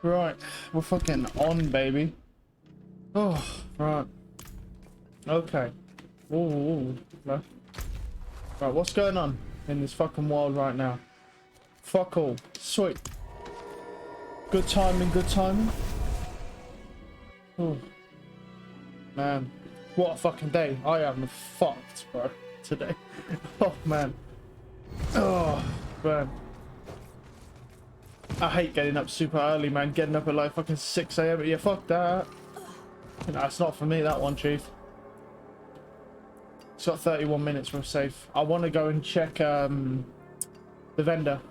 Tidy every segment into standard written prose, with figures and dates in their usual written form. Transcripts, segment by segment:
Right, we're fucking on, baby. Oh, right. Okay. Ooh. No. Right, what's going on in this fucking world right now? Fuck all. Sweet. Good timing, good timing. Oh, man. What a fucking day. I am fucked, bro, today. Oh, man. Oh, man. I hate getting up super early, man. Getting up at like fucking 6 AM. Yeah, fuck that. No, it's not for me, that one, Chief. It's got 31 minutes, we're safe. I want to go and check the vendor.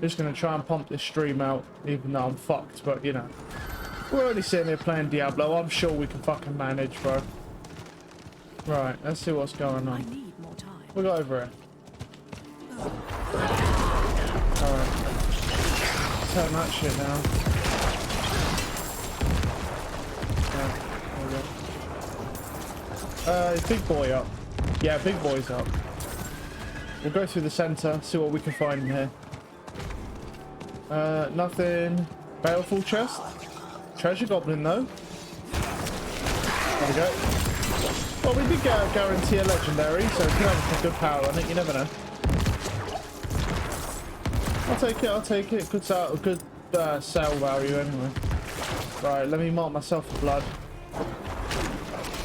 Just going to try and pump this stream out, even though I'm fucked, but you know. We're only sitting here playing Diablo. I'm sure we can fucking manage, bro. Right, let's see what's going on. We got over here. Alright. Turn that shit down. Yeah, there we go. Big boy up. Yeah, big boy's up. We'll go through the center, see what we can find in here. Nothing. Baleful chest. Treasure goblin though. There we go. Well, we did guarantee a legendary, so we could have some good power on it. You never know. I'll take it. I'll take it. Good sale value anyway. Right, let me mark myself for blood.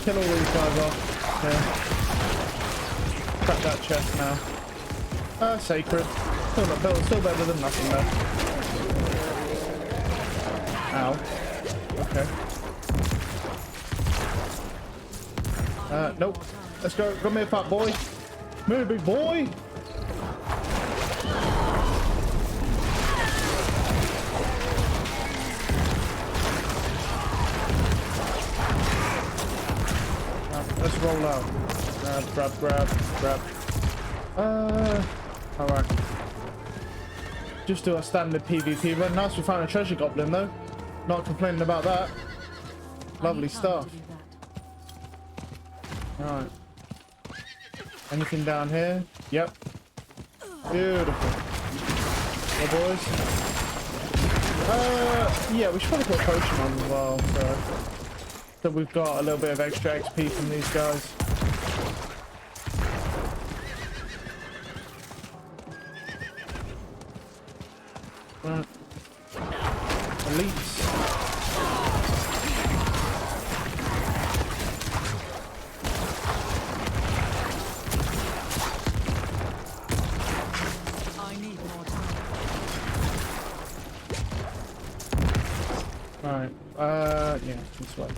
Kill all these guys off. Yeah. Crack that chest now. Sacred. Still better than nothing though. Ow. Okay. Nope. Let's go. Come here, fat boy. Move, big boy. Let's roll out. Grab. Alright. Just do a standard PvP run. Nice, we found a treasure goblin though. Not complaining about that. Lovely stuff. Alright. Anything down here? Yep. Beautiful. Yeah, boys. Yeah, we should probably put a potion on as well, so we've got a little bit of extra XP from these guys. Right. Elites. I need more time. Alright, yeah, this way.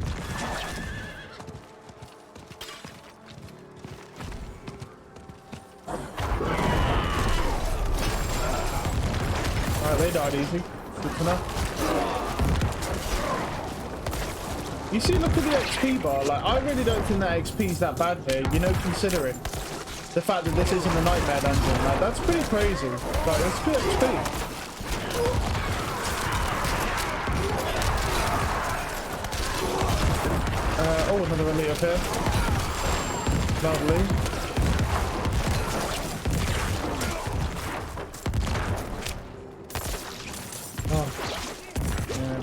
Alright, they died easy. Good to know. You see, look at the XP bar. Like, I really don't think that XP is that bad here, you know, considering the fact that this isn't a nightmare dungeon. Like, that's pretty crazy. Like, that's good XP. Oh, another elite up here. Lovely. Oh. Man.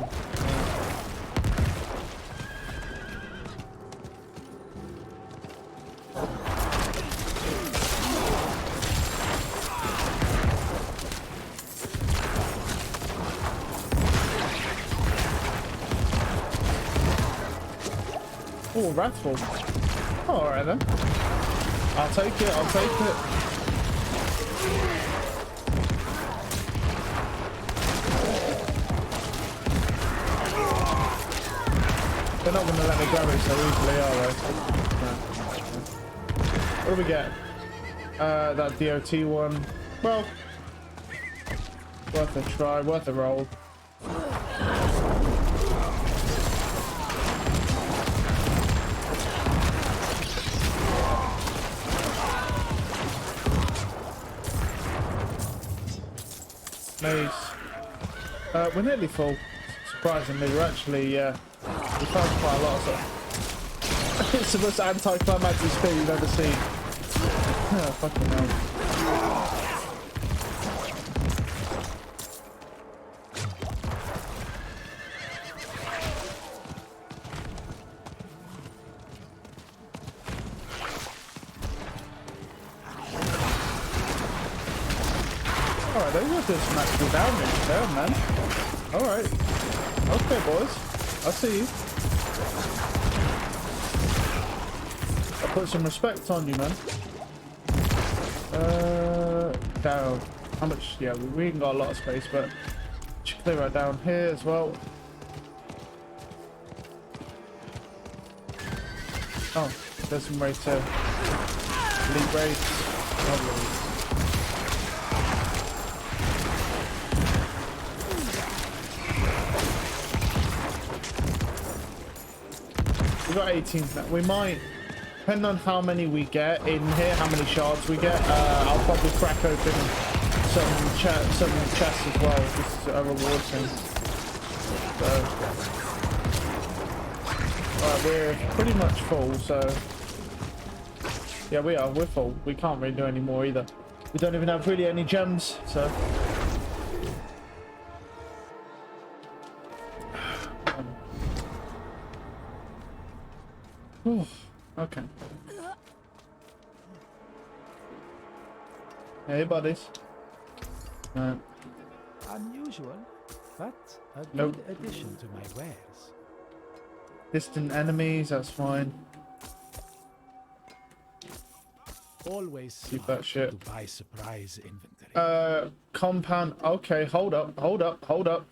Oh, Wrathful. Oh, alright then. I'll take it, I'll take it. They're not going to let me grab it so easily, are they? No. What do we get? That DOT one. Well, worth a try, worth a roll. Nice. We're nearly full. Surprisingly, we're actually, we found quite a lot of stuff. It's the most anticlimactic speed you've ever seen. Oh, fucking hell. Alright, they were doing some actual damage there, man. Alright. Okay, boys. I see you. I'll put some respect on you, man. Down. How much? Yeah, we ain't got a lot of space, but should clear right down here as well. Oh, there's some way to elite raids. Lovely. We've got 18 now. We might, depending on how many we get in here, how many shards we get, I'll probably crack open some chests as well. This is a reward thing. So, alright, we're pretty much full, so yeah, we're full. We can't really do any more either. We don't even have really any gems, so okay. Hey, buddies. Unusual, but a good addition to my wares. Distant enemies, that's fine. Always keep that shit. to buy surprise inventory. Compound. Okay, hold up.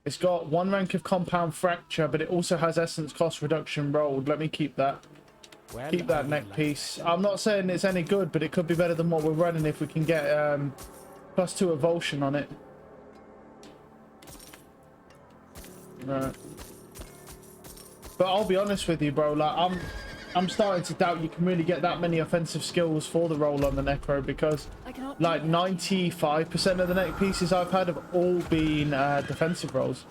It's got 1 rank of compound fracture, but it also has essence cost reduction rolled. Let me keep that. Well, Keep that neck piece. I'm not saying it's any good, but it could be better than what we're running if we can get +2 evulsion on it. Right. But I'll be honest with you, bro. Like I'm starting to doubt you can really get that many offensive skills for the roll on the necro, because like 95% of the neck pieces I've had have all been defensive rolls.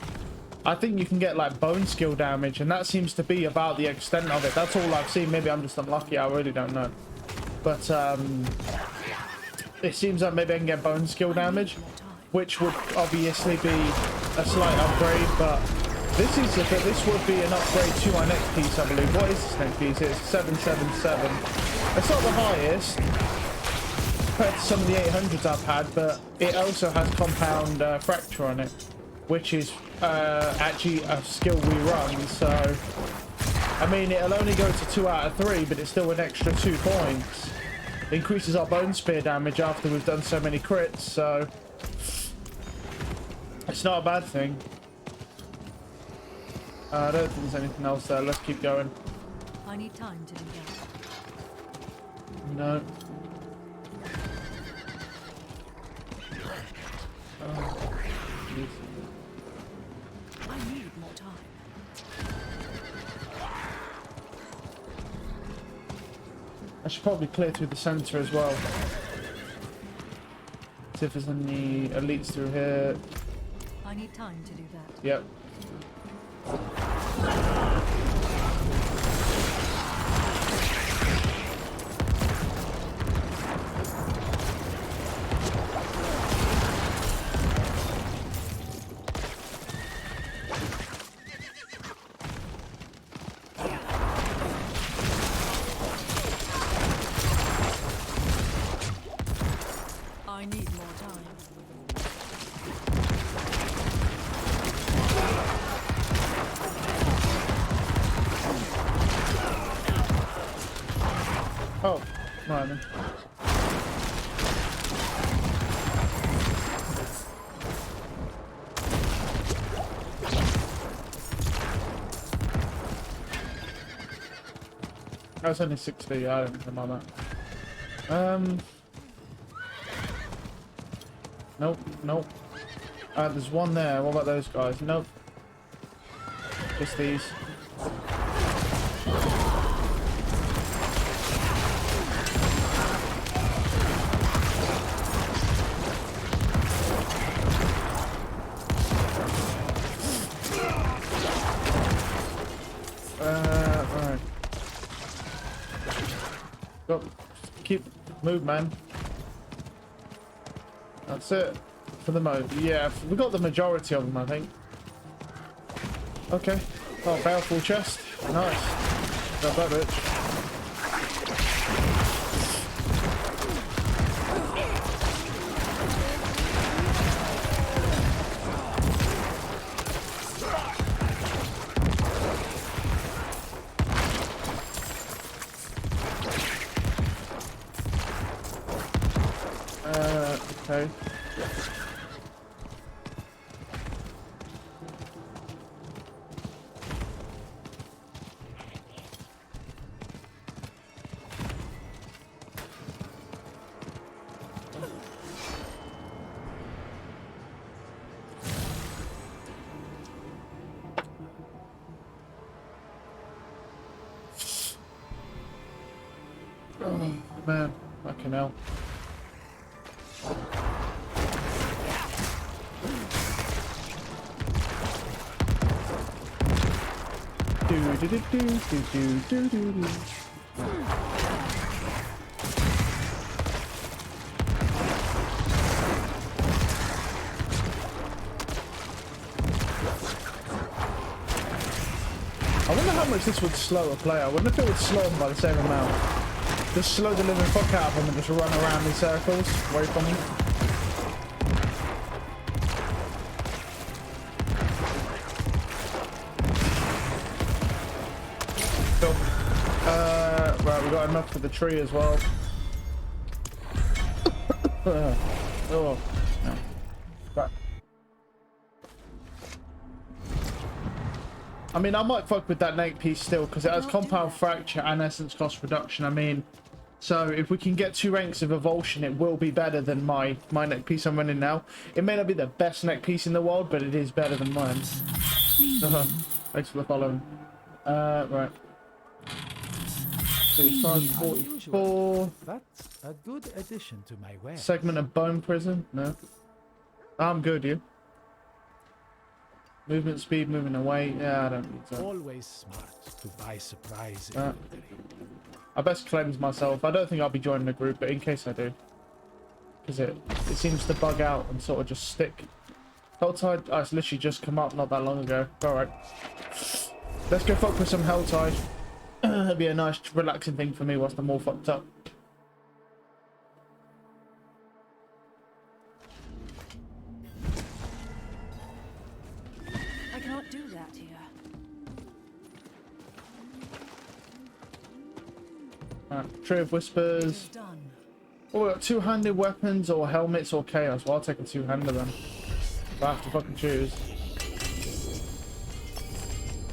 I think you can get like bone skill damage, and that seems to be about the extent of it. That's all I've seen. Maybe I'm just unlucky. I really don't know. But it seems like maybe I can get bone skill damage, which would obviously be a slight upgrade. But this would be an upgrade to my neck piece, I believe. What is this neck piece? It's 777. It's not the highest compared to some of the 800s I've had, but it also has compound fracture on it, which is actually a skill we run. So I mean, it'll only go to 2 out of 3, but it's still an extra 2 points. It increases our bone spear damage after we've done so many crits, so it's not a bad thing. I don't think there's anything else there. Let's keep going. I need time to do that. No. Oh, geez. I need more time. I should probably clear through the center as well. See if there's any elites through here. I need time to do that. Yep. I need more time. Oh, right then. That's only 60. I don't think about that. Nope, nope. There's one there. What about those guys? Nope. Just these. Right. Go. Keep move, man. That's it for the moment. Yeah, we got the majority of them, I think. Okay. Oh, baleful chest. Nice. Grab that bitch. Okay. Oh, man. Fucking hell. Do do do do do do do do do. I wonder how much this would slow a player. I wonder if it would slow them by the same amount. Just slow the living fuck out of them and just run around in circles away from you. Cool. Right, we got enough for the tree as well. Oh, no. Right. I mean, I might fuck with that neck piece still because it has compound fracture and essence cost reduction. I mean, so if we can get 2 ranks of evulsion, it will be better than my neck piece I'm running now. It may not be the best neck piece in the world, but it is better than mine. Thanks for the following. Right. 44. That's a good addition to my wares. Segment of bone prison. No. I'm good, you. Movement speed, moving away. Yeah, I don't need that. Always smart to buy supplies. I best cleanse myself. I don't think I'll be joining the group, but in case I do. Because it seems to bug out and sort of just stick. Helltide, oh, it's literally just come up not that long ago. Alright. Let's go fuck with some Helltide. That'd be a nice relaxing thing for me whilst I'm all fucked up. I cannot do that here. Right, Tree of Whispers. Done. Oh, we got 2-handed weapons or helmets or chaos. Well, I'll take a 2-hander then. If I have to fucking choose.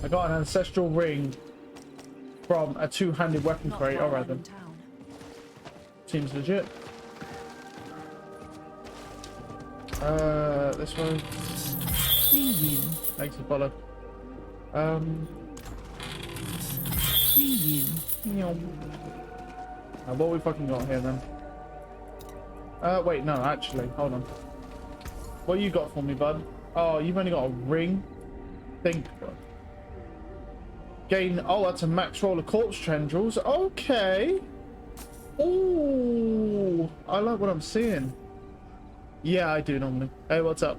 I got an ancestral ring from a 2-handed weapon crate. Alright then. Seems legit. This one. Thanks for follow. What we fucking got here then? Wait, no, actually, hold on. What you got for me, bud? Oh, you've only got a ring? Think, bro. Gain, oh, that's a max roll of corpse tendrils. Okay. Ooh, I like what I'm seeing. Yeah, I do normally. Hey, what's up?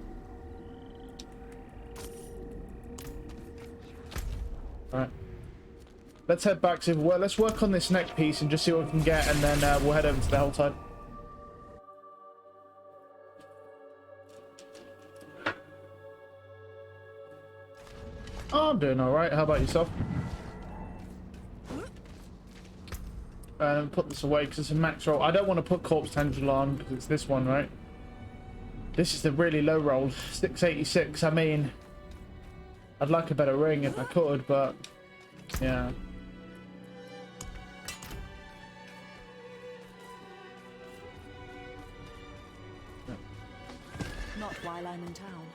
Alright. Let's head back to, well, let's work on this neck piece and just see what we can get, and then we'll head over to the Helltide. Oh, I'm doing alright. How about yourself? Put this away because it's a max roll. I don't want to put corpse tendril on because it's this one, right? This is the really low roll. 686. I mean, I'd like a better ring if I could, but yeah. Not while I'm in town.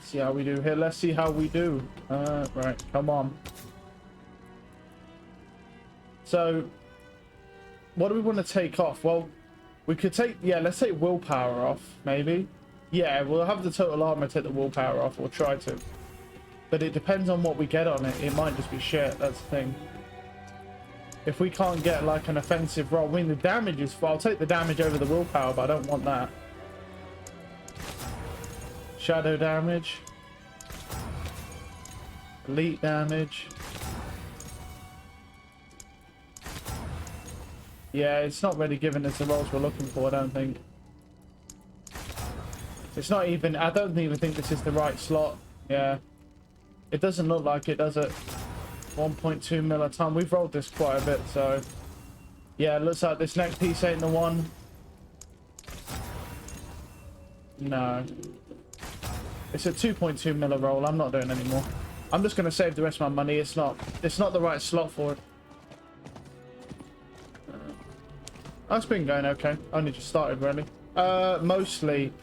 See how we do here. Let's see how we do. Right, come on. So, what do we want to take off? Well, we could take, yeah, let's take willpower off, maybe. Yeah, we'll have the total armor take the willpower off, or try to. But it depends on what we get on it. It might just be shit, that's the thing. If we can't get, like, an offensive roll, I mean, the damage is, I'll take the damage over the willpower, but I don't want that. Shadow damage. Elite damage. Yeah, it's not really giving us the rolls we're looking for, I don't think. It's not even, I don't even think this is the right slot. Yeah. It doesn't look like it, does it? 1.2 mil a ton. We've rolled this quite a bit, so Yeah, it looks like this neck piece ain't the one. No. It's a 2.2 miller roll. I'm not doing anymore. I'm just gonna save the rest of my money. It's not the right slot for it. That's been going okay. Only just started really. Mostly,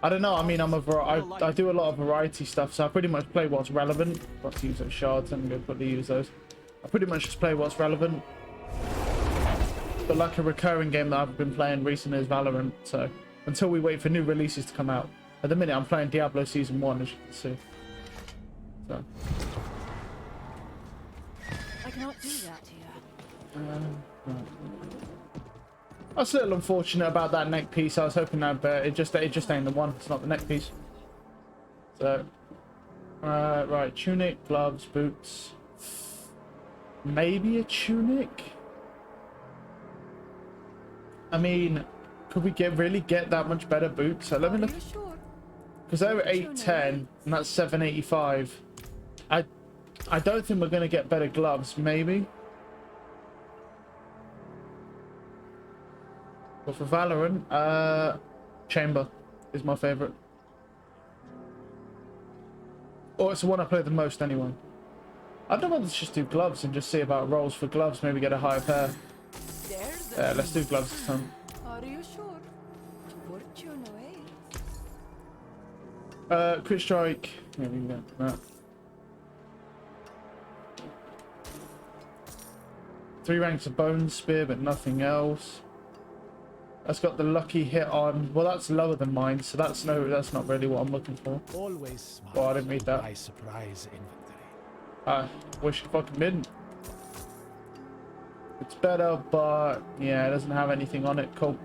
I don't know. I mean, I do a lot of variety stuff, so I pretty much play what's relevant. Got to use those shards. I'm gonna quickly use those. I pretty much just play what's relevant. But like a recurring game that I've been playing recently is Valorant. So until we wait for new releases to come out, at the minute I'm playing Diablo Season 1, as you can see. So. I cannot do that here. Right. That's a little unfortunate about that neck piece. I was hoping that, but it just ain't the one. It's not the neck piece. So, right, tunic, gloves, boots. Maybe a tunic. I mean, could we really get that much better boots? So let me look. Because they were 810 and that's 785. I don't think we're gonna get better gloves. Maybe. But for Valorant, Chamber is my favorite. Or it's the one I play the most anyway. I don't know, let's just do gloves and just see about rolls for gloves. Maybe get a higher pair. Yeah, let's do gloves this time. Are you sure? Fortune awaits. Crit strike. Yeah, we can get that. 3 ranks of bone spear, but nothing else. That's got the lucky hit on. Well, that's lower than mine, so that's not really what I'm looking for. Always smart. Oh, I didn't read that. By surprise inventory. I wish it fucking didn't. It's better, but yeah, it doesn't have anything on it. Cool.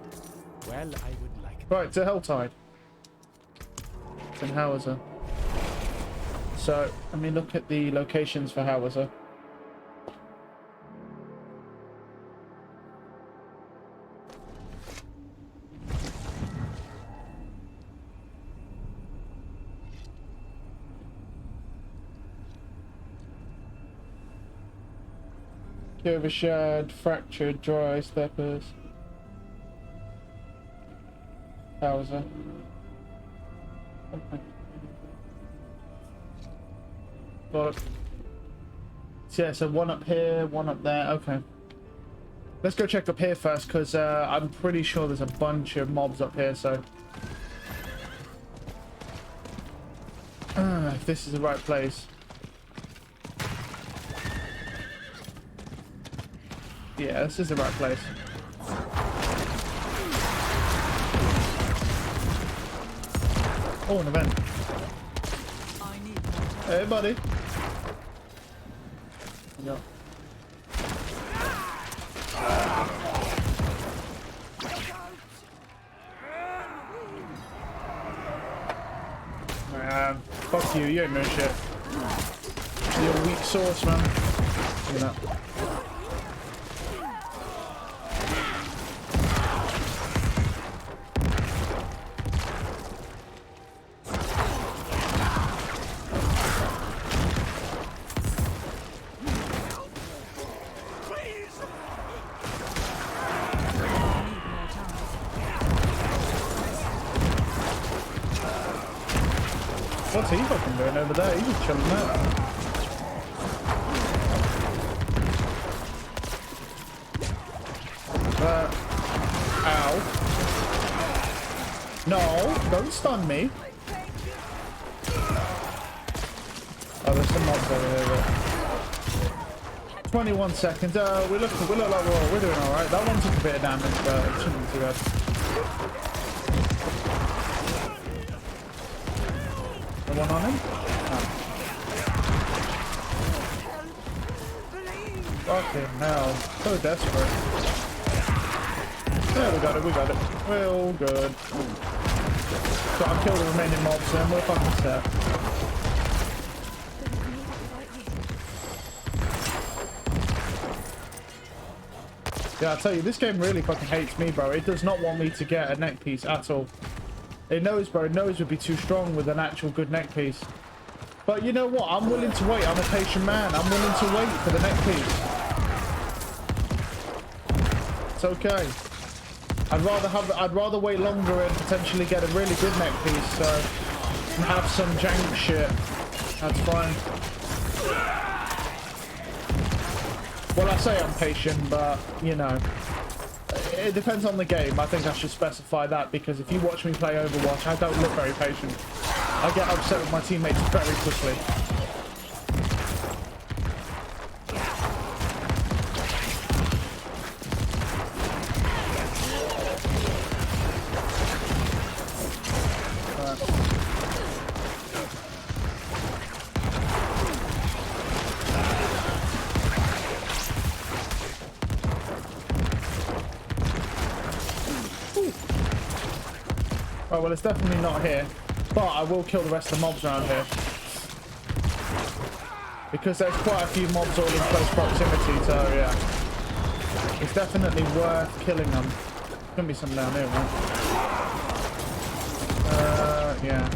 Well, I would like. Right, to Helltide. It's in Howitzer. So let me look at the locations for Howitzer. Overshad, fractured, dry, steppers. Howitzer. Okay. Got it. So yeah, so one up here, one up there. Okay. Let's go check up here first, because I'm pretty sure there's a bunch of mobs up here, so. If this is the right place. Yeah, this is the right place. Oh, an event. Hey, buddy. Yeah. Man, fuck you. You ain't no shit. You're a weak sauce, man. Look at that. What's he fucking doing over there? He's just chilling out. Ow. No, don't stun me. Oh, there's some mobs over here. 21 seconds. We look like we're doing alright. That one took a bit of damage, but it shouldn't be too bad. One on him? Oh. Fucking hell. So desperate. Yeah, we got it. We're all good. So I'll kill the remaining mobs and we're fucking set. Yeah, I tell you, this game really fucking hates me, bro. It does not want me to get a neck piece at all. It knows, bro. It knows we'd be too strong with an actual good neck piece. But you know what? I'm willing to wait. I'm a patient man. I'm willing to wait for the neck piece. It's okay. I'd rather wait longer and potentially get a really good neck piece, so and have some jank shit. That's fine. Well, I say I'm patient, but you know, it depends on the game. I think I should specify that, because if you watch me play Overwatch, I don't look very patient. I get upset with my teammates very quickly. Oh, well, it's definitely not here, but I will kill the rest of the mobs around here, because there's quite a few mobs all in close proximity, so yeah, it's definitely worth killing them. There's gonna be some down here, right? Yeah.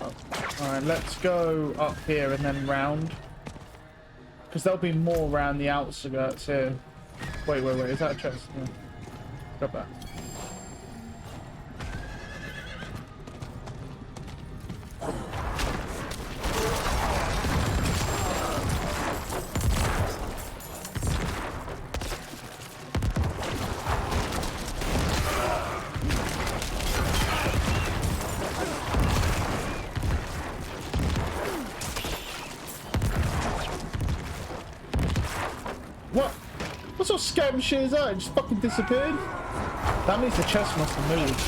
Oh. All right, let's go up here and then round, because there'll be more around the outskirts here. Wait, is that a chest? Yeah. Grab that. What? What sort of scam shit is that? It just fucking disappeared? That means the chest must have moved.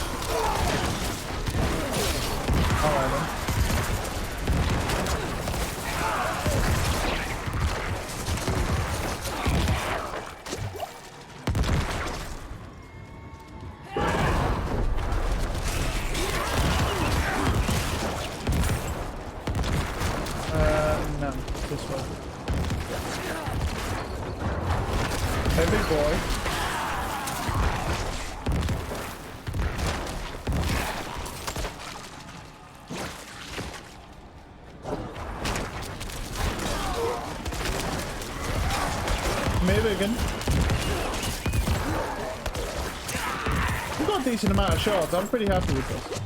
Alright then. No, this way. Hey, big boy. Maybe again. We've got a decent amount of shards. I'm pretty happy with this.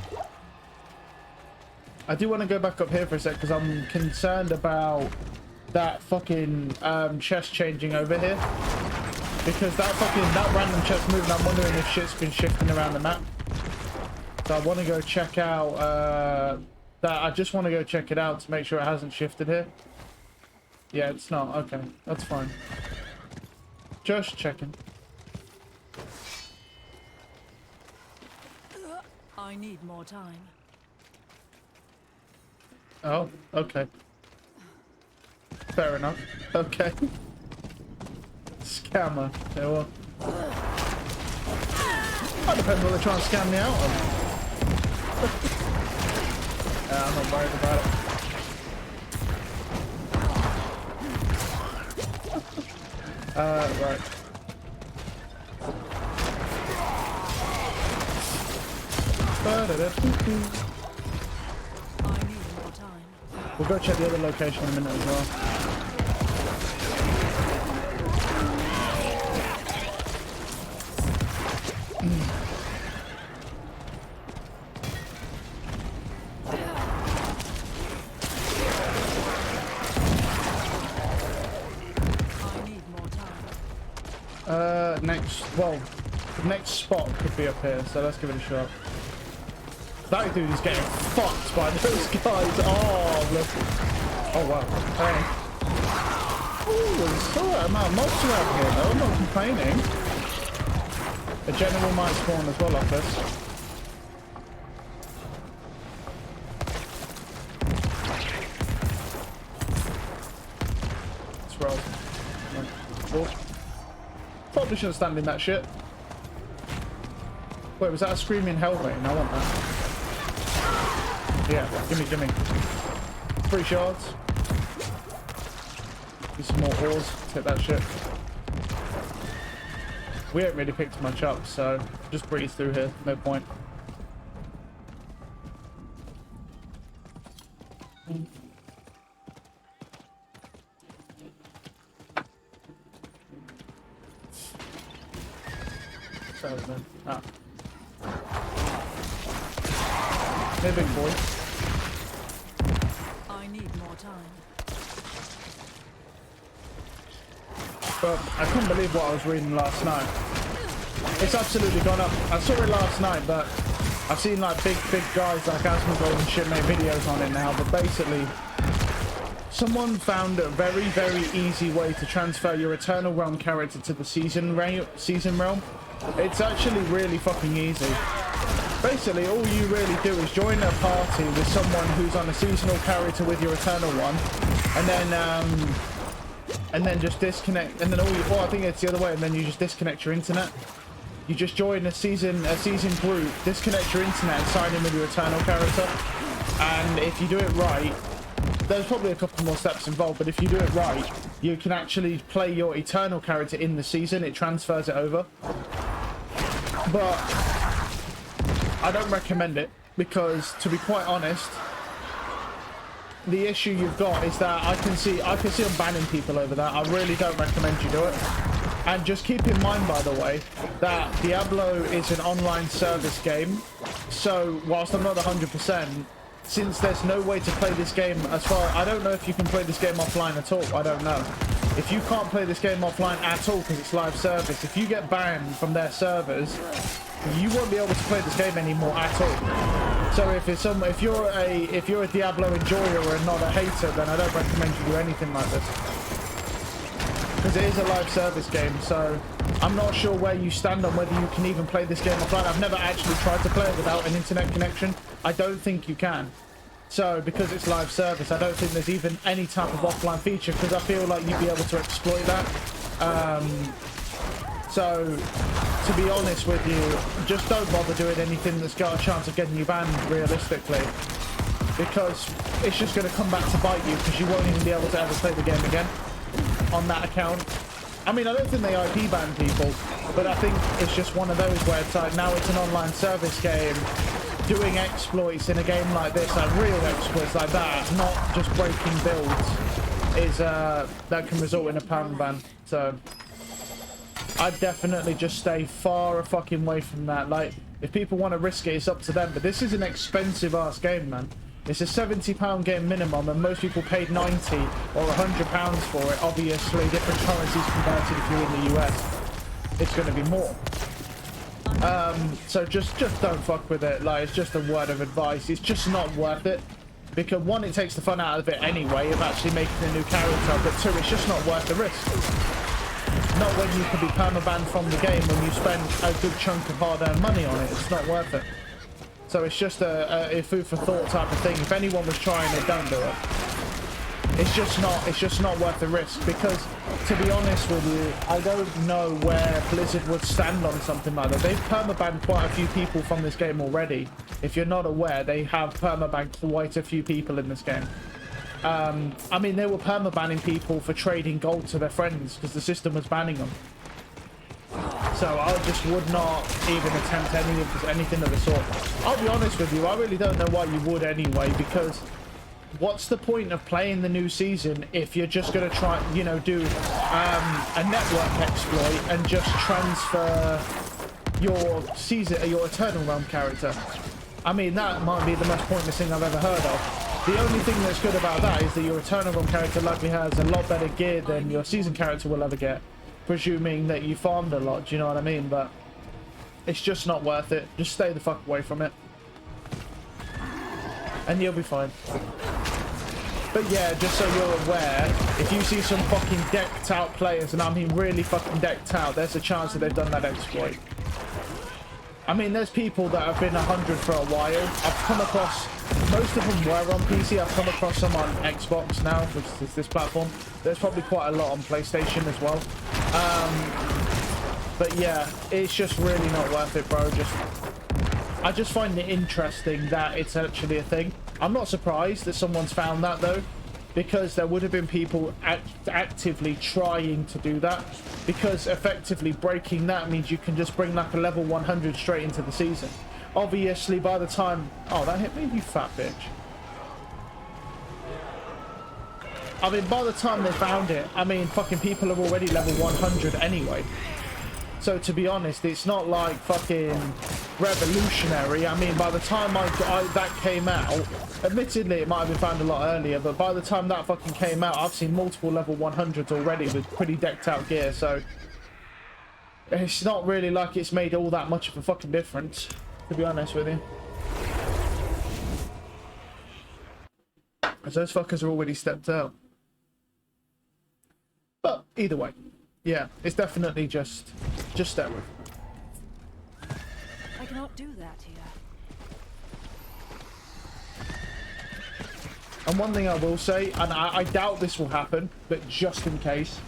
I do want to go back up here for a sec, because I'm concerned about that fucking chest changing over here. Because that random chest moving, I'm wondering if shit's been shifting around the map. So I want to go check out that. I just want to go check it out to make sure it hasn't shifted here. Yeah, it's not. Okay, that's fine. Just checking. I need more time. Oh, okay. Fair enough. Okay. Scammer. Yeah, well. That depends what they're trying to scam me out on. I'm not worried about it. Right. We'll go check the other location in a minute as well. The next spot could be up here, so let's give it a shot. That dude is getting fucked by those guys. Oh, look. Oh, wow. Hey. Ooh, there's a right amount of mobs around here, though. I'm not complaining. A general might spawn as well off this. Let's roll. Oh. Probably shouldn't stand in that shit. Wait, was that a screaming Hellbane? I want that. Yeah, gimme. 3 shards. Get some more ores. Take that shit. We ain't really picked much up, so just breathe through here. No point. upstairs then. Ah. Hey, big boy. I need more time. But I couldn't believe what I was reading last night. It's absolutely gone up. I saw it last night, but I've seen like big guys like Asmongold and shit make videos on it now. But basically, someone found a very easy way to transfer your Eternal Realm character to the season realm. It's actually really fucking easy. Basically, all you really do is join a party with someone who's on a seasonal character with your Eternal one, and then just disconnect. And then I think it's the other way. And then you just disconnect your internet. You just join a season group, disconnect your internet, and sign in with your Eternal character. And if you do it right, there's probably a couple more steps involved, but if you do it right, you can actually play your Eternal character in the season. It transfers it over. But I don't recommend it because, to be quite honest, the issue you've got is that I can see them banning people over that. I really don't recommend you do it. And just keep in mind, by the way, that Diablo is an online service game. So whilst I'm not 100%, since there's no way to play this game I don't know if you can play this game offline at all. I don't know. If you can't play this game offline at all because it's live service, if you get banned from their servers, you won't be able to play this game anymore at all. So if you're a Diablo enjoyer and not a hater, then I don't recommend you do anything like this. Because it is a live service game, so I'm not sure where you stand on whether you can even play this game offline. I've never actually tried to play it without an internet connection. I don't think you can. So because it's live service, I don't think there's even any type of offline feature, because I feel like you'd be able to exploit that. So to be honest with you, just don't bother doing anything that's got a chance of getting you banned realistically, because it's just going to come back to bite you, because you won't even be able to ever play the game again on that account. I mean, I don't think they IP ban people, but I think it's just one of those where it's like, now it's an online service game, doing exploits in a game like this, like real exploits like that, not just breaking builds, is that can result in a perma ban. So I'd definitely just stay far fucking away from that. Like, if people want to risk it, it's up to them, but this is an expensive ass game, man. It's a £70 game minimum, and most people paid £90 or £100 for it. Obviously, different currencies converted. If you're in the US, it's going to be more. So just don't fuck with it. Like, it's just a word of advice. It's just not worth it, because one, it takes the fun out of it anyway of actually making a new character, but two, it's just not worth the risk. Not when you could be permabanned from the game when you spend a good chunk of hard-earned money on it. It's not worth it. So it's just a food for thought type of thing. If anyone was trying it, don't do it. It's just not worth the risk, because to be honest with you, I don't know where Blizzard would stand on something like that. They've permabanned quite a few people from this game already. If you're not aware, they have permabanned quite a few people in this game. I mean, they were permabanning people for trading gold to their friends because the system was banning them. So I just would not even attempt anything of the sort. I'll be honest with you, I really don't know why you would anyway, because what's the point of playing the new season if you're just going to try, you know, do a network exploit and just transfer your Eternal Realm character? I mean, that might be the most pointless thing I've ever heard of. The only thing that's good about that is that your Eternal Realm character likely has a lot better gear than your season character will ever get, presuming that you farmed a lot, do you know what I mean? But it's just not worth it. Just stay the fuck away from it, and you'll be fine. But yeah, just so you're aware, if you see some fucking decked out players, and I mean really fucking decked out, there's a chance that they've done that exploit. I mean, there's people that have been 100 for a while. I've come across, most of them were on PC. I've come across some on Xbox now, which is this platform. There's probably quite a lot on PlayStation as well. But yeah, it's just really not worth it, bro. I just find it interesting that it's actually a thing. I'm not surprised that someone's found that though, because there would have been people actively trying to do that, because effectively breaking that means you can just bring like a level 100 straight into the season. Obviously by the time... Oh, that hit me, you fat bitch. I mean, by the time they found it, I mean, fucking people are already level 100 anyway. So to be honest, it's not like fucking revolutionary. I mean, by the time that came out, admittedly it might have been found a lot earlier, but by the time that fucking came out, I've seen multiple level 100s already with pretty decked out gear. So it's not really like it's made all that much of a fucking difference, to be honest with you. As those fuckers are already stepped out. But either way, yeah, it's definitely just step with. I cannot do that here. And one thing I will say, and I doubt this will happen, but just in case,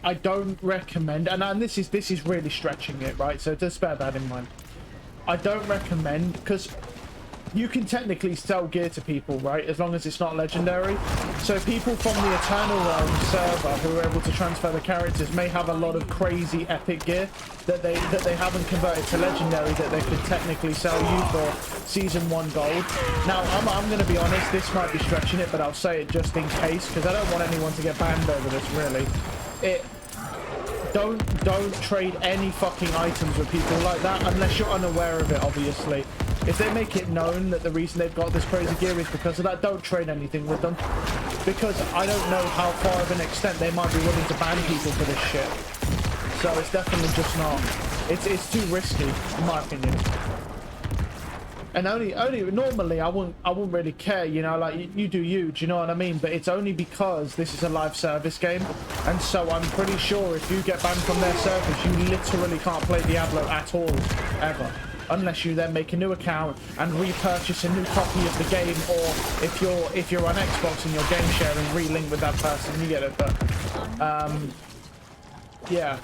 I don't recommend, and this is really stretching it, right? So just bear that in mind. I don't recommend, because you can technically sell gear to people, right? As long as it's not legendary. So people from the Eternal Realm server who are able to transfer the characters may have a lot of crazy epic gear that they haven't converted to legendary that they could technically sell you for Season 1 gold. Now, I'm going to be honest, this might be stretching it, but I'll say it just in case, because I don't want anyone to get banned over this, really. Don't trade any fucking items with people like that unless you're unaware of it, obviously. If they make it known that the reason they've got this crazy gear is because of that, don't trade anything with them. Because I don't know how far of an extent they might be willing to ban people for this shit. So it's definitely just not. It's too risky, in my opinion. And only normally I wouldn't really care, you know, like you do you, do you know what I mean? But it's only because this is a live service game, and so I'm pretty sure if you get banned from their service, you literally can't play Diablo at all, ever. Unless you then make a new account and repurchase a new copy of the game, or if you're on Xbox and you're game sharing, relink with that person, you get it. But yeah,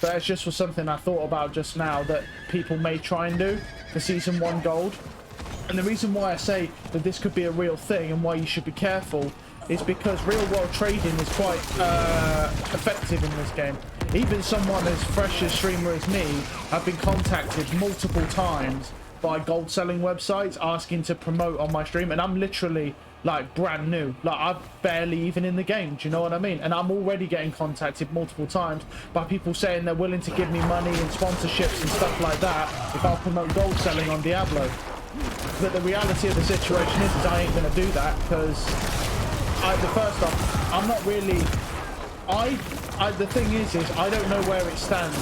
but it's just was something I thought about just now that people may try and do for Season 1 gold. And the reason why I say that this could be a real thing and why you should be careful is because real world trading is quite effective in this game. Even someone as fresh a streamer as me have been contacted multiple times by gold selling websites asking to promote on my stream, and I'm literally like brand new, like I'm barely even in the game, do you know what I mean? And I'm already getting contacted multiple times by people saying they're willing to give me money and sponsorships and stuff like that if I'll promote gold selling on Diablo. But the reality of the situation is I ain't gonna do that, because first off, I'm not really, the thing is I don't know where it stands.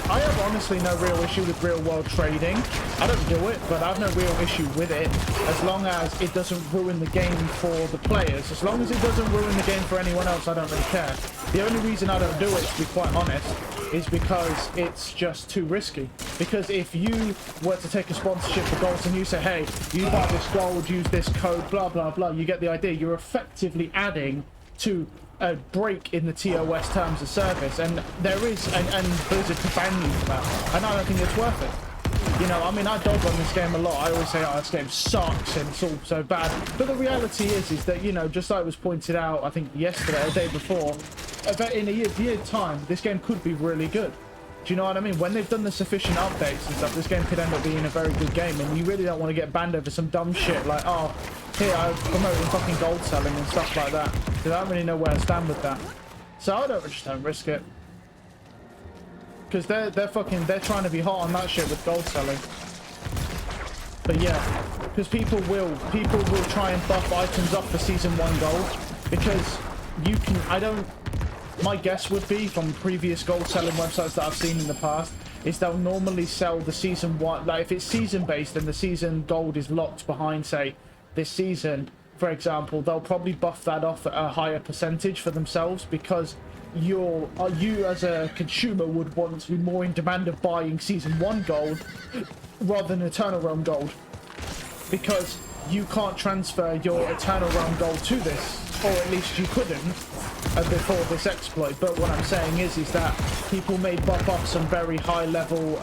I have honestly no real issue with real world trading. I don't do it, but I have no real issue with it as long as it doesn't ruin the game for the players. As long as it doesn't ruin the game for anyone else, I don't really care. The only reason I don't do it, to be quite honest, is because it's just too risky. Because if you were to take a sponsorship for gold and you say, hey, you buy this gold, use this code, blah, blah, blah, you get the idea. You're effectively adding to a break in the TOS terms of service, and there is, and Blizzard to ban you for that, and I don't think it's worth it. You know, I mean, I dog on this game a lot. I always say, oh, this game sucks and it's all so bad, but the reality is that, you know, just like was pointed out, I think yesterday or the day before, in a year's time, this game could be really good. Do you know what I mean? When they've done the sufficient updates and stuff, this game could end up being a very good game, and you really don't want to get banned over some dumb shit like, oh, here, I'm promoting fucking gold selling and stuff like that. Because I don't really know where I stand with that. So just don't risk it. Because they're trying to be hot on that shit with gold selling. But yeah, because people will try and buff items up for Season 1 gold. Because you can, my guess would be from previous gold selling websites that I've seen in the past is they'll normally sell the Season 1, like if it's season based and the season gold is locked behind, say, this season, for example, they'll probably buff that off at a higher percentage for themselves, because you as a consumer would want to be more in demand of buying Season 1 gold rather than Eternal Realm gold, because you can't transfer your Eternal Realm gold to this, or at least you couldn't before this exploit. But what I'm saying is that people may buff up some very high level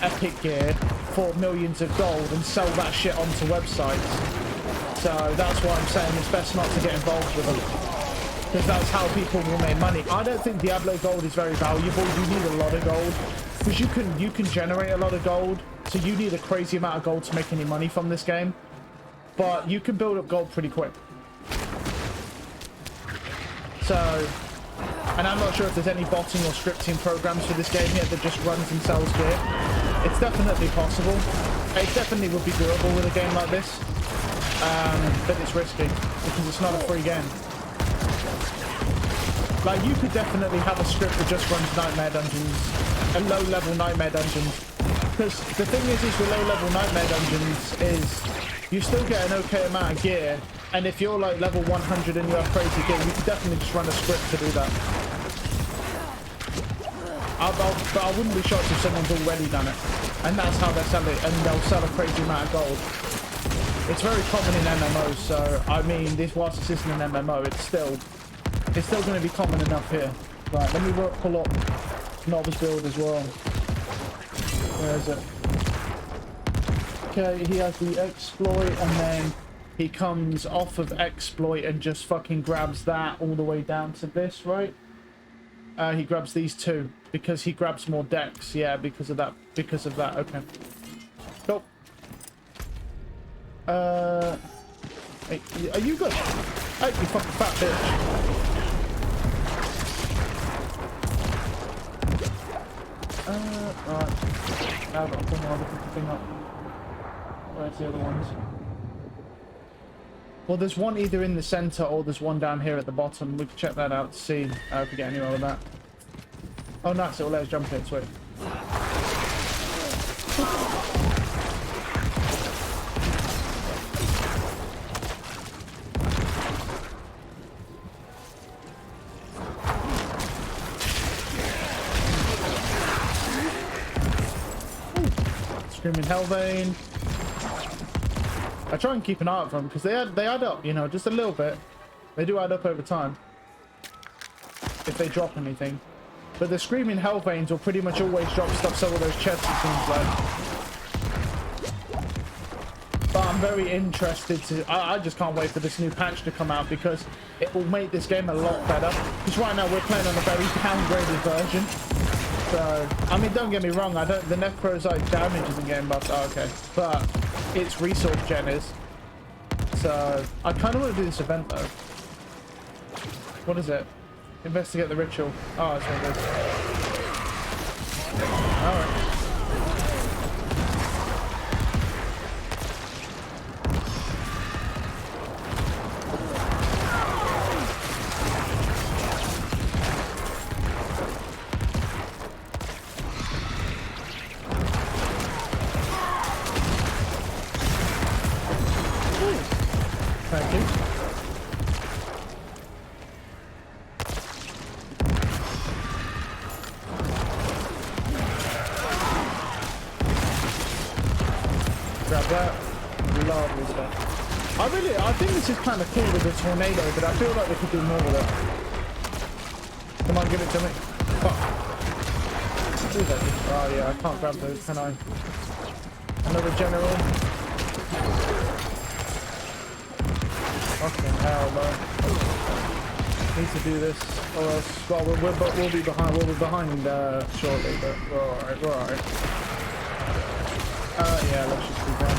epic gear for millions of gold and sell that shit onto websites. So that's why I'm saying it's best not to get involved with them, because that's how people will make money. I don't think Diablo gold is very valuable. You need a lot of gold, because you can generate a lot of gold, so you need a crazy amount of gold to make any money from this game. But you can build up gold pretty quick. So And I'm not sure if there's any botting or scripting programs for this game yet that just runs and sells gear. It's definitely possible. It definitely would be doable with a game like this. But it's risky because it's not a free game. Like, you could definitely have a script that just runs nightmare dungeons and low-level nightmare dungeons. Because the thing is with low-level nightmare dungeons is you still get an okay amount of gear. And if you're like level 100 and you have crazy gear, you could definitely just run a script to do that. But I wouldn't be shocked if someone's already done it. And that's how they sell it. And they'll sell a crazy amount of gold. It's very common in MMOs, so I mean, this whilst this isn't an MMO, it's still going to be common enough here. Right, let me pull up novice build as well. Where is it? Okay, he has the exploit, and then he comes off of exploit and just fucking grabs that all the way down to this, right? He grabs these two because he grabs more decks. Yeah, because of that. Okay. Cool. Hey, are you good? Hey, you fucking fat bitch. Right. Now I've got to put my other thing up. Where's the other ones? Well, there's one either in the center or there's one down here at the bottom. We can check that out to see if we get anywhere with that. Oh, nice. It'll let us jump it. Sweet. Screaming Hellvein. I try and keep an eye out for them because they add up, you know, just a little bit. They do add up over time if they drop anything. But the Screaming Hellveins will pretty much always drop stuff some of those chests, it seems like. But I'm very interested to... I just can't wait for this new patch to come out because it will make this game a lot better. Because right now we're playing on a very downgraded version. So, I mean, don't get me wrong, the necrozyte damage isn't getting buffed. Oh, okay. But its resource gen is. So, I kind of want to do this event though. What is it? Investigate the ritual. Oh, that's what it is. Alright. Thank you. Grab that. Lovely stuff. I think this is kind of cool with the tornado, but I feel like they could do more with it. Come on, give it to me. Fuck. Oh yeah, I can't grab those, can I? Another general. Fucking hell, man. Need to do this, or else, well, we'll be behind shortly, but we're alright. Yeah, let's just be done.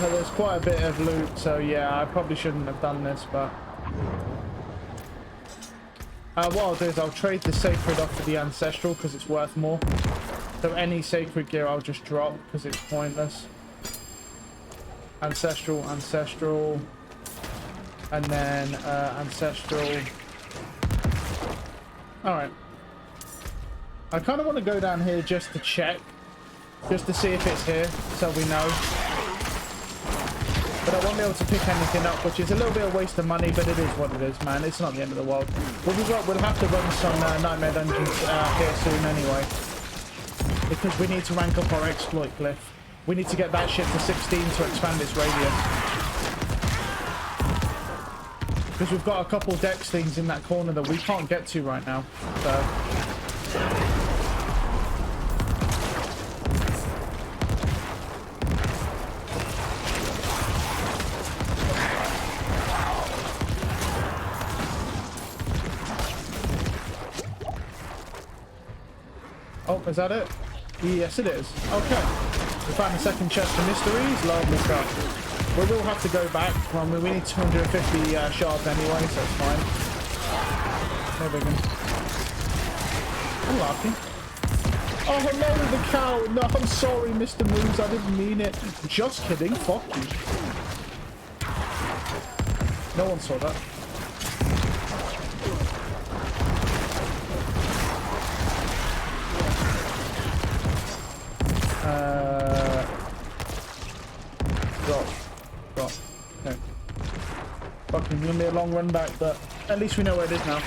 There's quite a bit of loot, so yeah, I probably shouldn't have done this, but what I'll do is I'll trade the sacred off for the ancestral because it's worth more. So any sacred gear I'll just drop because it's pointless. Ancestral, and then ancestral. Alright. I kind of want to go down here just to check, just to see if it's here, so we know. But I won't be able to pick anything up, which is a little bit of a waste of money, but it is what it is, man. It's not the end of the world. We'll have to run some Nightmare Dungeons here soon anyway. Because we need to rank up our exploit glyph. We need to get that shit to 16 to expand its radius. Because we've got a couple dex things in that corner that we can't get to right now. So... Oh, is that it? Yes, it is. Okay. We found the second chest of mysteries. Lovely stuff. We will have to go back. Well, we need 250 shards anyway, so it's fine. No big one. Unlucky. Oh, hello, the cow. No, I'm sorry, Mr. Moves. I didn't mean it. Just kidding. Fuck you. No one saw that. Drop. Okay. Fucking gonna be a long run back, but at least we know where it is now.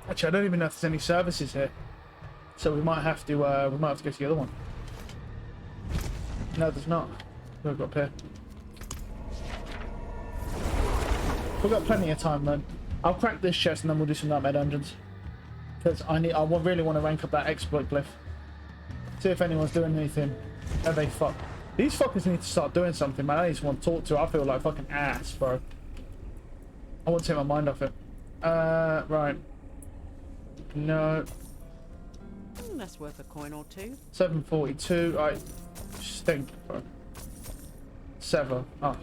Actually, I don't even know if there's any services here, so we might have to go to the other one. No, there's not. We've got up here. We've got plenty of time then. I'll crack this chest and then we'll do some nightmare dungeons. Because I really want to rank up that exploit glyph. See if anyone's doing anything. Oh, they fuck. These fuckers need to start doing something, man. I need someone to talk to. I feel like fucking ass, bro. I want to take my mind off it. Right. No. That's worth a coin or two. 742. I stink, bro. Sever. Oh.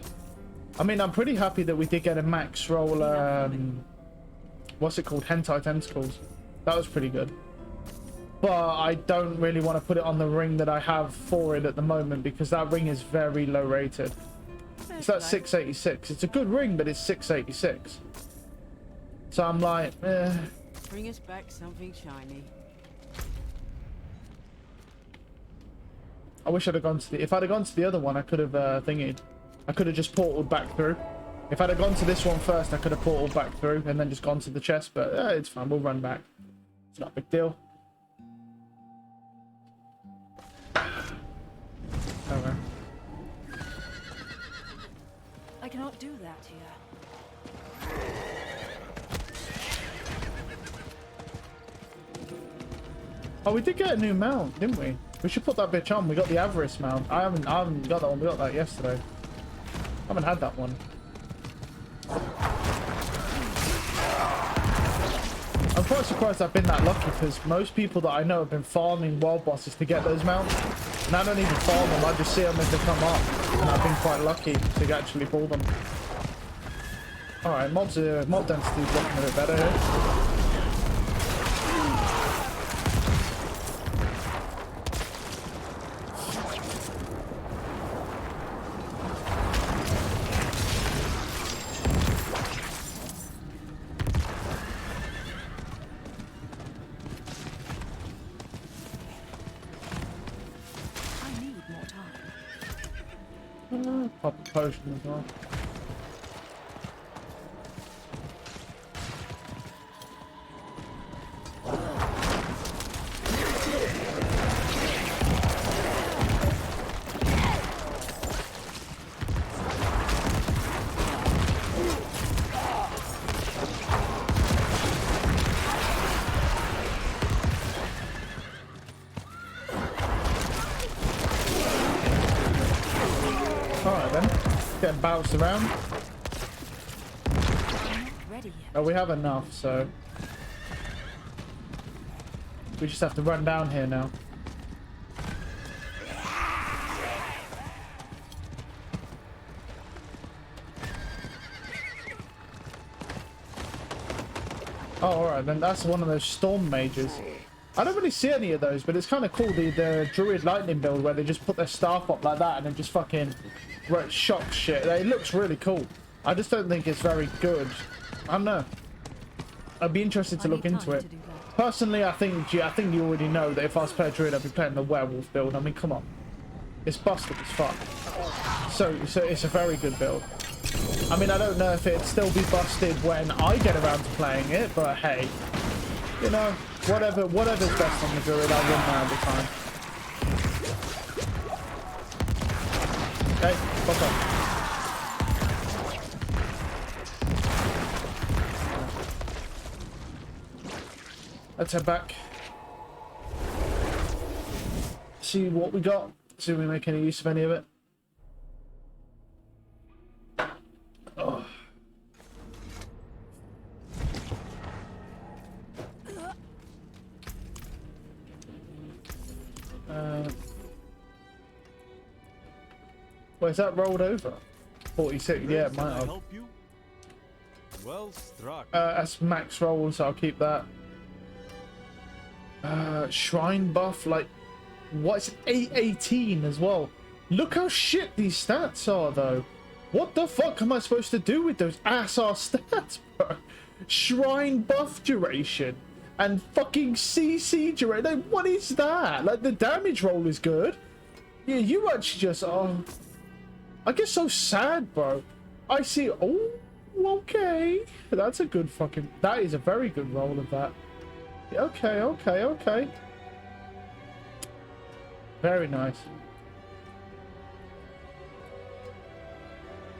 I mean, I'm pretty happy that we did get a max roll, what's it called? Helltide tentacles. That was pretty good. But I don't really want to put it on the ring that I have for it at the moment because that ring is very low rated. It's at 686. It's a good ring, but it's 686. So I'm like, eh. Bring us back something shiny. I wish I'd have gone to the... If I'd have gone to the other one, I could have thingied. I could have just portaled back through. If I'd have gone to this one first, I could have portaled back through and then just gone to the chest. But it's fine. We'll run back. It's not a big deal. Okay. I cannot do that here. Oh, we did get a new mount, didn't we? We should put that bitch on. We got the Avarice mount. I haven't got that one. We got that yesterday. I haven't had that one. I'm quite surprised I've been that lucky because most people that I know have been farming world bosses to get those mounts. And I don't even farm them. I just see them as they come up. And I've been quite lucky to actually pull them. Alright, mob density is looking a bit better here. Pop a potion as well. Alright then, getting bounced around. Oh, we have enough, so we just have to run down here now. Oh, alright then, that's one of those storm mages. I don't really see any of those, but it's kind of cool, the Druid Lightning build where they just put their staff up like that and then just fucking shock shit. It looks really cool. I just don't think it's very good. I don't know. I'd be interested to look into it. Personally, I think you already know that if I was playing Druid, I'd be playing the werewolf build. I mean, come on. It's busted as fuck. So it's a very good build. I mean, I don't know if it'd still be busted when I get around to playing it, but hey, you know, whatever's best on the Druid, I win now every time. Okay, fuck off. Let's head back. See what we got. See if we make any use of any of it. Oh. Well, is that rolled over? 46, yeah, it Can might I have. help you? Well struck. That's max roll, so I'll keep that. Shrine buff, like, what's 818 as well? Look how shit these stats are, though. What the fuck am I supposed to do with those ass-ass stats, bro? Shrine buff duration and fucking CC duration. Like, what is that? Like, the damage roll is good. Yeah, you actually just... Oh, I get so sad, bro. I see... Oh, okay. That's a good fucking... That is a very good roll of that. Okay, okay, okay. Very nice.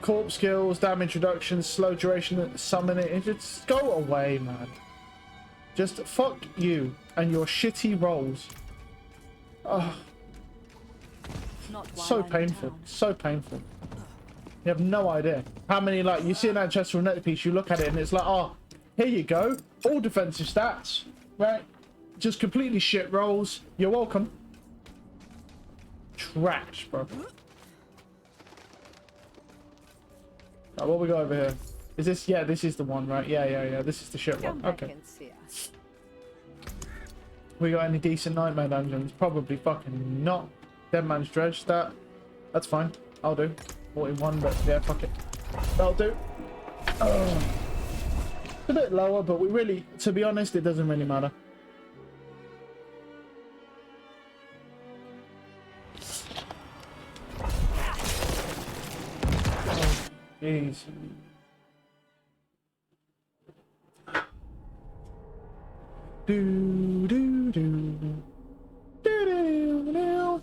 Corpse skills, damage reduction, slow duration, summoning. Just go away, man. Just fuck you and your shitty rolls. Oh, so painful. So painful. You have no idea how many, like, you see in that chest from neckpiece, you look at it and it's like, oh, here you go. All defensive stats, right? Just completely shit rolls. You're welcome. Trash, bro. Right, what we got over here? Is this? Yeah, this is the one, right? Yeah. This is the shit one. Okay. We got any decent nightmare dungeons? Probably fucking not. Dead Man's Dredge. That's fine. I'll do. 41, but yeah, fuck it. That'll do. It's a bit lower, but we really, to be honest, it doesn't really matter. Jeez. Do do do do do do.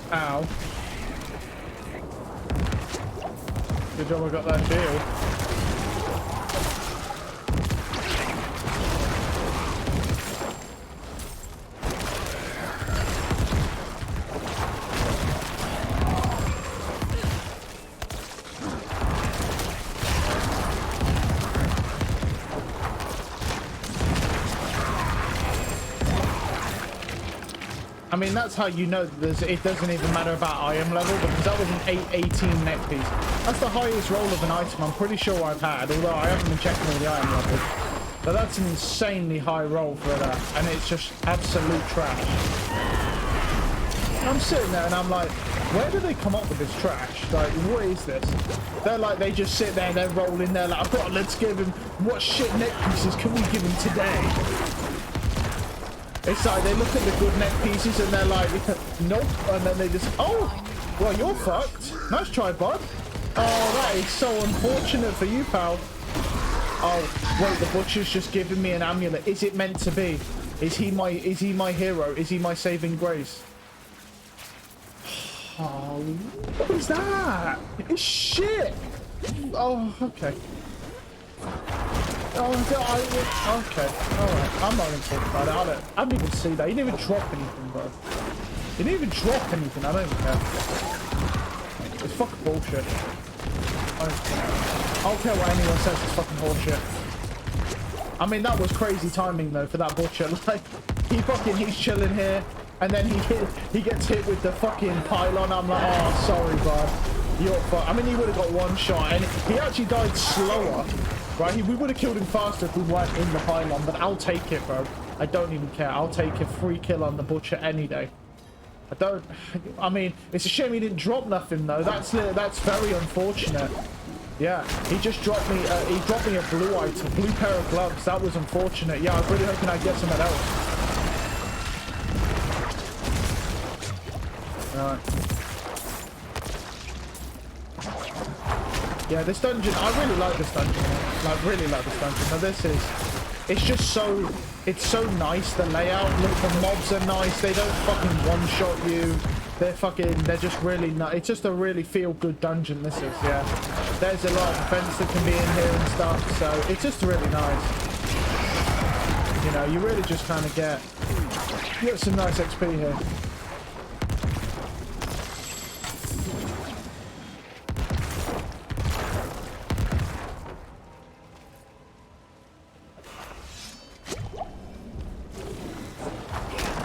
Ow. Good job I got that shield. I mean, that's how you know that it doesn't even matter about item level, because that was an 818 neck piece. That's the highest roll of an item I'm pretty sure I've had, although I haven't been checking all the item levels. But that's an insanely high roll for that, and it's just absolute trash. I'm sitting there and I'm like, where do they come up with this trash? Like, what is this? They're like, they just sit there and they're rolling there like, let's give him, what shit neck pieces can we give him today? It's like they look at the good neck pieces and they're like, nope, and then they just, oh, well, you're fucked. Nice try, bud. Oh, that is so unfortunate for you, pal. Oh, wait, the butcher's just giving me an amulet. Is it meant to be? Is he my hero? Is he my saving grace? Oh, what is that? It's shit. Oh, okay. Oh, okay. Alright. I'm not going to talk about it. I didn't even see that. He didn't even drop anything, bro. He didn't even drop anything. I don't even care. It's fucking bullshit. I don't care what anyone says. It's fucking bullshit. I mean, that was crazy timing, though, for that butcher. Like, he's chilling here, and then he gets hit with the fucking pylon. I'm like, oh, sorry, bud. You're fucked. I mean, he would have got one shot, and he actually died slower. Right, we would have killed him faster if we weren't in the pylon, but I'll take it, bro. I don't even care. I'll take a free kill on the butcher any day. I mean, it's a shame he didn't drop nothing, though. That's very unfortunate. Yeah, he just dropped me, he dropped me a blue item, blue pair of gloves. That was unfortunate. Yeah, I was really hoping I'd get something else. Alright. Yeah, this dungeon, I really like this dungeon. Like, really like this dungeon. Now it's just so, it's so nice, the layout. Look, the mobs are nice. They don't fucking one-shot you. They're just really nice. It's just a really feel-good dungeon, this is, yeah. There's a lot of defense that can be in here and stuff, so it's just really nice. You know, you really just kind of get some nice XP here.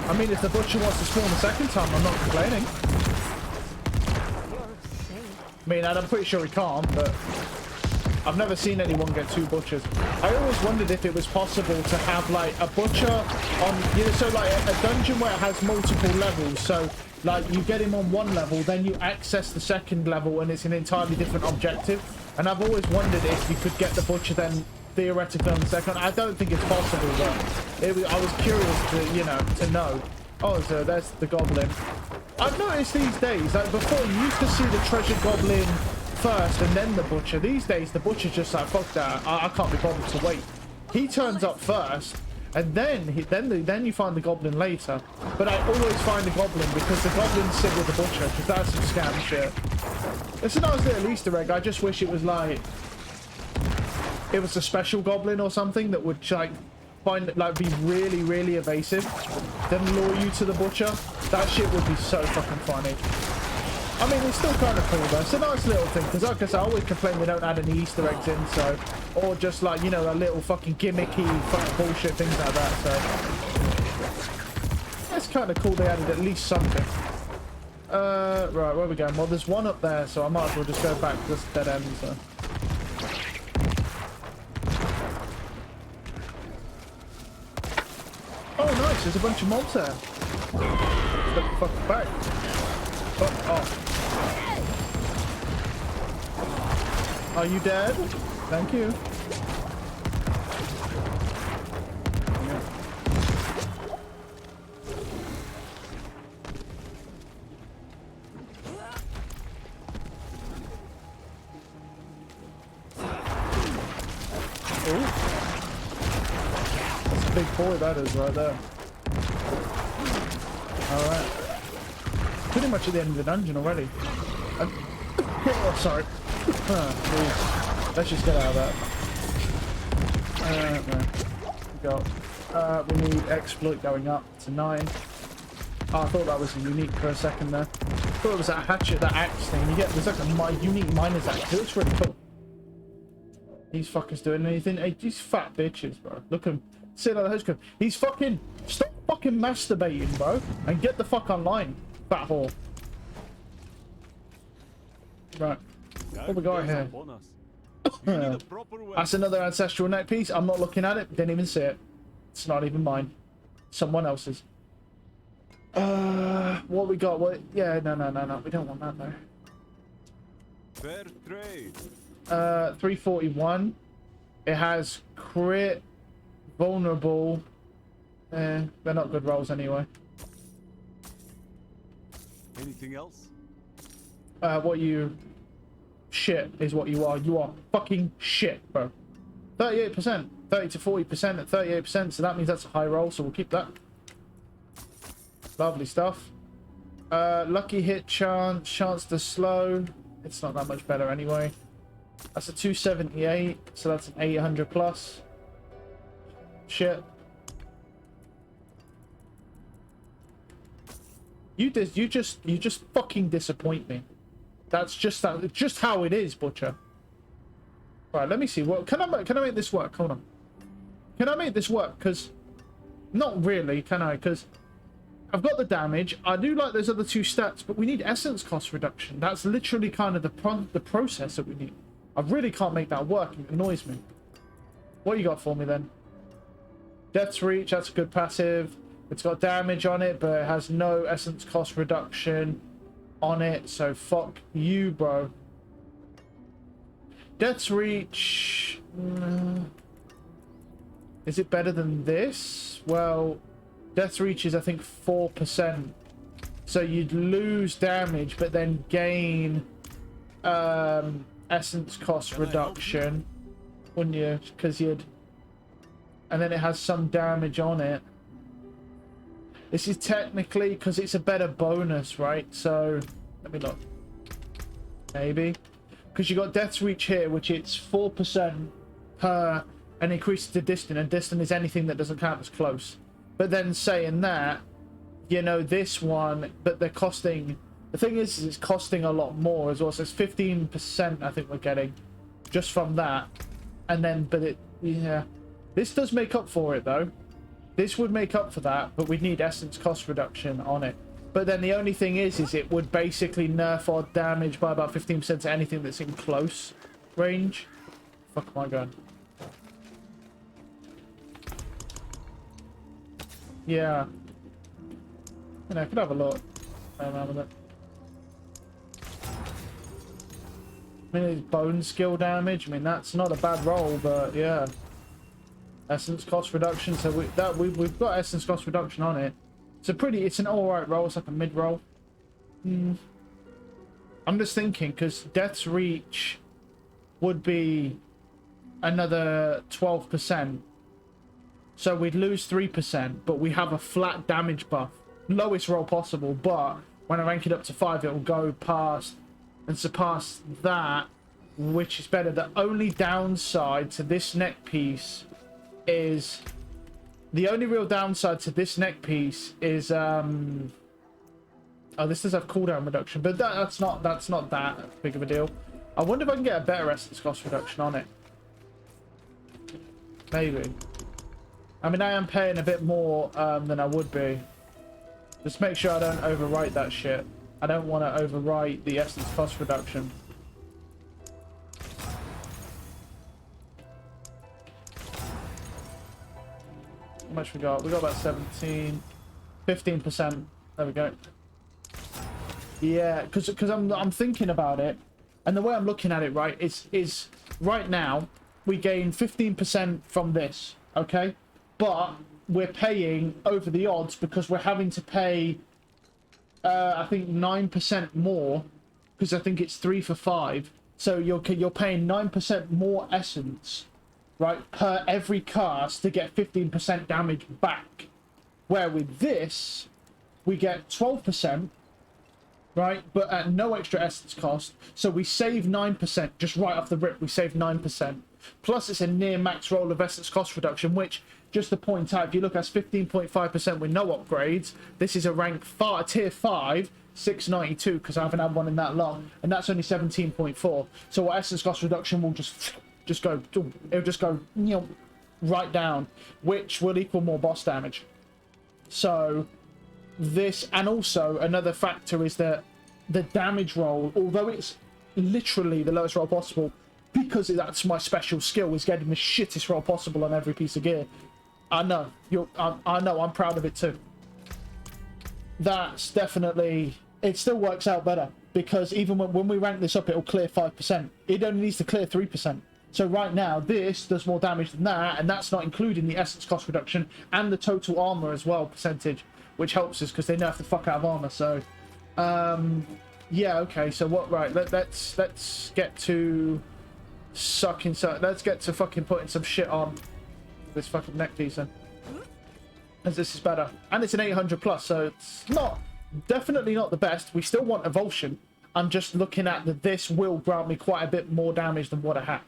I mean, if the butcher wants to spawn the second time, I'm not complaining. I mean, I'm pretty sure he can't, but I've never seen anyone get 2 butchers. I always wondered if it was possible to have like a butcher on, you know, so like a dungeon where it has multiple levels. So like you get him on one level, then you access the second level and it's an entirely different objective. And I've always wondered if you could get the butcher then theoretically on the second. I don't think it's possible, but I was curious to, you know, to know. Oh, so there's the goblin. I've noticed these days, like before you used to see the treasure goblin first and then the butcher. These days the butcher's just like, fuck that, I can't be bothered to wait. He turns up first and then you find the goblin later. But I always find the goblin because the goblins sit with the butcher, because that's some scam shit. It's a nice little Easter egg. I just wish it was like it was a special goblin or something that would like be really evasive, then lure you to the butcher. That shit would be so fucking funny. I mean, it's still kind of cool though. It's a nice little thing, because like I said, I always complain they don't add any Easter eggs in, so, or just like, you know, a little fucking gimmicky fucking bullshit, things like that, so it's kind of cool they added at least something. Right, where are we going? Well, there's one up there, so I might as well just go back to this dead end, so. Oh, nice, there's a bunch of mobs there. Step the fuck back. Oh. Are you dead? Thank you. That's a big boy, that is, right there. Alright. Pretty much at the end of the dungeon already. Oh, sorry. Let's just get out of that. We need exploit going up to 9. Oh, I thought that was a unique for a second there. I thought it was that hatchet, that axe thing. There's like a unique miner's axe. It looks really cool. These fuckers doing anything? Hey, these fat bitches, bro. Look at him. Sit on the host code. He's fucking... Stop fucking masturbating, bro. And get the fuck online. Fat whore. Right. What we got here? That's another ancestral neck piece. I'm not looking at it. Didn't even see it. It's not even mine. Someone else's. What we got? What? Yeah, no. We don't want that though. Fair trade. 341. It has crit, vulnerable. They're not good rolls anyway. Anything else? What you... Shit is what you are. You are fucking shit, bro. 38%. 30 to 40% at 38%, so that means that's a high roll, so we'll keep that. Lovely stuff. Lucky hit chance, chance to slow. It's not that much better anyway. That's a 278, so that's an 800 plus. Shit. You just fucking disappoint me. That's just how it is, Butcher. Right, let me see. What can I make this work? Hold on. Can I make this work? Because not really, can I? Because I've got the damage. I do like those other 2 stats, but we need essence cost reduction. That's literally kind of the process that we need. I really can't make that work. It annoys me. What you got for me then? Death's Reach. That's a good passive. It's got damage on it, but it has no essence cost reduction on it, so fuck you, bro. Death's Reach. Is it better than this? Well, Death's Reach is, I think, 4%. So you'd lose damage, but then gain essence cost reduction, wouldn't you? Because you'd... And then it has some damage on it. This is technically, because it's a better bonus, right? So, let me look. Maybe. Because you got Death's Reach here, which it's 4% per and increases to distant, and distant is anything that doesn't count as close. But then saying that, you know, this one, but they're costing, the thing is it's costing a lot more as well. So it's 15% I think we're getting just from that. And then, but it, yeah, this does make up for it though. This would make up for that, but we'd need essence cost reduction on it. But then the only thing is it would basically nerf our damage by about 15% to anything that's in close range. Fuck am I going? Yeah. You know, I could have a look. Around with it. I mean, it's bone skill damage. I mean, that's not a bad roll, but yeah. Essence cost reduction. So we've got essence cost reduction on it. It's an alright roll. It's like a mid roll. I'm just thinking because Death's Reach would be another 12%. So we'd lose 3%, but we have a flat damage buff. Lowest roll possible, but when I rank it up to 5, it will go past and surpass that, which is better. The only downside to this neck piece is... The only real downside to this neck piece is... Oh, this does have cooldown reduction, but that's not that big of a deal. I wonder if I can get a better essence cost reduction on it. Maybe. I mean, I am paying a bit more than I would be. Just make sure I don't overwrite that shit. I don't want to overwrite the essence cost reduction. How much we got? We got about 17, 15%. There we go. Yeah, because I'm thinking about it, and the way I'm looking at it, right, is right now we gain 15% from this, okay? But we're paying over the odds because we're having to pay, I think 9% more, because I think it's 3 for 5. So you're paying 9% more essence, right, per every cast to get 15% damage back. Where with this, we get 12%, right, but at no extra essence cost. So we save 9%, just right off the rip, we save 9%. Plus it's a near max roll of essence cost reduction, which, just to point out, if you look at 15.5% with no upgrades, this is a rank tier 5, 692, because I haven't had one in that long, and that's only 17.4. So our essence cost reduction will just go, it'll just go, you know, right down, which will equal more boss damage. So this, and also another factor is that the damage roll, although it's literally the lowest roll possible, because that's my special skill, is getting the shittest roll possible on every piece of gear. I know, I know, I'm proud of it too. That's definitely, it still works out better, because even when we rank this up, it'll clear 5%. It only needs to clear 3%. So right now, this does more damage than that, and that's not including the essence cost reduction and the total armor as well, percentage, which helps us because they nerf the fuck out of armor. So, yeah, okay. So what? Right, let's get to sucking. So let's get to fucking putting some shit on this fucking neck piece, then, as this is better, and it's an 800 plus, so it's not definitely not the best. We still want Evulsion. I'm just looking at that this will grant me quite a bit more damage than what I had.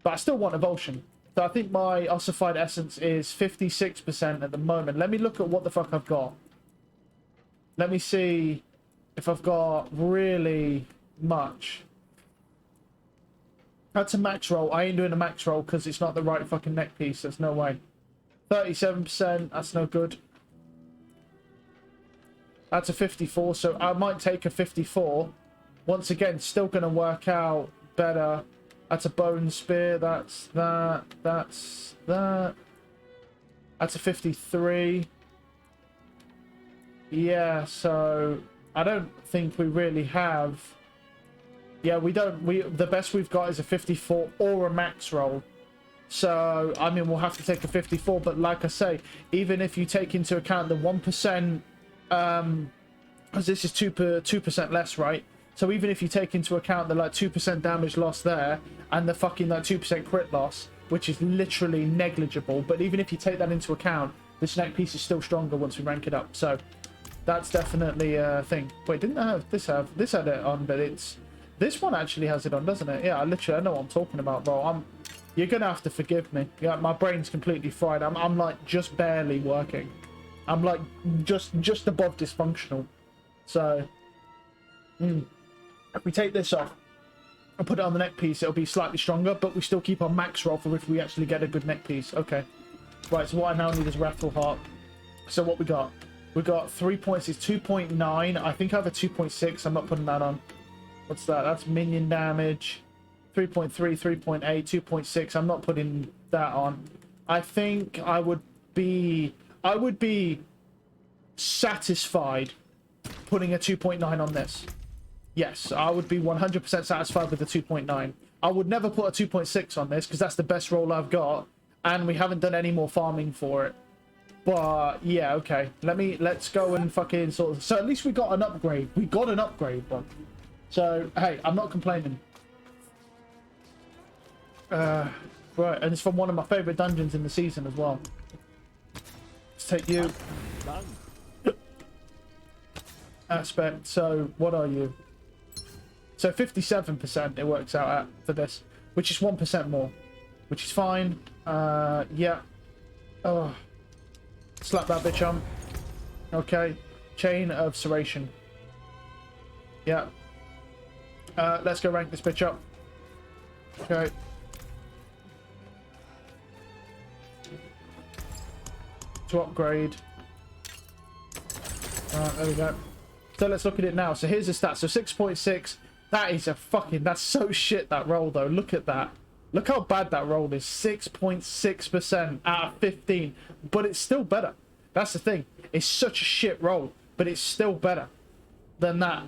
But I still want Evulsion. So I think my ossified essence is 56% at the moment. Let me look at what the fuck I've got. Let me see if I've got really much. That's a max roll. I ain't doing a max roll because it's not the right fucking neck piece. There's no way. 37%. That's no good. That's a 54. So I might take a 54. Once again, still going to work out better. That's a bone spear. That's that. That's that. That's a 53. Yeah, so I don't think we really have. Yeah, we don't. The best we've got is a 54 or a max roll. So I mean, we'll have to take a 54. But like I say, even if you take into account the 1%, because this is 2% less, right? So even if you take into account the like 2% damage loss there and the fucking like 2% crit loss, which is literally negligible, but even if you take that into account, this neck piece is still stronger once we rank it up. So that's definitely a thing. Wait, didn't I have this had it on? But it's this one actually has it on, doesn't it? Yeah, I know what I'm talking about, bro. You're gonna have to forgive me. Yeah, my brain's completely fried. I'm like just barely working. I'm like just above dysfunctional. So if we take this off and put it on the neck piece, it'll be slightly stronger, but we still keep our max roll for if we actually get a good neck piece. Okay. Right, so what I now need is Rattle Heart. So what we got? We got 3 points. It's 2.9. I think I have a 2.6. I'm not putting that on. What's that? That's minion damage. 3.3, 3.8, 2.6. I'm not putting that on. I think I would be satisfied putting a 2.9 on this. Yes, I would be 100% satisfied with the 2.9. I would never put a 2.6 on this because that's the best roll I've got, and we haven't done any more farming for it. But yeah, okay. Let's go and fucking sort of. So at least we got an upgrade. We got an upgrade, bro. So hey, I'm not complaining. Right, and it's from one of my favorite dungeons in the season as well. Let's take you. Aspect. So what are you? So 57% it works out at for this, which is 1% more, which is fine. Yeah. Oh. Slap that bitch on. Okay. Chain of Serration. Yeah. Let's go rank this bitch up. Okay. To upgrade. Alright, there we go. So let's look at it now. So here's the stats. So 6.6. That is a fucking... That's so shit, that roll, though. Look at that. Look how bad that roll is. 6.6% out of 15. But it's still better. That's the thing. It's such a shit roll. But it's still better than that.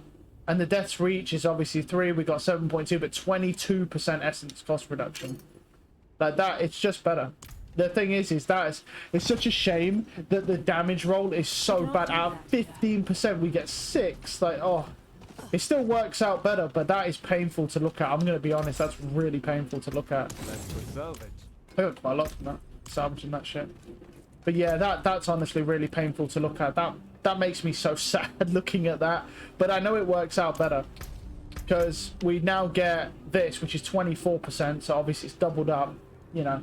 And the Death's Reach is obviously 3. We got 7.2. But 22% essence cost reduction. Like that, it's just better. The thing is that it's such a shame that the damage roll is so bad. Out of 15%, we get 6. Like, oh... It still works out better, but that is painful to look at. I'm going to be honest, that's really painful to look at. Let's preserve it. I got quite a lot from that, salvaging that shit. But yeah, that's honestly really painful to look at. That makes me so sad looking at that. But I know it works out better. Because we now get this, which is 24%, so obviously it's doubled up, you know.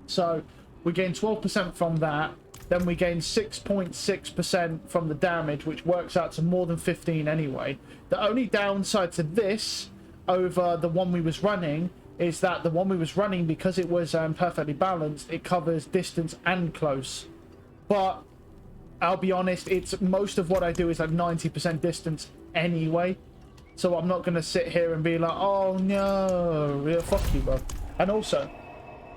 So we gain 12% from that. Then we gain 6.6% from the damage, which works out to more than 15 anyway. The only downside to this over the one we was running is that the one we was running, because it was perfectly balanced, it covers distance and close. But I'll be honest, it's most of what I do is like 90% distance anyway. So I'm not going to sit here and be like, oh no, yeah, fuck you, bro. And also...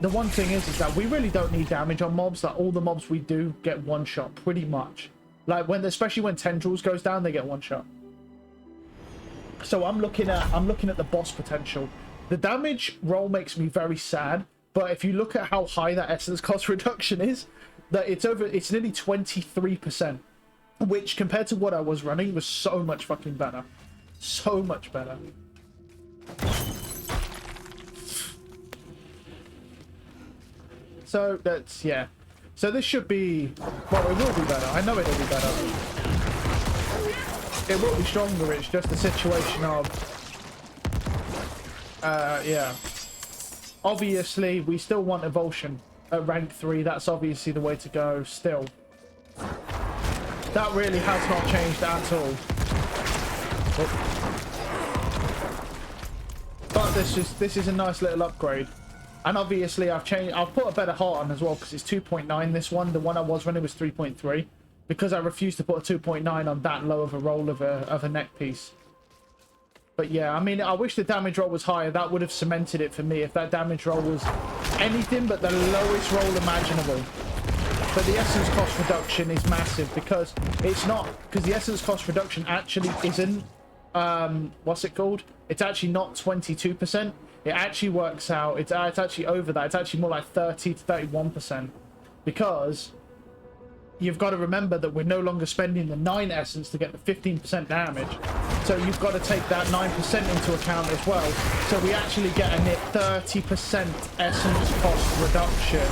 The one thing is that we really don't need damage on mobs. Like all the mobs we do get one shot pretty much. Like especially when Tendrils goes down, they get one shot. So I'm looking at the boss potential. The damage roll makes me very sad, but if you look at how high that essence cost reduction is, that it's nearly 23%, which compared to what I was running was so much fucking better. So much better. So that's, yeah. So this should be, well, it will be better. I know it'll be better. It will be stronger. It's just a situation of, yeah. Obviously, we still want Evulsion at rank 3. That's obviously the way to go still. That really has not changed at all. But this is a nice little upgrade. And obviously I've put a better heart on as well, because it's 2.9 this one. The one I was running was 3.3. Because I refused to put a 2.9 on that low of a roll of a neck piece. But yeah, I mean, I wish the damage roll was higher. That would have cemented it for me if that damage roll was anything but the lowest roll imaginable. But the essence cost reduction is massive, because it's not, because the essence cost reduction actually isn't, what's it called? It's actually not 22%. It actually works out, it's actually over that. It's actually more like 30 to 31%. Because you've got to remember that we're no longer spending the 9 essence to get the 15% damage. So you've got to take that 9% into account as well. So we actually get a near 30% essence cost reduction,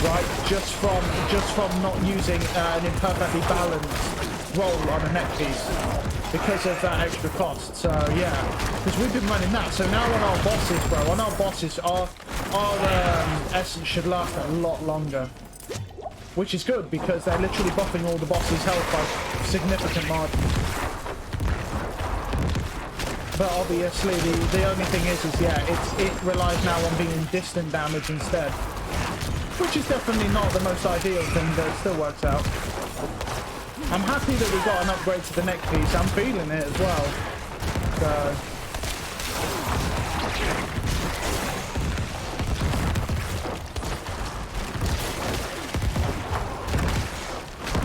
right? Just from not using an imperfectly balanced roll on a neck piece. because of that extra cost. So yeah, because we've been running that. So now on our bosses, bro, on our bosses, our essence should last a lot longer, which is good because they're literally buffing all the bosses' health by significant margins. But obviously, the only thing is yeah, it relies now on being distant damage instead, which is definitely not the most ideal thing, but it still works out. I'm happy that we got an upgrade to the neck piece. I'm feeling it as well. So.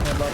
Yeah, bud.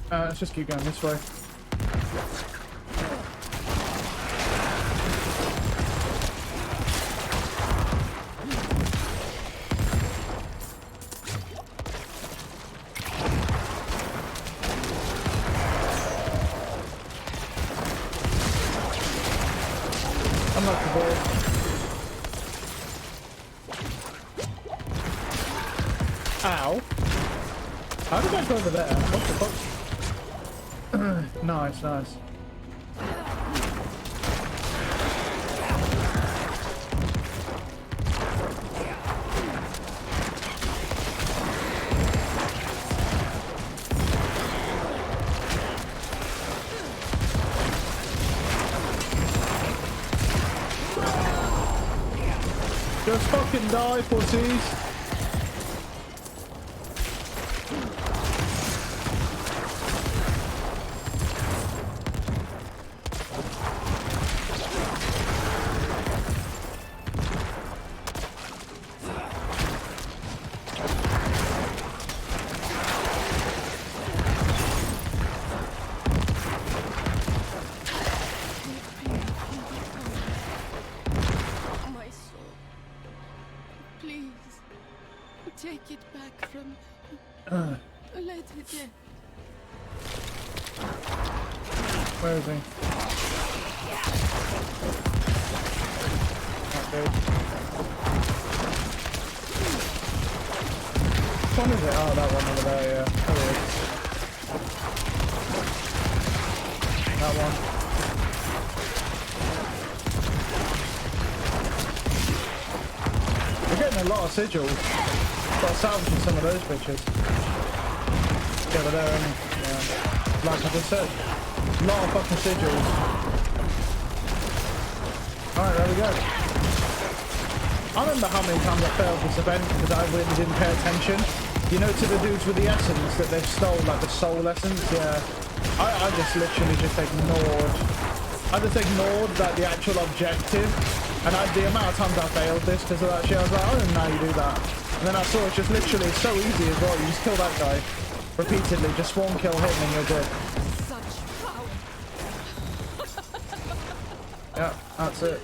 Let's just keep going this way. Unlock the board. Ow. How did I go over there? What the fuck? Nice, nice. Just fucking die, pussies. Take it back from let it in. Where is he? Okay. Which one is it? Oh, that one over there, yeah. There it is. That one. We're getting a lot of sigils. Got salvaging some of those bitches. Yeah, but there, isn't it? Yeah. Like I just said, a lot of fucking sigils. Alright, there we go. I remember how many times I failed this event because I really didn't pay attention. You know, to the dudes with the essence that they've stole, like the soul essence, yeah. I just literally just ignored. I just ignored that the actual objective. And the amount of times I failed this because of that shit, I was like, I don't know how you do that. And then I saw it's just literally so easy as well. You just kill that guy repeatedly, just one kill hit and you're good. Such power. Yeah, that's it.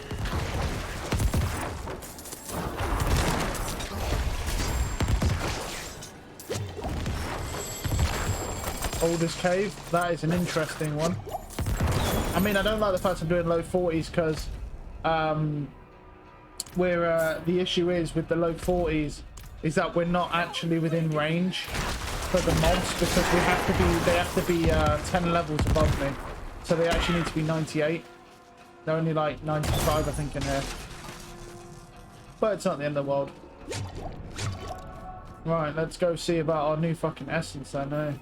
Oldest cave, that is an interesting one. I mean, I don't like the fact I'm doing low 40s because the issue is with the low 40s is that we're not actually within range for the mobs because they have to be 10 levels above me, so they actually need to be 98. They're only like 95 I think in here, but it's not the end of the world. Right, let's go see about our new fucking essence then, eh?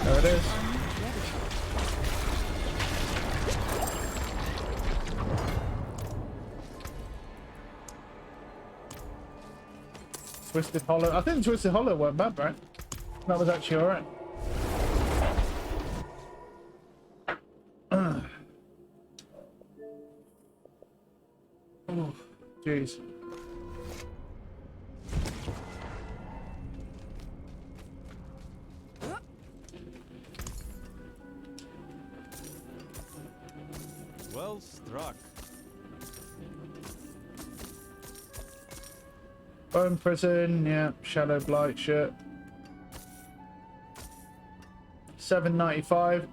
There it is. Twisted Hollow. I think Twisted Hollow weren't bad, right? That was actually alright. Oh, jeez. Well struck. Bone Prison, yeah. Shadow Blight shit. 795.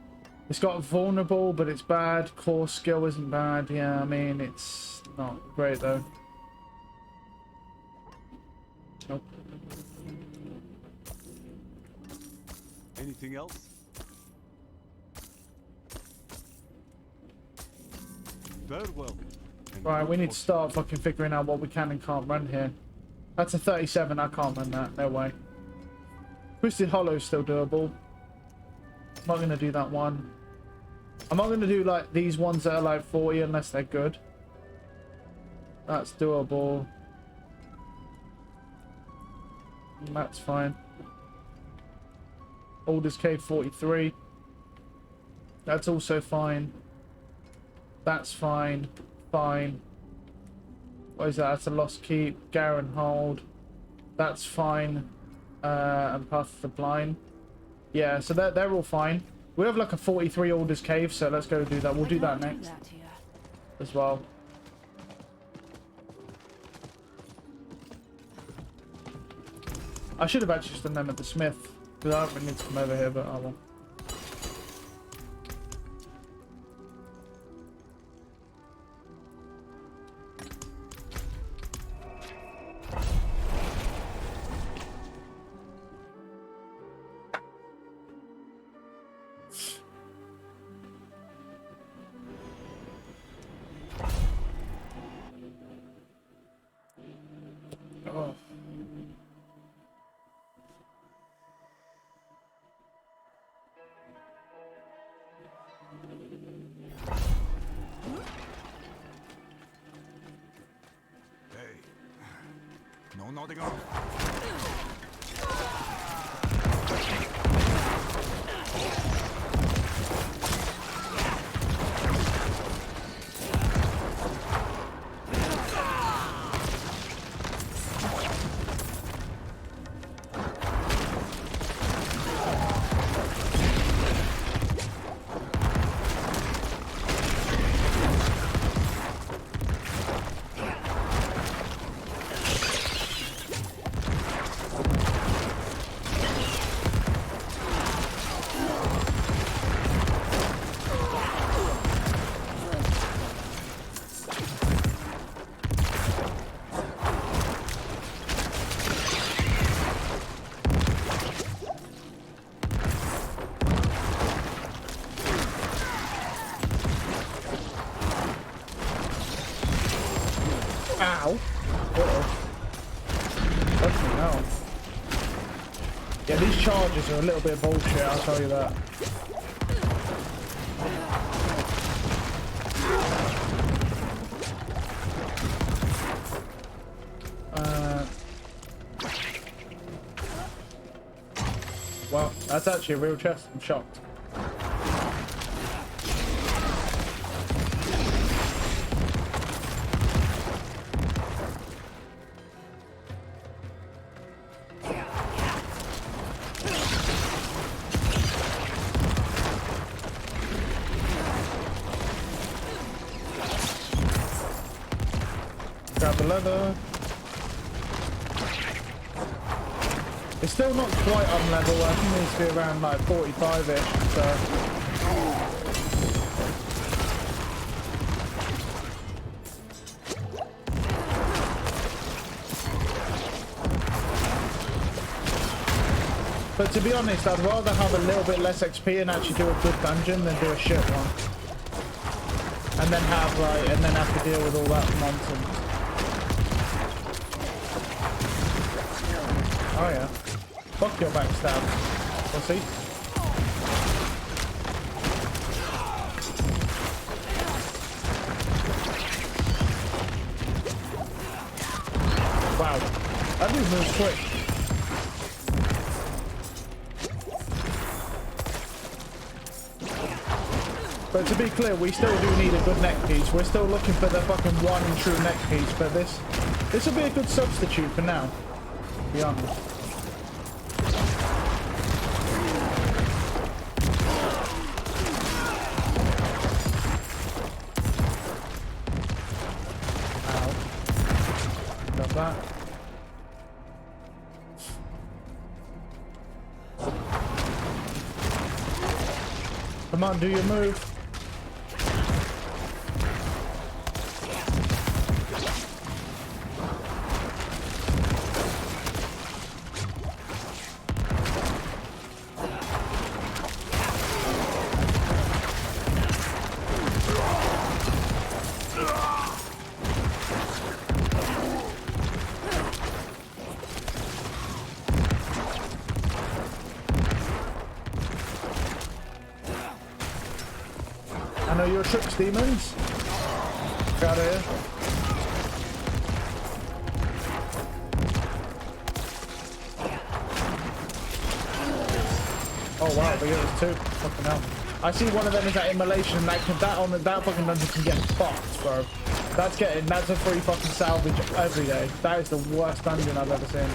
It's got vulnerable, but it's bad. Core skill isn't bad. Yeah, I mean, it's not great though. Nope. Anything else? Farewell. Right, we need to start fucking figuring out what we can and can't run here. That's a 37. I can't run that. No way. Twisted Hollow is still doable. I'm not going to do that one. I'm not going to do like these ones that are like 40 unless they're good. That's doable. That's fine. Aldous Cave 43. That's also fine. That's fine. Fine. What is that? That's a Lost Keep. Garen Hold. That's fine. And Path of the Blind. Yeah, so they're all fine. We have like a 43 Aldous Cave, so let's go do that. We'll do that next as well. I should have actually just done them at the Smith, because I don't really need to come over here, but I will. Oh. Hey. No nodding off. Ow. Uh-oh. Fucking hell. Yeah, these charges are a little bit of bullshit, I'll tell you that. Well, that's actually a real chest. I'm shocked. Grab the leather. It's still not quite on level. I think it needs to be around like 45-ish. So. But to be honest, I'd rather have a little bit less XP and actually do a good dungeon than do a shit one. And then have to deal with all that nonsense. Oh yeah. Fuck your backstab. Pussy. Wow. That dude moves quick. But to be clear, we still do need a good neck piece. We're still looking for the fucking one true neck piece, but this will be a good substitute for now, to be honest. Ow. Got that. Come on, do your move. I know your tricks, demons. Got it. Oh wow, but yeah, there's two. Fucking hell. I see one of them is that immolation. That fucking dungeon can get fucked, bro. That's a free fucking salvage every day. That is the worst dungeon I've ever seen.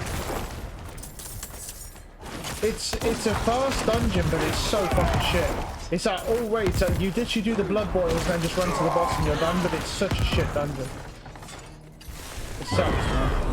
It's a fast dungeon, but it's so fucking shit. It's like all raids, so you literally do the blood boils and then just run to the boss and you're done, but it's such a shit dungeon. It sucks, man.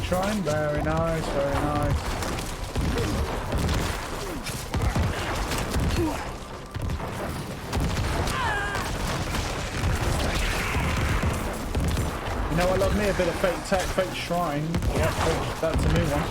Shrine, very nice, very nice. You know, I love me a bit of fake tech, fake shrine. Yep, that's a new one.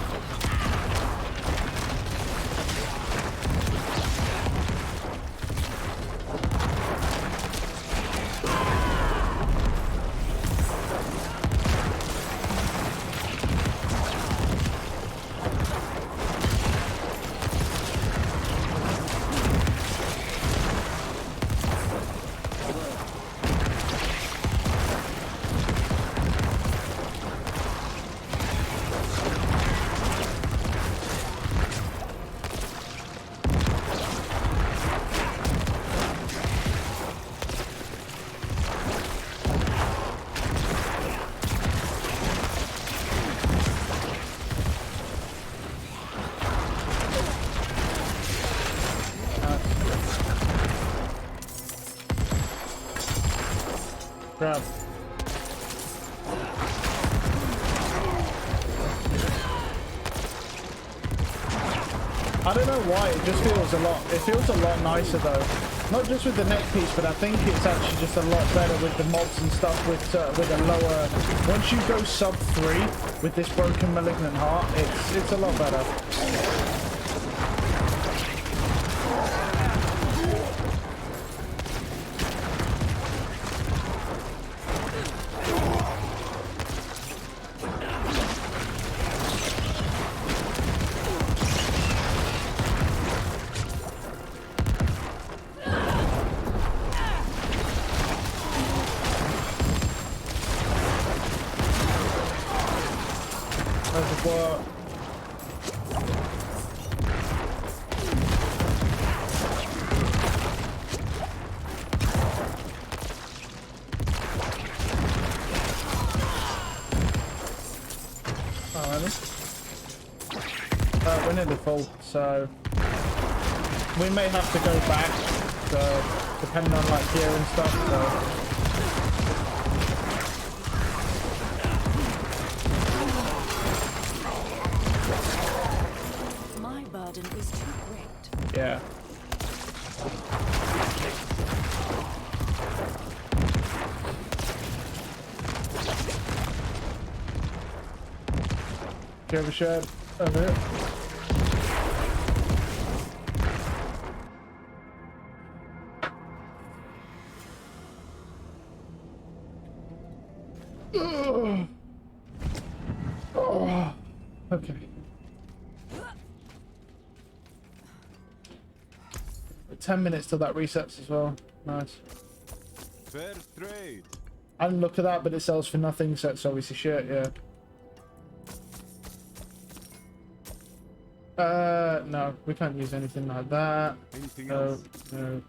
Grab. I don't know why, it just feels a lot nicer though. Not just with the neck piece, but I think it's actually just a lot better with the mobs and stuff with a lower... Once you go sub 3 with this broken malignant heart, it's a lot better. We're nearly full, so we may have to go back, so depending on like gear and stuff. So my burden is too great. yeah. Do you have a shed over here? Oh, okay. But 10 minutes till that resets as well. Nice. Fair trade. I didn't look at that, but it sells for nothing, so it's obviously shit, yeah. No, we can't use anything like that. Anything No, else? no.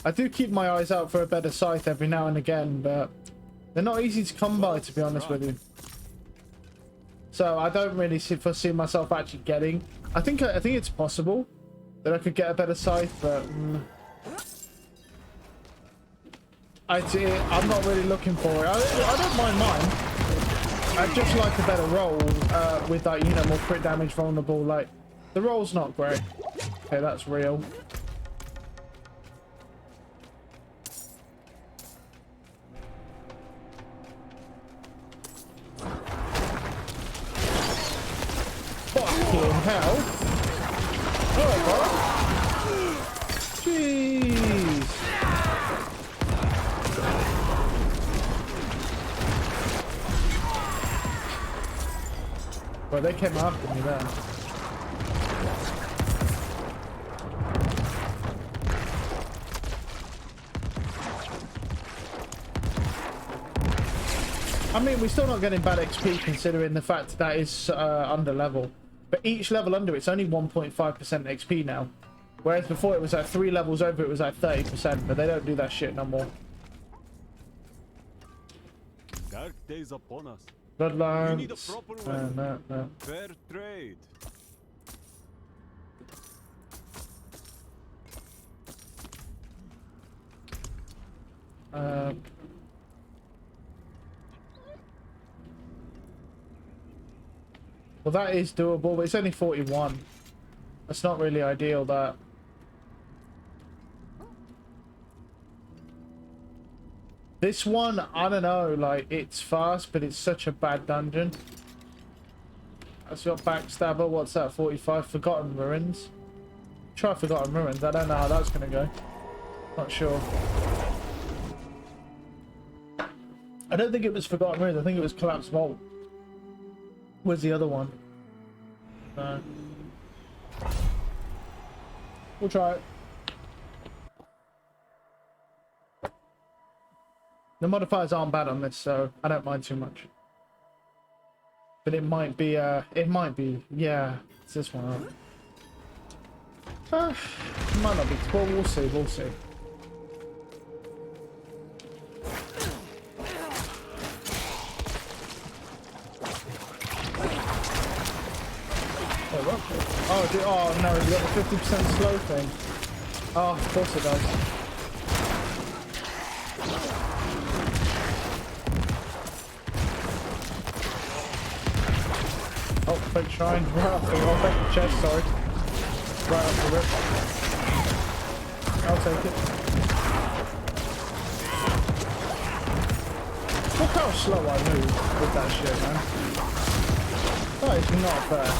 I do keep my eyes out for a better scythe every now and again, but they're not easy to come by, to be honest with you. So I don't really foresee myself actually getting. I think it's possible that I could get a better scythe, but I'm not really looking for it. I don't mind mine. I just like a better roll with that, you know, more crit damage vulnerable. Like the roll's not great. Okay, that's real. Fucking hell. Oh, jeez. Well, they came after me there. I mean, we're still not getting bad XP considering the fact that is under level. But each level under it's only 1.5% XP now. Whereas before it was like 3 levels over it was like 30%, but they don't do that shit no more. Dark days upon us. Bloodlines. You need a proper weapon. No. Fair trade. Well, that is doable, but it's only 41. That's not really ideal, that. This one, I don't know, like, it's fast, but it's such a bad dungeon. That's got Backstabber, what's that, 45? Forgotten Ruins? Try Forgotten Ruins, I don't know how that's gonna go. Not sure. I don't think it was Forgotten Ruins, I think it was Collapsed Vault. Where's the other one? No. We'll try it. The modifiers aren't bad on this, so I don't mind too much. But it might be, yeah, it's this one. It might not be, well, we'll see. Oh, dude, oh no, you got the 50% slow thing. Oh, of course it does. Oh, fake shrine. Right off the chest, sorry. Right off the rip. I'll take it. Look how slow I move with that shit, man. That is not fair.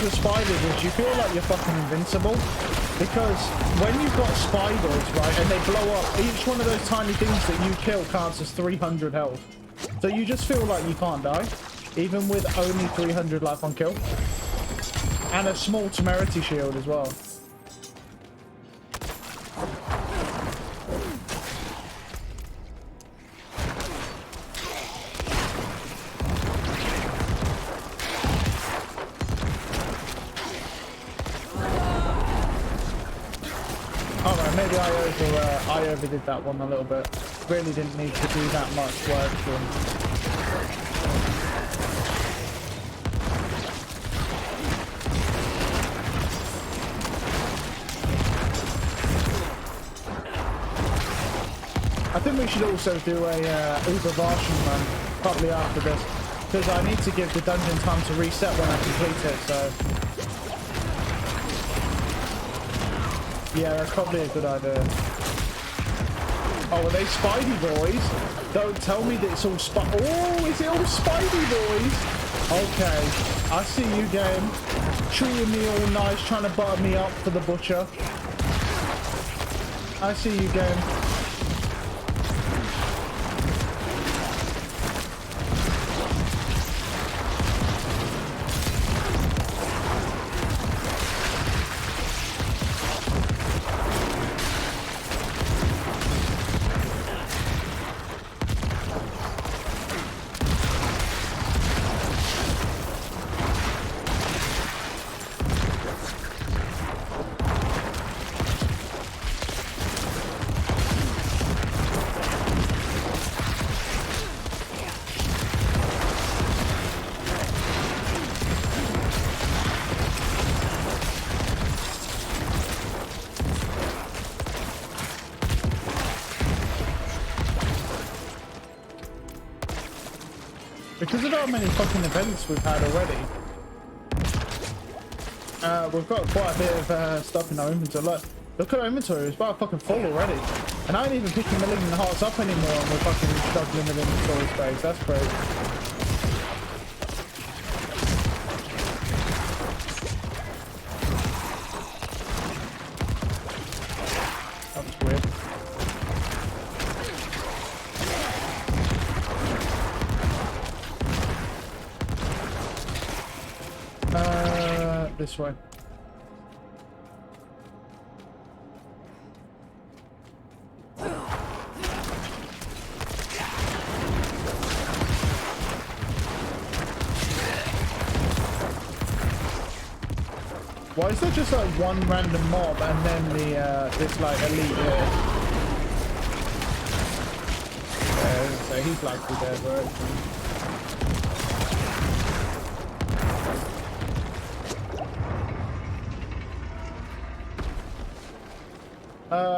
With spiders is you feel like you're fucking invincible, because when you've got spiders, right, and they blow up, each one of those tiny things that you kill counts as 300 health, so you just feel like you can't die even with only 300 life on kill, and a small temerity shield as well. Alright, maybe I overdid that one a little bit. Really didn't need to do that much work for him. I think we should also do a Uber Varshan run probably after this, because I need to give the dungeon time to reset when I complete it, so yeah, that's probably a good idea. Oh, are they Spidey boys? Don't tell me that it's all Oh, is it all Spidey boys? Okay, I see you, game. Treating me all nice, trying to butter me up for the butcher. I see you, game. Because of how many fucking events we've had already, we've got quite a bit of stuff in our inventory. Look at our inventory, it's about fucking full already. And I ain't even picking Malignant Hearts up anymore and we're fucking struggling with inventory space. That's crazy. That was weird. This way. Why is there just like one random mob and then the this like elite here? Yeah, so he's likely dead, right?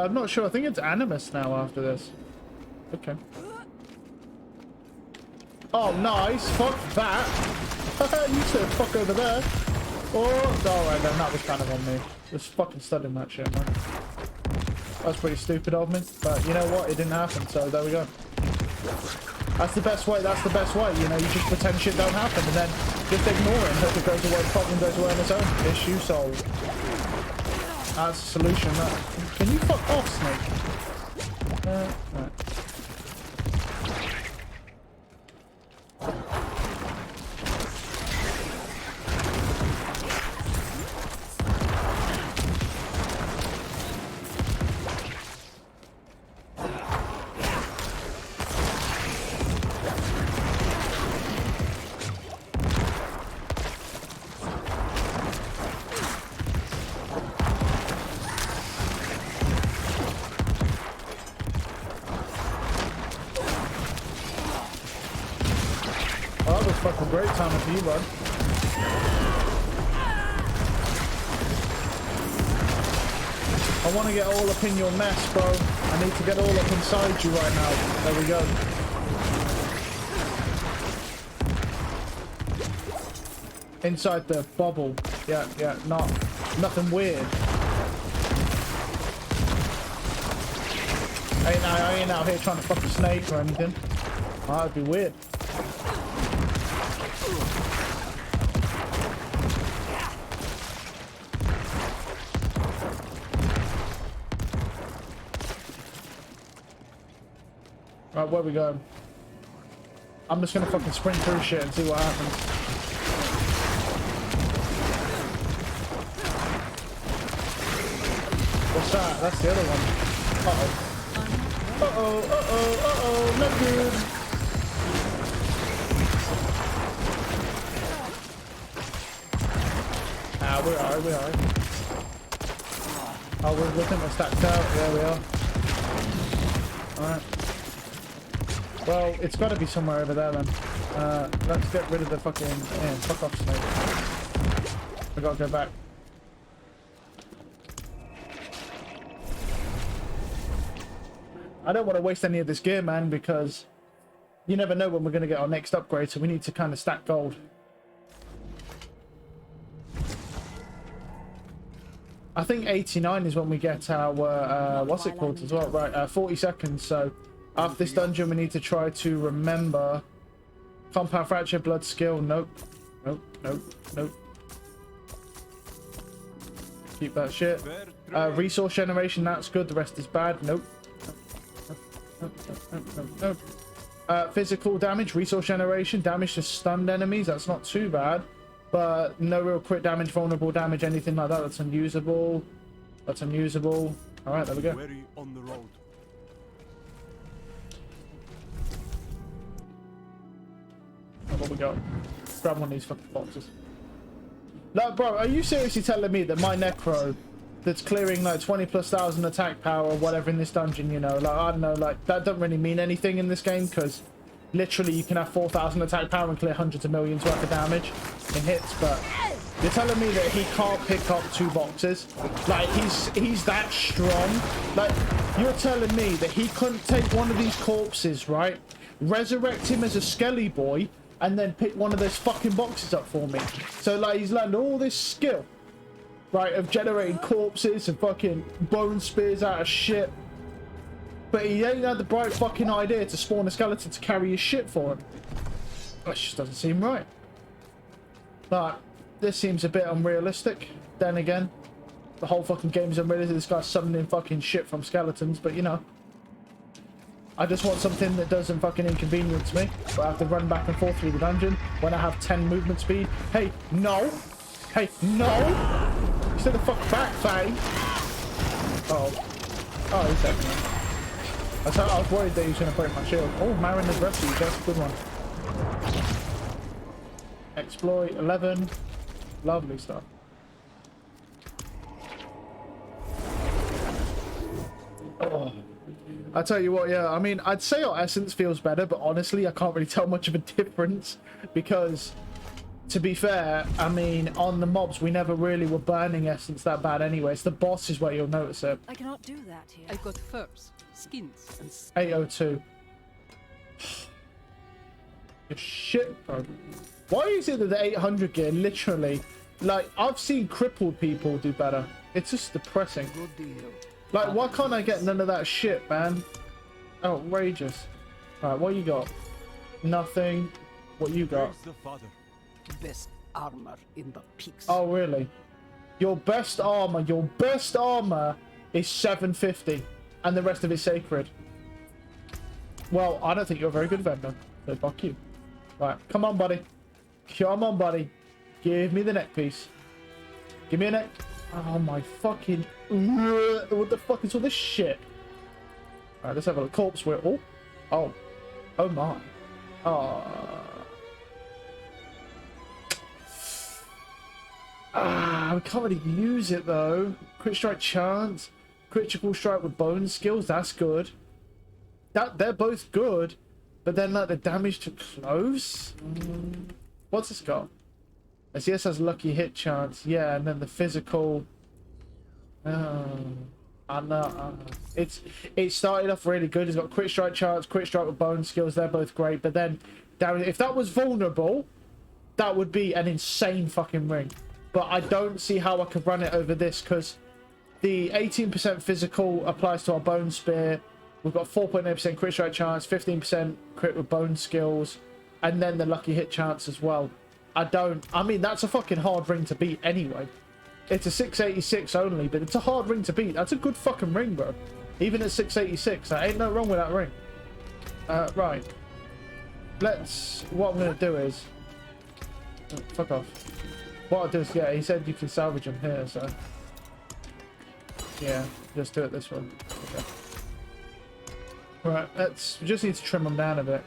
I'm not sure. I think it's Animus now after this. Okay. Oh, nice. Fuck that. You said fuck over there. Oh, alright then. That was kind of on me. Just fucking studying that shit, man. That's pretty stupid of me. But you know what? It didn't happen. So there we go. That's the best way. That's the best way. You know, you just pretend shit don't happen and then just ignore it and hope it goes away. The problem goes away on its own. Issue solved. That's a solution. Can you fuck off, Snake? Right. Fucking great timing for you, bud. I want to get all up in your mess, bro. I need to get all up inside you right now. There we go. Inside the bubble. Yeah, nothing weird. I ain't out here trying to fuck a snake or anything. Oh, that'd be weird. Right, where we go? I'm just gonna fucking sprint through shit and see what happens. What's that? That's the other one. Uh-oh, not good. Ah, we're alright. Oh, we're looking at stacked out. There we are. Alright. Well, it's got to be somewhere over there then. Let's get rid of the fucking... Yeah, fuck off, snake. I gotta go back. I don't want to waste any of this gear, man, because you never know when we're going to get our next upgrade, so we need to kind of stack gold. I think 89 is when we get our, what's it called as well? Right, 40 seconds, so after this dungeon we need to try to remember compound fracture, blood skill, nope, nope, nope, nope. Keep that shit. Resource generation, that's good, the rest is bad, nope. Nope. Physical damage, resource generation, damage to stunned enemies, that's not too bad. But no real crit damage, vulnerable damage, anything like that, that's unusable. That's unusable. Alright, there we go. Wary on the road. What we got? Grab one of these fucking boxes. No, bro, are you seriously telling me that my Necro that's clearing like 20,000+ attack power or whatever in this dungeon, you know, like, I don't know, like, that doesn't really mean anything in this game, because literally you can have 4,000 attack power and clear hundreds of millions worth of damage in hits, but you're telling me that he can't pick up 2 boxes? Like, he's that strong? Like, you're telling me that he couldn't take one of these corpses, right, resurrect him as a skelly boy, and then pick one of those fucking boxes up for me? So, like, he's learned all this skill, right, of generating corpses and fucking bone spears out of shit, but he ain't had the bright fucking idea to spawn a skeleton to carry his shit for him. That just doesn't seem right. But this seems a bit unrealistic. Then again, the whole fucking game's unrealistic. This guy's summoning fucking shit from skeletons, but you know, I just want something that doesn't fucking inconvenience me, but I have to run back and forth through the dungeon when I have 10 movement speed. Hey, no! Hey, no! Stay the fuck back, Faye! Oh. Oh, he's definitely. I was worried that he was going to break my shield. Oh, Mariner's Refuge, that's a good one. Exploit 11. Lovely stuff. Oh. I tell you what, yeah, I mean, I'd say our essence feels better, but honestly, I can't really tell much of a difference, because, to be fair, I mean, on the mobs, we never really were burning essence that bad anyway. It's the boss is where you'll notice it. I cannot do that here. I got furs, skins, and 802. Your shit, bro. Why is it that the 800 gear, literally, like, I've seen crippled people do better. It's just depressing. good deal. Like, why can't I get none of that shit, man? Outrageous. Alright, what you got? Nothing. What you got? Where's the father? Best armor in the peaks. Oh, really? Your best armor is 750, and the rest of it is sacred. Well, I don't think you're a very good vendor, so fuck you. Right, come on, buddy. Come on, buddy. Give me the neck piece. Give me a neck. Oh my fucking... What the fuck is all this shit? Alright, let's have a look. Corpse whittle. Oh. Oh my. We can't really use it though. Crit strike chance. Critical strike with bone skills. That's good. They're both good. But then like the damage to close. What's this got? CS has lucky hit chance. Yeah, and then the physical. I know. It started off really good. It's got crit strike chance, crit strike with bone skills. They're both great. But then, if that was vulnerable, that would be an insane fucking ring. But I don't see how I could run it over this, because the 18% physical applies to our bone spear. We've got 4.8% crit strike chance, 15% crit with bone skills, and then the lucky hit chance as well. I mean, that's a fucking hard ring to beat anyway. It's a 686 only, but it's a hard ring to beat. That's a good fucking ring, bro. Even at 686, there ain't no wrong with that ring. Right. What I'm going to do is... Oh, fuck off. What I'll do is, yeah, he said you can salvage them here, so... Yeah, just do it this way. Okay. Right, we just need to trim them down a bit.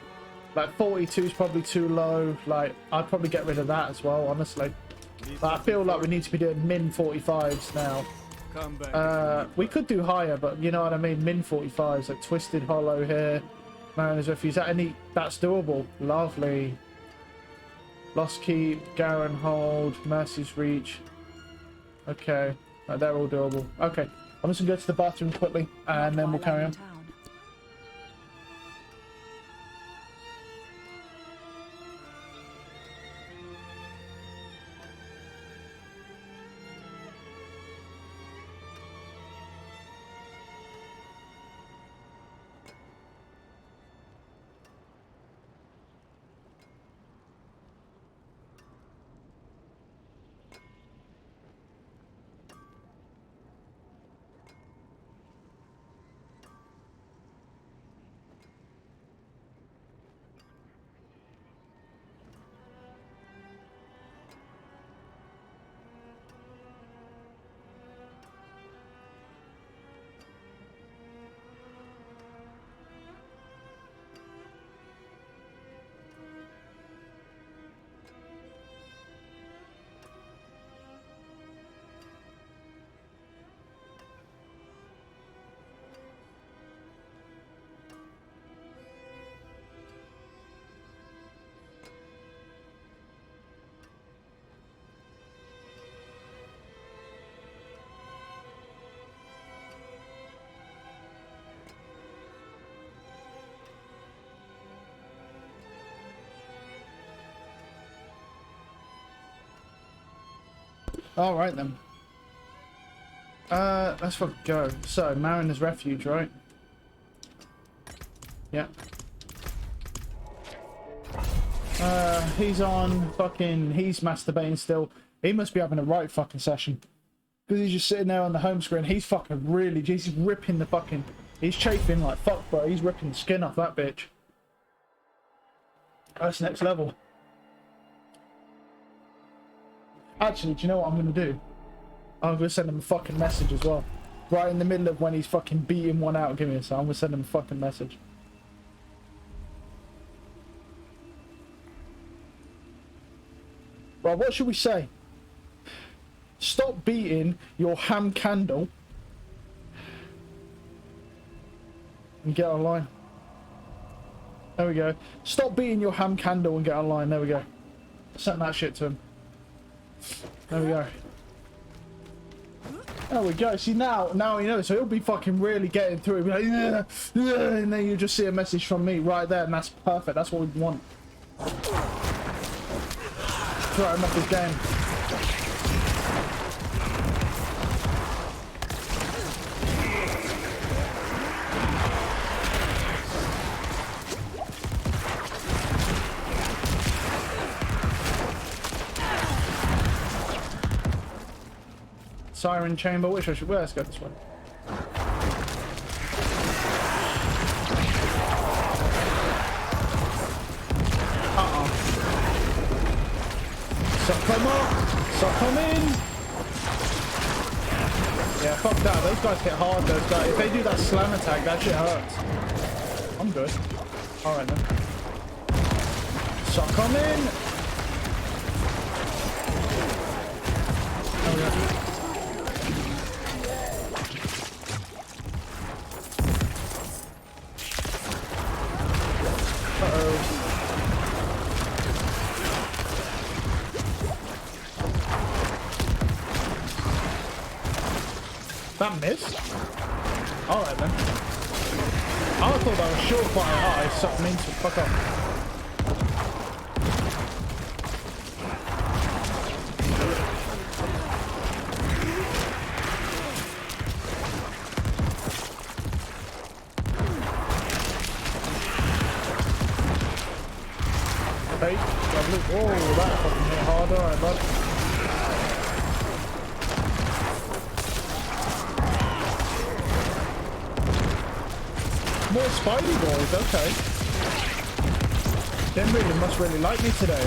Like, 42 is probably too low. Like, I'd probably get rid of that as well, honestly. But I feel like we need to be doing min 45s now. Come back. We could do higher, but you know what I mean. Min 45s, like Twisted Hollow here. Mariner's Refuge. That's doable. Lovely. Lost Keep, Garen Hold, Mercy's Reach. Okay, right, they're all doable. Okay, I'm just gonna go to the bathroom quickly, and then we'll carry on. All right then. Let's fucking go. So, Mariner's Refuge, right? Yeah. He's on fucking... He's masturbating still. He must be having a right fucking session. Because he's just sitting there on the home screen. He's fucking really... He's ripping the fucking... He's chafing like fuck, bro. He's ripping the skin off that bitch. That's next level. Actually, do you know what I'm going to do? I'm going to send him a fucking message as well. Right in the middle of when he's fucking beating one out. Give me a second. I'm going to send him a fucking message. Right, what should we say? Stop beating your ham candle. And get online. There we go. Stop beating your ham candle and get online. There we go. Send that shit to him. There we go. There we go. See, now he knows. So he'll be fucking really getting through. He'll be like, yeah, yeah, and then you just see a message from me right there, and that's perfect. That's what we want. Throw him off his game. Siren Chamber, which I should... Well, let's go this way. Suck them up! Suck them in! Yeah, fuck that. Those guys hit hard, those guys. If they do that slam attack, that shit hurts. I'm good. Alright then. Suck them in! Oh, yeah. That missed? Alright then. I thought that was surefire. Oh, I sucked me into it. Fuck off. Okay, lovely. Oh, that fucking hit hard. Alright, bud. More Spidey boys, okay. Them really must really like me today.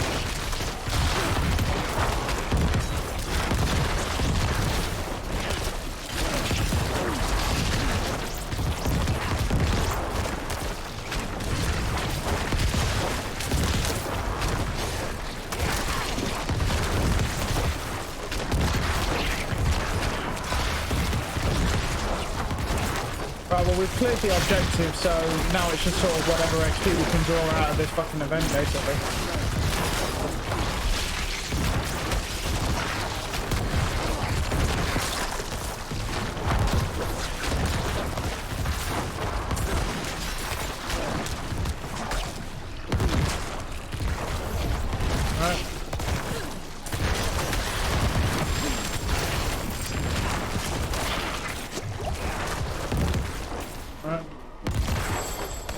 Right, well, we've cleared the objective, so now it's just sort of whatever XP we can draw out of this fucking event, basically.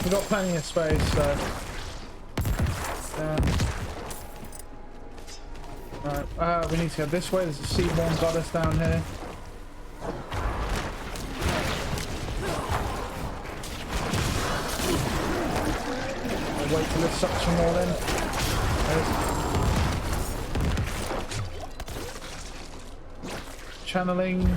We've got plenty of space, so right, we need to go this way. There's a seaborn goddess down here. I'll wait till it sucks them all in. Channeling.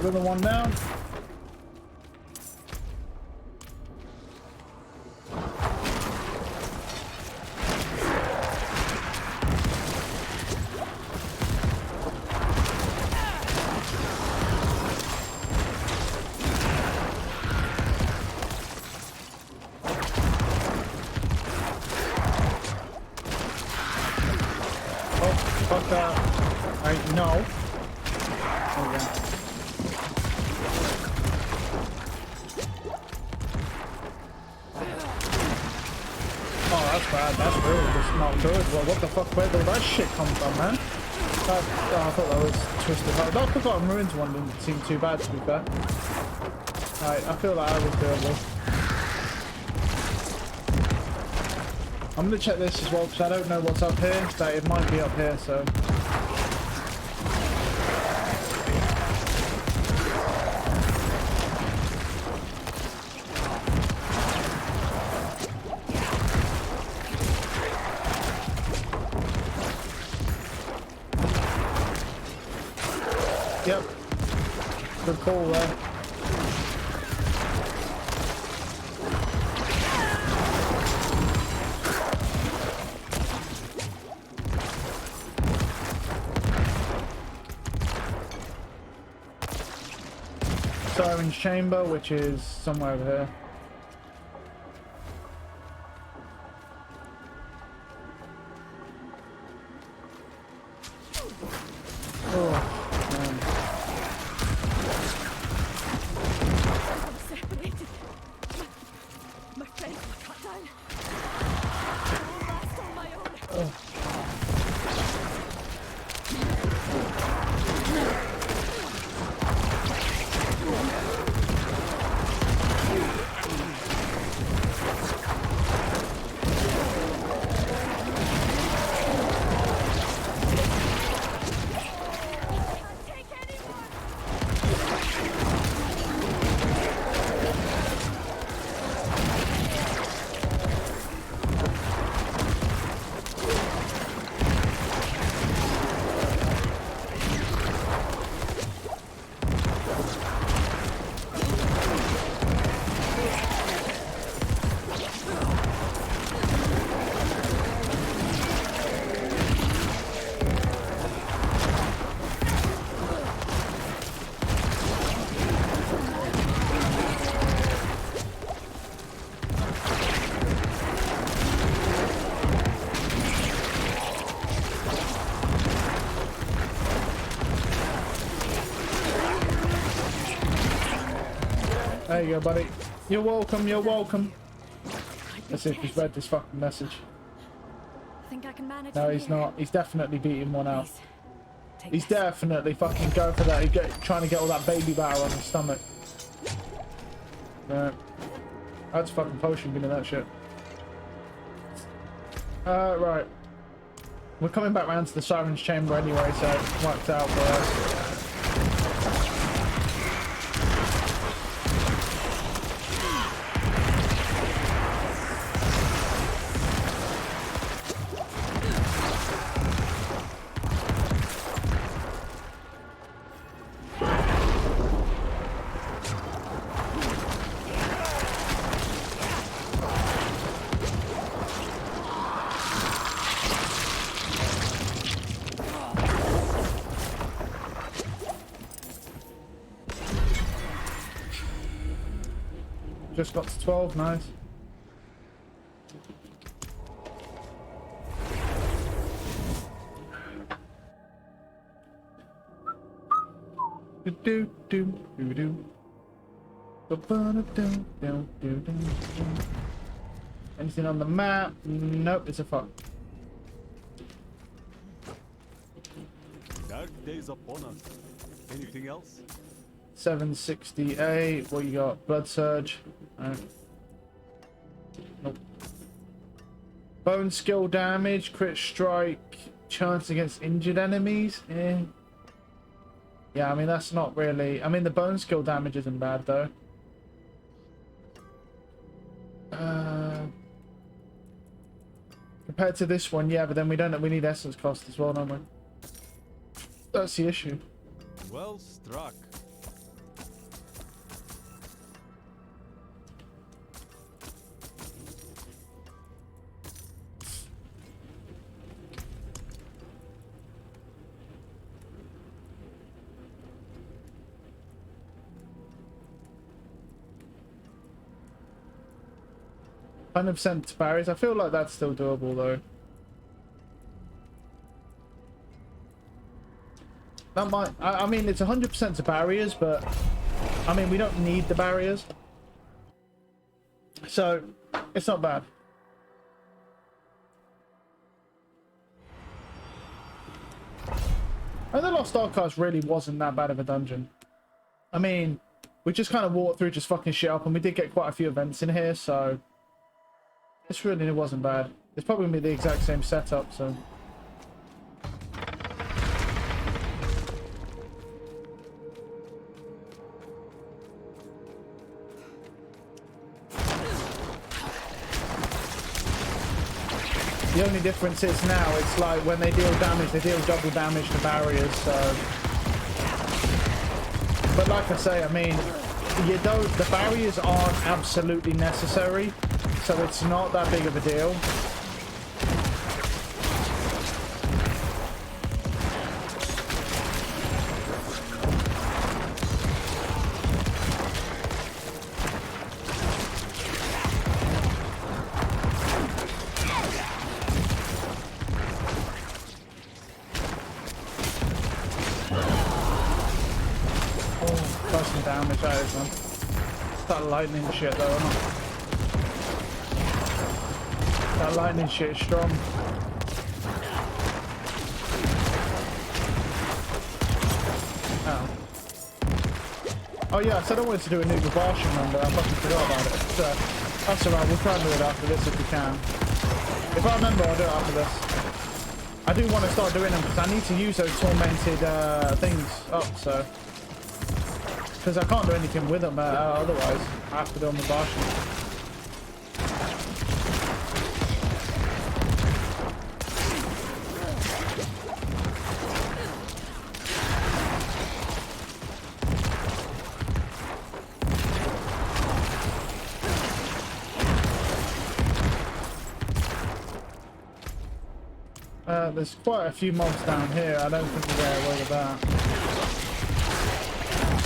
Another one down. Oh, fuck that. No. Okay. Bad. That's really just not good. Well, what the fuck? Where did that shit come from, man? I thought that was twisted. That Forgotten Ruins one didn't seem too bad, to be fair. Right, I feel like I was doable. I'm gonna check this as well because I don't know what's up here. That it might be up here, so. Yep. Good call there. Siren's Chamber, which is somewhere over here. There you go, buddy. You're welcome, you're welcome. Let's see if he's read this fucking message. Think I can manage. No, he's not. He's definitely beating one out. He's definitely fucking going for that. He's trying to get all that baby batter on his stomach. Yeah. That's fucking potion giving that shit. Right. We're coming back round to the Siren's Chamber anyway, so it worked out for us. just got to 12. Nice. Do do do do do. Anything on the map? Nope, it's a fuck. Dark days upon us. Anything else? 768. What you got? Blood surge. Nope. Bone skill damage, crit strike, chance against injured enemies. Yeah, I mean that's not really. I mean the bone skill damage isn't bad though. Compared to this one, yeah, but then we don't. We need essence cost as well, don't we? That's the issue. Well struck. % barriers. I feel like that's still doable though. That might. I mean, it's 100% to barriers, but I mean, we don't need the barriers, so it's not bad. And the Lost Archives really wasn't that bad of a dungeon. I mean, we just kind of walked through, just fucking shit up, and we did get quite a few events in here, so this really wasn't bad. It's probably gonna be the exact same setup, so. The only difference is now it's like when they deal damage, they deal double damage to barriers, so. But like I say, I mean, you don't, the barriers aren't absolutely necessary, so it's not that big of a deal. That lightning shit though, isn't it? That lightning shit is strong. Oh. Oh yeah, I said I wanted to do a new Bavarian one, but I fucking forgot about it. So, that's alright, we'll try and do it after this if we can. If I remember, I'll do it after this. I do want to start doing them because I need to use those tormented things up, so. Because I can't do anything with them otherwise. I have to do them with Bavarian. There's quite a few mobs down here. I don't think we'll get away with that.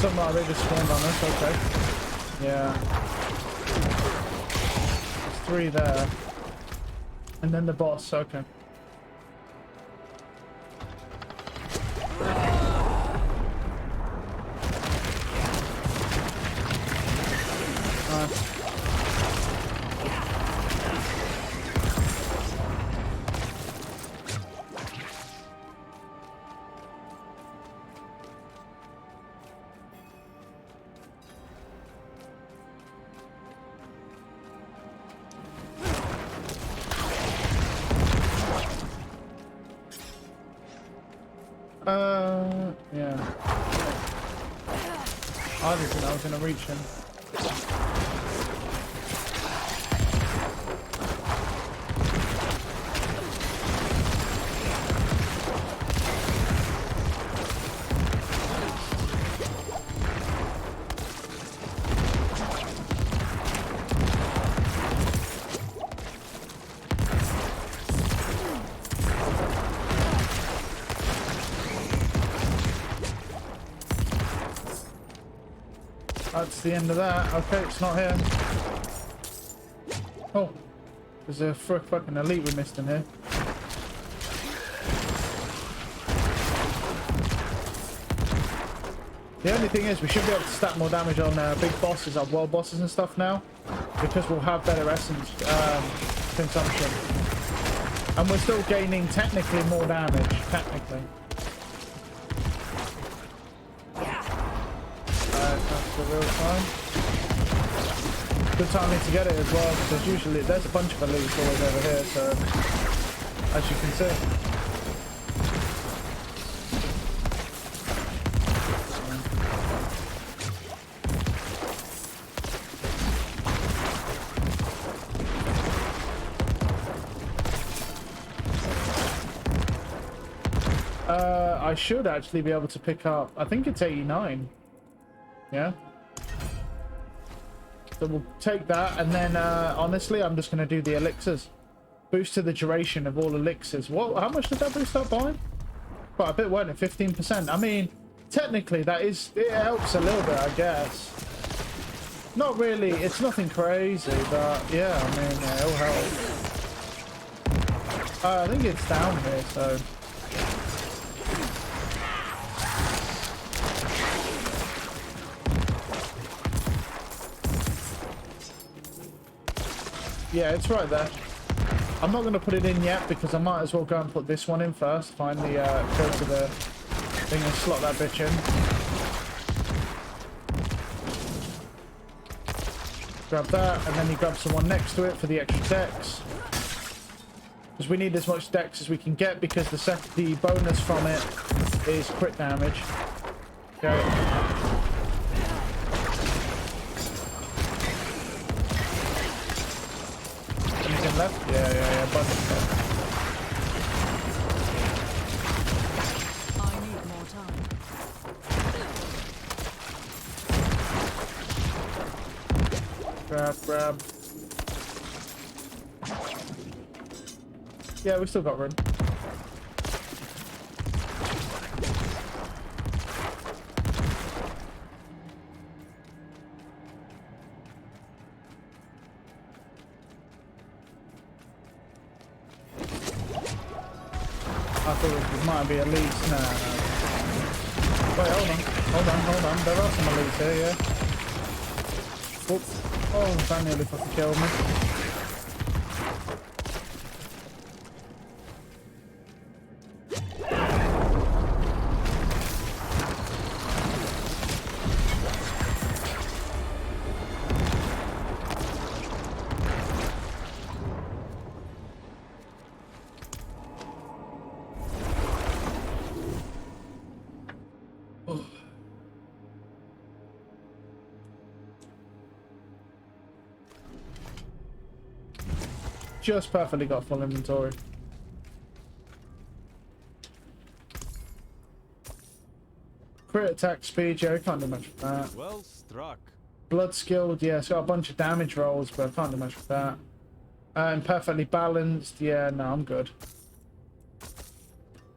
Something like they just spawned on us, okay. Yeah. There's 3 there. And then the boss, okay. Nice. Yeah. I didn't think I was gonna reach him. That's the end of that. Okay, it's not here. Oh, there's a fucking elite we missed in here. The only thing is, we should be able to stack more damage on big bosses, like world bosses and stuff now, because we'll have better essence consumption. And we're still gaining technically more damage, technically. That's the real time. Good timing to get it as well, because usually there's a bunch of elites always over here, so as you can see. I should actually be able to pick up, I think it's 89. Yeah. So we'll take that, and then honestly, I'm just going to do the elixirs. Boost to the duration of all elixirs. What? How much did that boost up by? Quite a bit, wasn't it? 15%. I mean, technically, it helps a little bit, I guess. Not really. It's nothing crazy, but yeah, I mean, it'll help. I think it's down here, so. Yeah, it's right there. I'm not going to put it in yet because I might as well go and put this one in first. Finally, go to the thing and slot that bitch in. Grab that, and then you grab someone next to it for the extra dex. Because we need as much dex as we can get, because the bonus from it is crit damage. Okay. Left? Yeah, bunch of stuff. I need more time. Grab. Yeah, we still got room. I thought it might be elites. No. Wait, hold on. There are some elites here, yeah. Oops. Oh, that nearly fucking killed me. Just perfectly got full inventory. Crit attack speed, yeah, I can't do much with that. Well struck. Blood skilled, yeah, it's got a bunch of damage rolls, but I can't do much with that. And perfectly balanced, yeah, no, I'm good.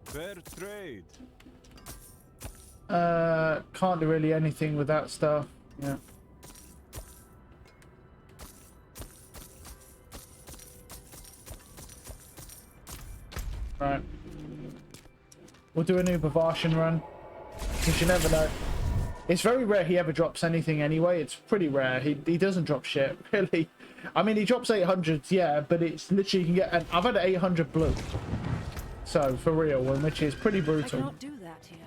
Fair trade. Can't do really anything with that stuff, yeah. Right. We'll do a new Bavarian run. Because you never know. It's very rare he ever drops anything anyway. It's pretty rare. He doesn't drop shit, really. I mean, he drops 800s, yeah, but it's literally, you can get... I've had an 800 blue. So, for real, which is pretty I brutal. cannot do that here.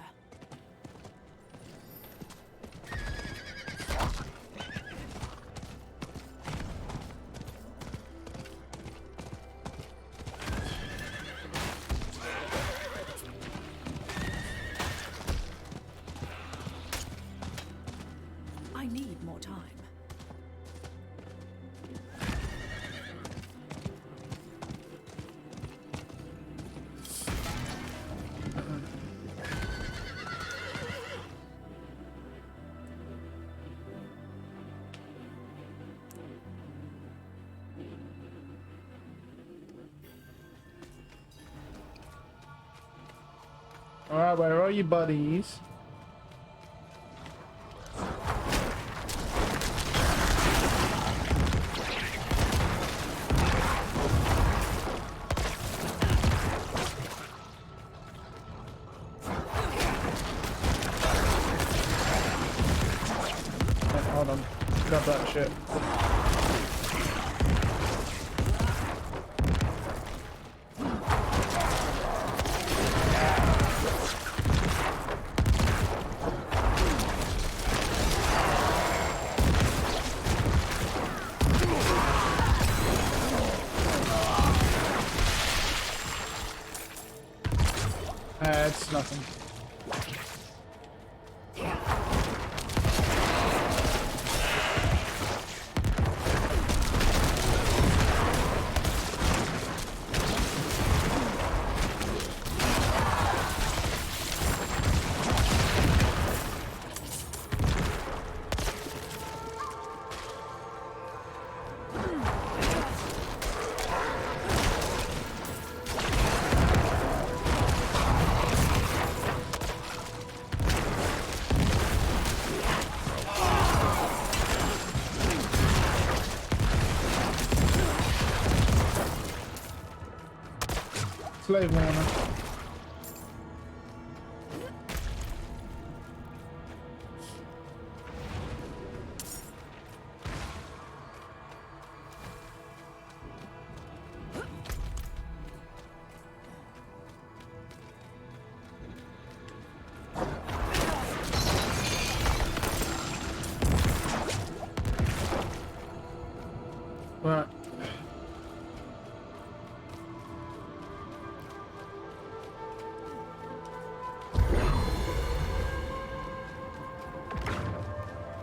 I need more time. Alright, where are you, buddies? hold on. Grab that shit. It's nothing. Slave owner. Right.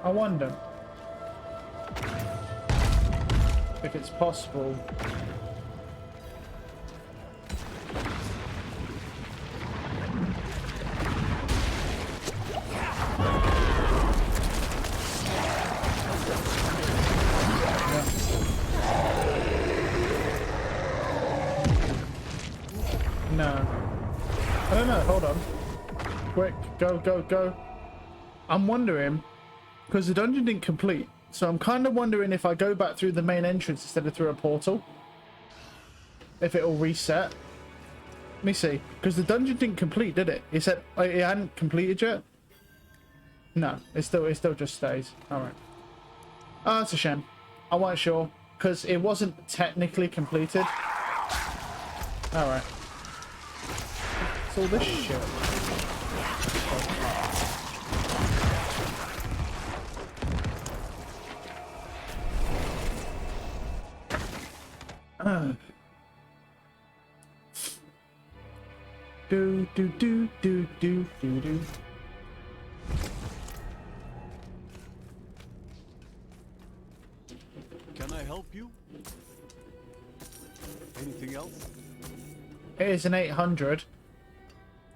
I wonder if it's possible No. I don't know, hold on. Quick, go, go, go. I'm wondering, because the dungeon didn't complete, so I'm kind of wondering if I go back through the main entrance instead of through a portal, if it'll reset. Let me see, because the dungeon didn't complete, did it? It said it hadn't completed yet. No, it still just stays. All right. Oh, that's a shame. I wasn't sure because it wasn't technically completed. All right. What's all this shit? Do do do do do do do. Can I help you? Anything else? It is an 800.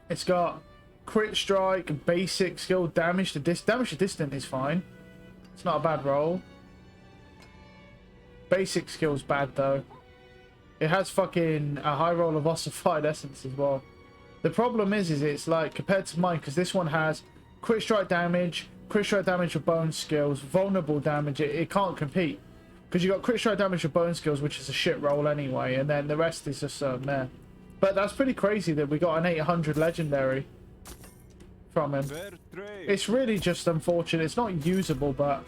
It's got crit strike, basic skill, damage to distant is fine. It's not a bad roll. Basic skill's bad though. It has fucking a high roll of ossified essence as well. The problem is it's like compared to mine, because this one has crit strike damage with bone skills, vulnerable damage. It can't compete because you got crit strike damage with bone skills, which is a shit roll anyway, and then the rest is just meh. But that's pretty crazy that we got an 800 legendary from him. It's really just unfortunate. It's not usable, but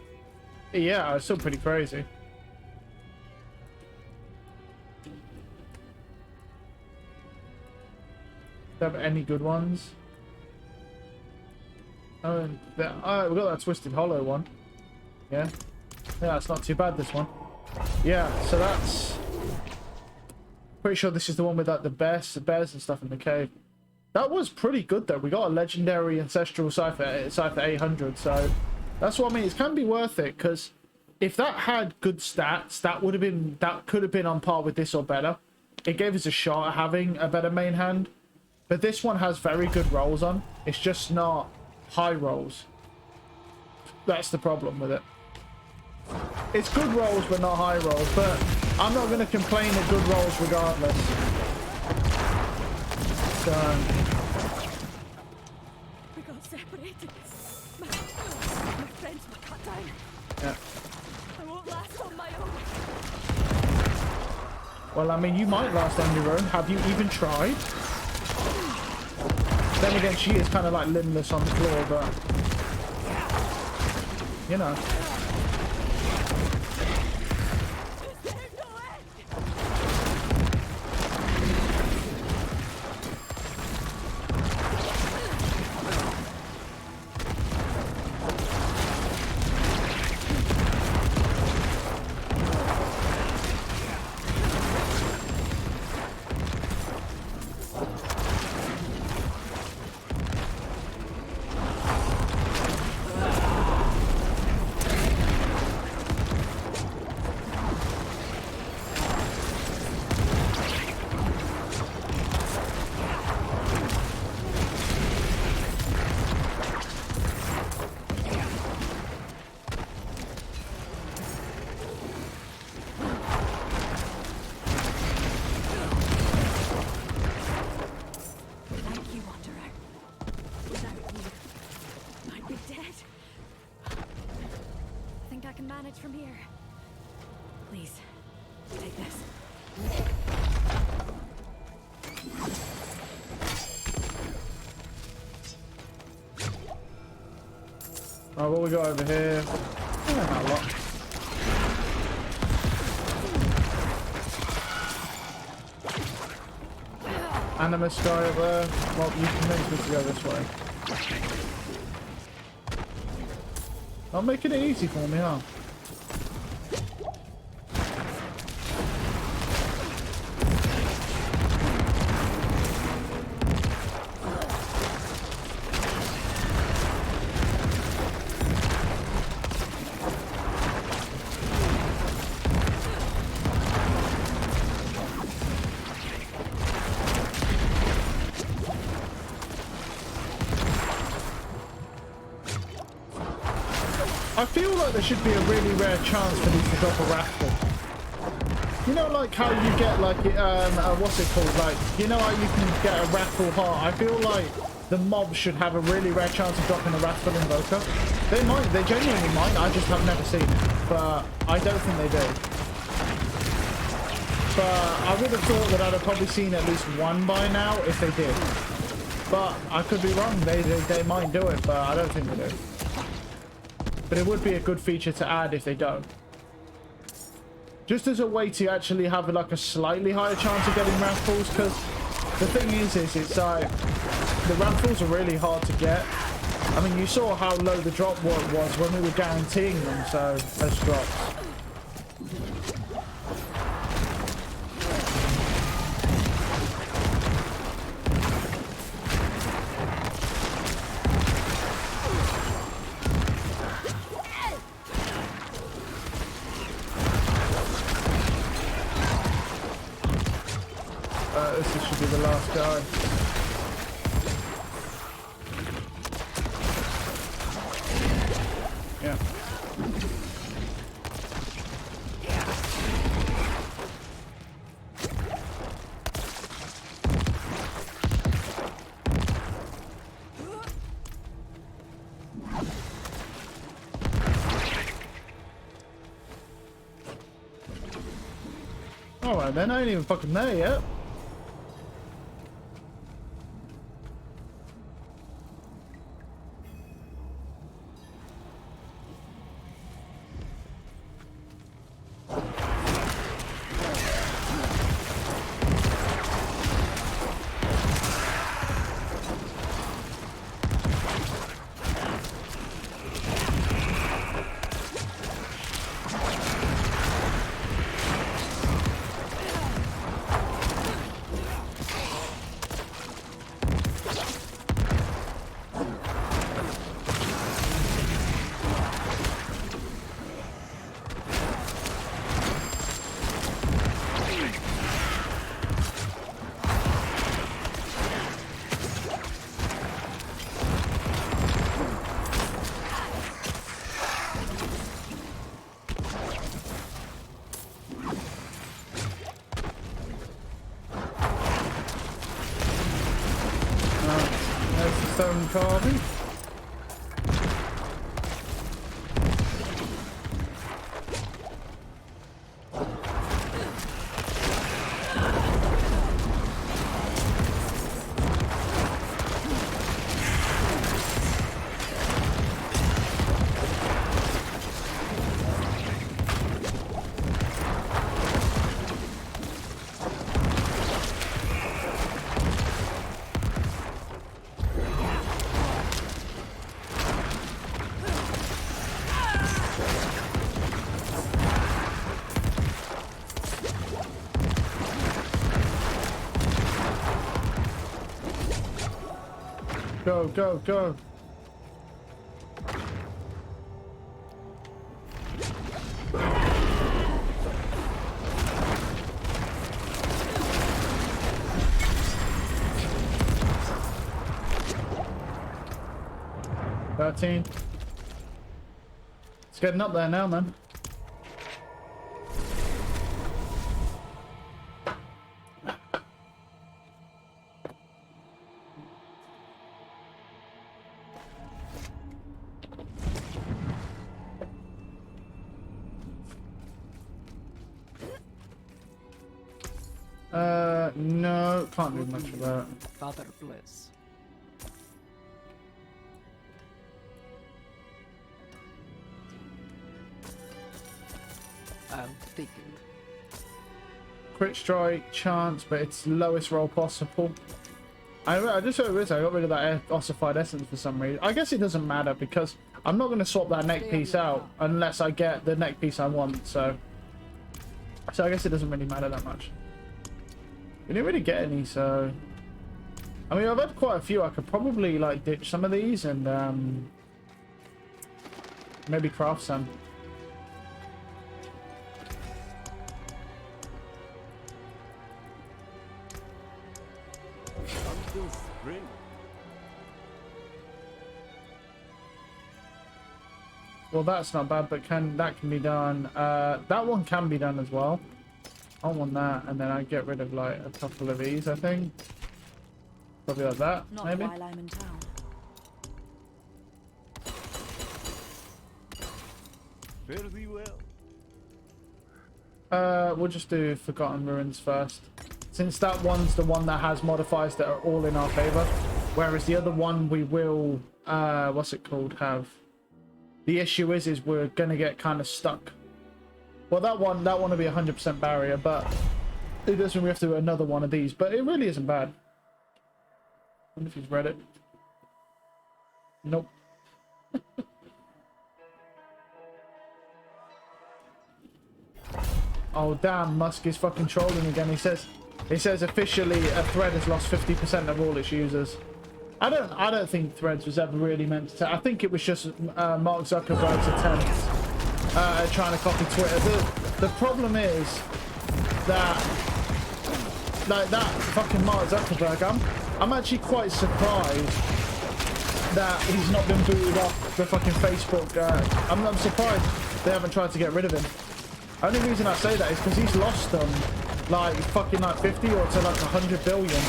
yeah, it's still pretty crazy. Have any good ones? Oh, and we got that Twisted Hollow one. Yeah, it's not too bad, this one. Yeah, so that's pretty sure this is the one with like the bears and stuff in the cave. That was pretty good though. We got a legendary ancestral cipher 800, so that's what I mean. It can be worth it because if that had good stats, that could have been on par with this or better. It gave us a shot at having a better main hand. But this one has very good rolls on. It's just not high rolls. That's the problem with it. It's good rolls, but not high rolls. But I'm not going to complain at good rolls regardless. So, We got separated. My friends were cut down. yeah. I won't last on my own. Well, I mean, you might last on your own. Have you even tried? Then again, she is kind of like limbless on the floor, but you know. From here. Please, take this. Oh, what we got over here? Not a lot. Animus guy over there. Well, you convinced me to go this way. Not making it easy for me, huh? I feel like there should be a really rare chance for these to drop a raffle. You know, like how you get like what's it called? Like, you know how you can get a raffle heart? I feel like the mob should have a really rare chance of dropping a raffle invoker. They might, they genuinely might. I just have never seen it, but I don't think they do. But I would have thought that I'd have probably seen at least one by now if they did. But I could be wrong. They might do it, but I don't think they do. But it would be a good feature to add if they don't. Just as a way to actually have like a slightly higher chance of getting raffles, because the thing is it's like the raffles are really hard to get. I mean, you saw how low the drop was when we were guaranteeing them, so let's drop. This should be the last guy. Yeah. Alright then, I ain't even fucking there yet. Stone carving. Go, go, go. $13. It's getting up there now, man. No, can't do much about it. Father bless. I'll take it. Crit strike chance, but it's lowest roll possible. I just realized I got rid of that ossified essence for some reason. I guess it doesn't matter because I'm not going to swap that neck piece out unless I get the neck piece I want. So I guess it doesn't really matter that much. We didn't really get any, so I mean I've had quite a few. I could probably like ditch some of these and maybe craft some. Until spring. Well, that's not bad, but that can be done. That one can be done as well. I want that, and then I get rid of like a couple of these, I think. Probably like that, Not maybe. while I'm in town. Fare thee well. We'll just do Forgotten Ruins first. Since that one's the one that has modifiers that are all in our favor. Whereas the other one we will, what's it called, have. The issue is we're gonna get kind of stuck. Well, that one will be 100% barrier, but it does mean we have to do another one of these. But it really isn't bad. I wonder if he's read it. Nope. Oh damn, Musk is fucking trolling again. He says officially a thread has lost 50% of all its users. I don't think Threads was ever really meant to. I think it was just Mark Zuckerberg's attempt at trying to copy Twitter. The problem is that like that fucking Mark Zuckerberg, I'm actually quite surprised that he's not been booted off the fucking Facebook. I'm surprised they haven't tried to get rid of him. Only reason I say that is because he's lost them like fucking like 50 or to like 100 billion.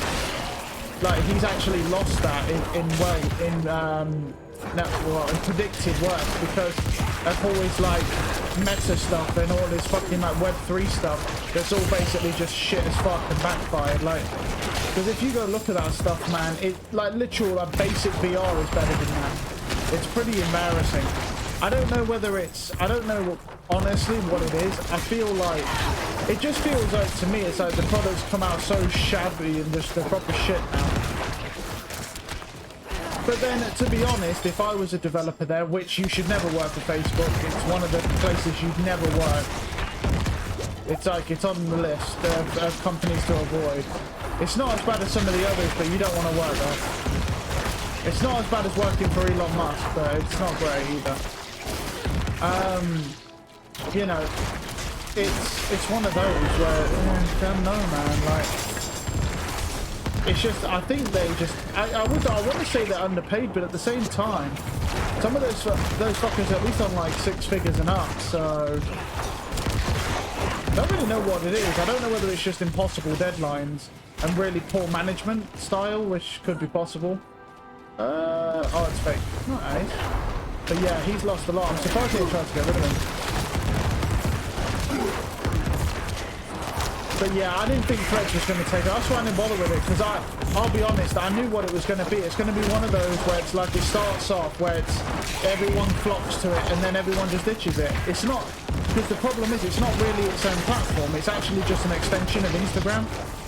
Like he's actually lost that in predicted work because of all his like meta stuff and all his fucking like Web3 stuff. That's all basically just shit as fuck and backfired. Like, because if you go look at that stuff, man, it like literal like basic VR is better than that. It's pretty embarrassing. I don't know whether it's, I don't know honestly what it is. I feel like, it just feels like to me it's like the products come out so shabby and just the proper shit now. But then to be honest, if I was a developer there, which you should never work for Facebook, it's one of the places you'd never work. It's like, it's on the list of companies to avoid. It's not as bad as some of the others, but you don't want to work there. It's not as bad as working for Elon Musk, but it's not great either. You know, it's one of those where I don't know, man. Like, it's just I think they just I want to say they're underpaid, but at the same time, some of those fuckers are at least on like 6 figures and up. So I don't really know what it is. I don't know whether it's just impossible deadlines and really poor management style, which could be possible. Oh, it's fake. Nice. But yeah, he's lost a lot. I'm surprised he tried to get rid of him. But yeah, I didn't think Threads was going to take it. That's why I didn't bother with it, because I'll be honest, I knew what it was going to be. It's going to be one of those where it's like it starts off where it's everyone flocks to it and then everyone just ditches it. It's not, because the problem is it's not really its own platform. It's actually just an extension of Instagram.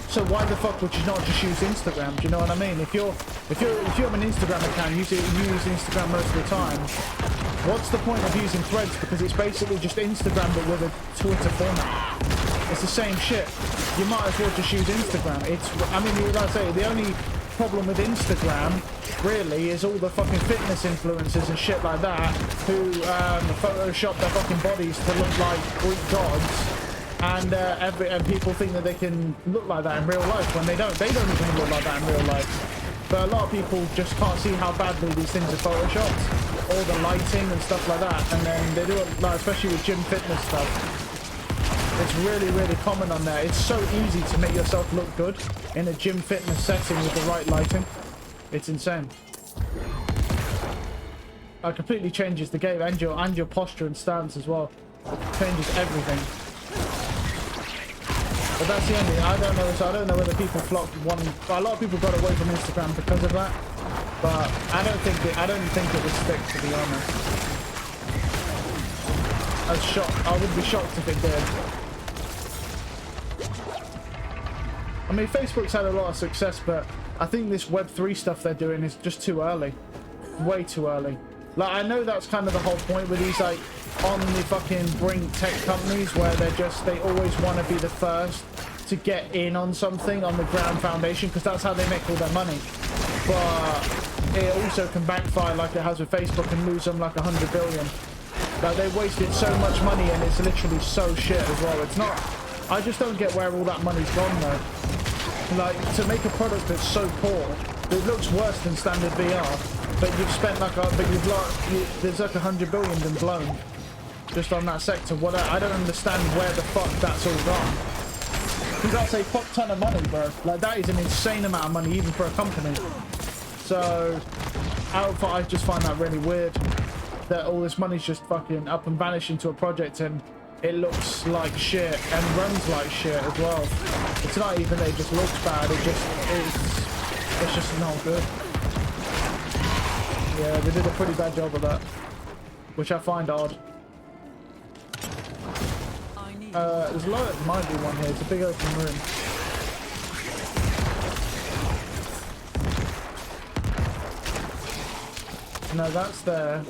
So why the fuck would you not just use Instagram? Do you know what I mean? If you have an Instagram account, you use Instagram most of the time. What's the point of using Threads? Because it's basically just Instagram but with a Twitter format. It's the same shit. You might as well just use Instagram. It's, I mean, like I say, the only problem with Instagram, really, is all the fucking fitness influencers and shit like that who Photoshop their fucking bodies to look like Greek gods. And people think that they can look like that in real life when they don't. They don't even look like that in real life. But a lot of people just can't see how badly these things are photoshopped. All the lighting and stuff like that. And then they do it, like, especially with gym fitness stuff. It's really, really common on there. It's so easy to make yourself look good in a gym fitness setting with the right lighting. It's insane. It completely changes the game and your posture and stance as well. Changes everything. But that's the only, I don't know, so I don't know whether people flock one. A lot of people got away from Instagram because of that, but I don't think it would stick, to be honest. I would be shocked if it did. I mean, Facebook's had a lot of success, but I think this Web3 stuff they're doing is just too early, way too early. Like, I know that's kind of the whole point with these, like, on the fucking brink tech companies where they always want to be the first to get in on something on the ground foundation, because that's how they make all their money. But it also can backfire like it has with Facebook and lose them like 100 billion. Like, they wasted so much money and it's literally so shit as well. It's not, I just don't get where all that money's gone though. Like, to make a product that's so poor, it looks worse than standard VR, but you've spent like there's like 100 billion been blown just on that sector. What I don't understand where the fuck that's all gone. Because that's a fuck ton of money, bro. Like, that is an insane amount of money even for a company. So I just find that really weird that all this money's just fucking up and vanished into a project and it looks like shit and runs like shit as well. It's not even that it just looks bad, it's just not good. Yeah, they did a pretty bad job of that, which I find odd. There's a lot, might be one here. It's a big open room. No, that's there.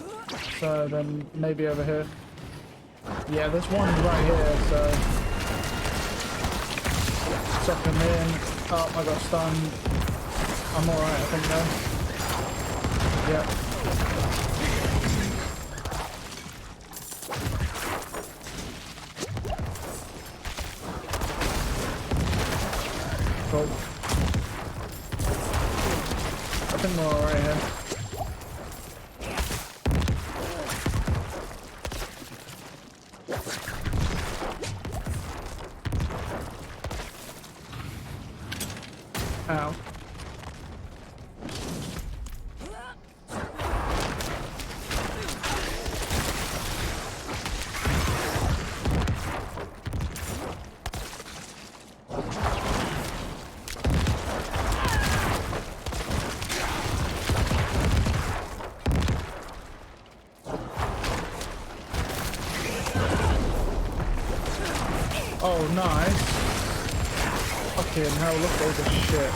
So then maybe over here. Yeah, there's one right here, so suck him in. Oh, I got stunned. I'm alright, I think though. Yeah. Cool. I think we're alright here. Ow. Oh, nice. Fucking hell, look at all this shit.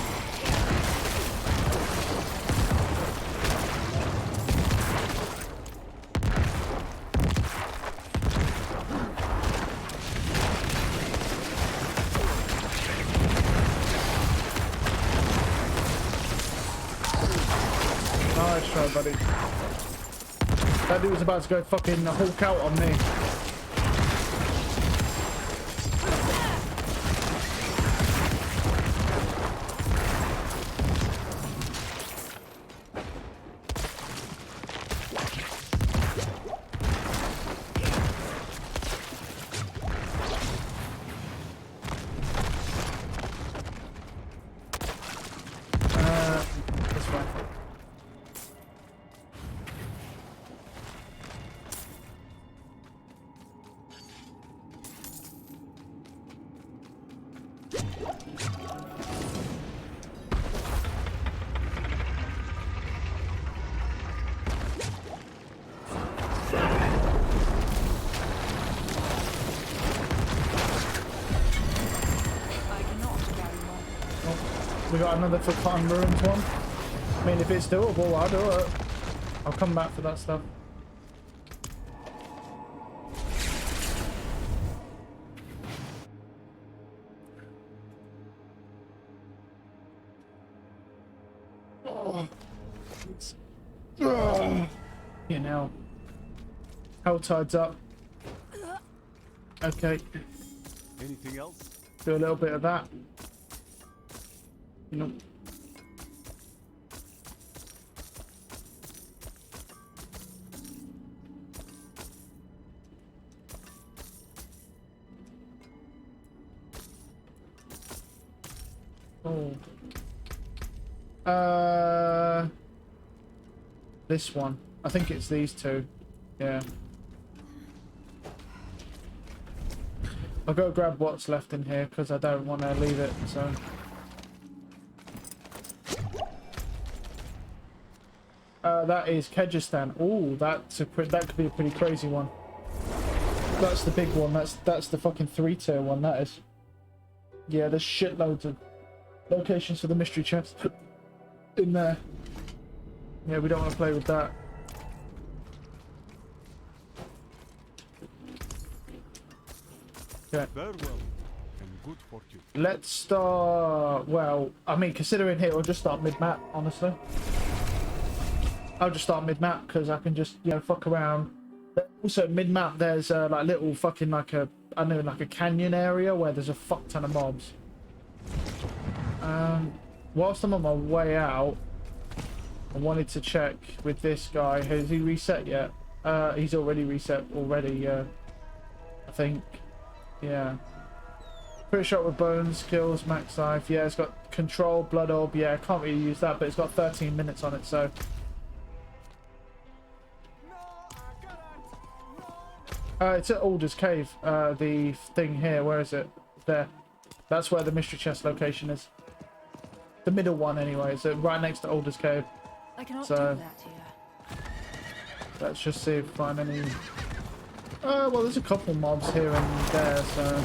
Nice try, buddy. That dude was about to go fucking Hulk out on me. We got another Forgotten Ruins one. I mean, if it's doable, I'll do it. I'll come back for that stuff. You know. Helltide's up. Okay. Anything else? Do a little bit of that. Nope. Oh. This one. I think it's these two. Yeah. I'll go grab what's left in here because I don't want to leave it, so. That is Kyrgyzstan. Oh, that could be a pretty crazy one. That's the big one. That's the fucking 3-tier one. That is. Yeah, there's shitloads of locations for the mystery chest in there. Yeah, we don't want to play with that. Okay. Farewell and good fortune. Let's start. Well, I mean, considering here, we'll just start mid-map. Honestly, I'll just start mid-map because I can just, you know, fuck around. Also, mid-map, there's like little fucking like a canyon area where there's a fuck ton of mobs. Whilst I'm on my way out, I wanted to check with this guy. Has he reset yet? He's already reset already. I think. Yeah. Pretty shot with bones, skills, max life. Yeah, it's got control, blood orb. Yeah, I can't really use that, but it's got 13 minutes on it, so. It's at Alder's Cave. The thing here, where is it? There. That's where the mystery chest location is. The middle one, anyway. So right next to Alder's Cave. I cannot So, do that here. let's just see if we find any. Well, there's a couple mobs here and there, so.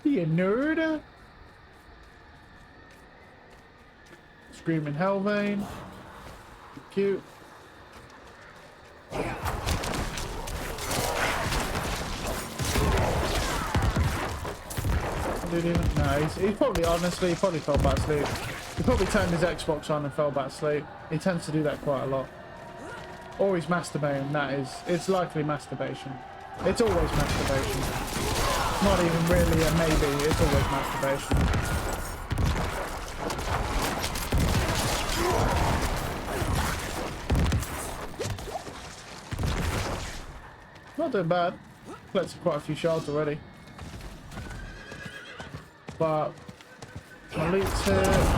You nerd. Screaming Hellvein. Cute. No, he's probably, honestly, he probably fell back asleep. He probably turned his Xbox on and fell back asleep. He tends to do that quite a lot. Or he's masturbating, that is. It's likely masturbation. It's always masturbation. Not even really a maybe, it's always masturbation. Not doing bad. Collected quite a few shards already. But my loot's here.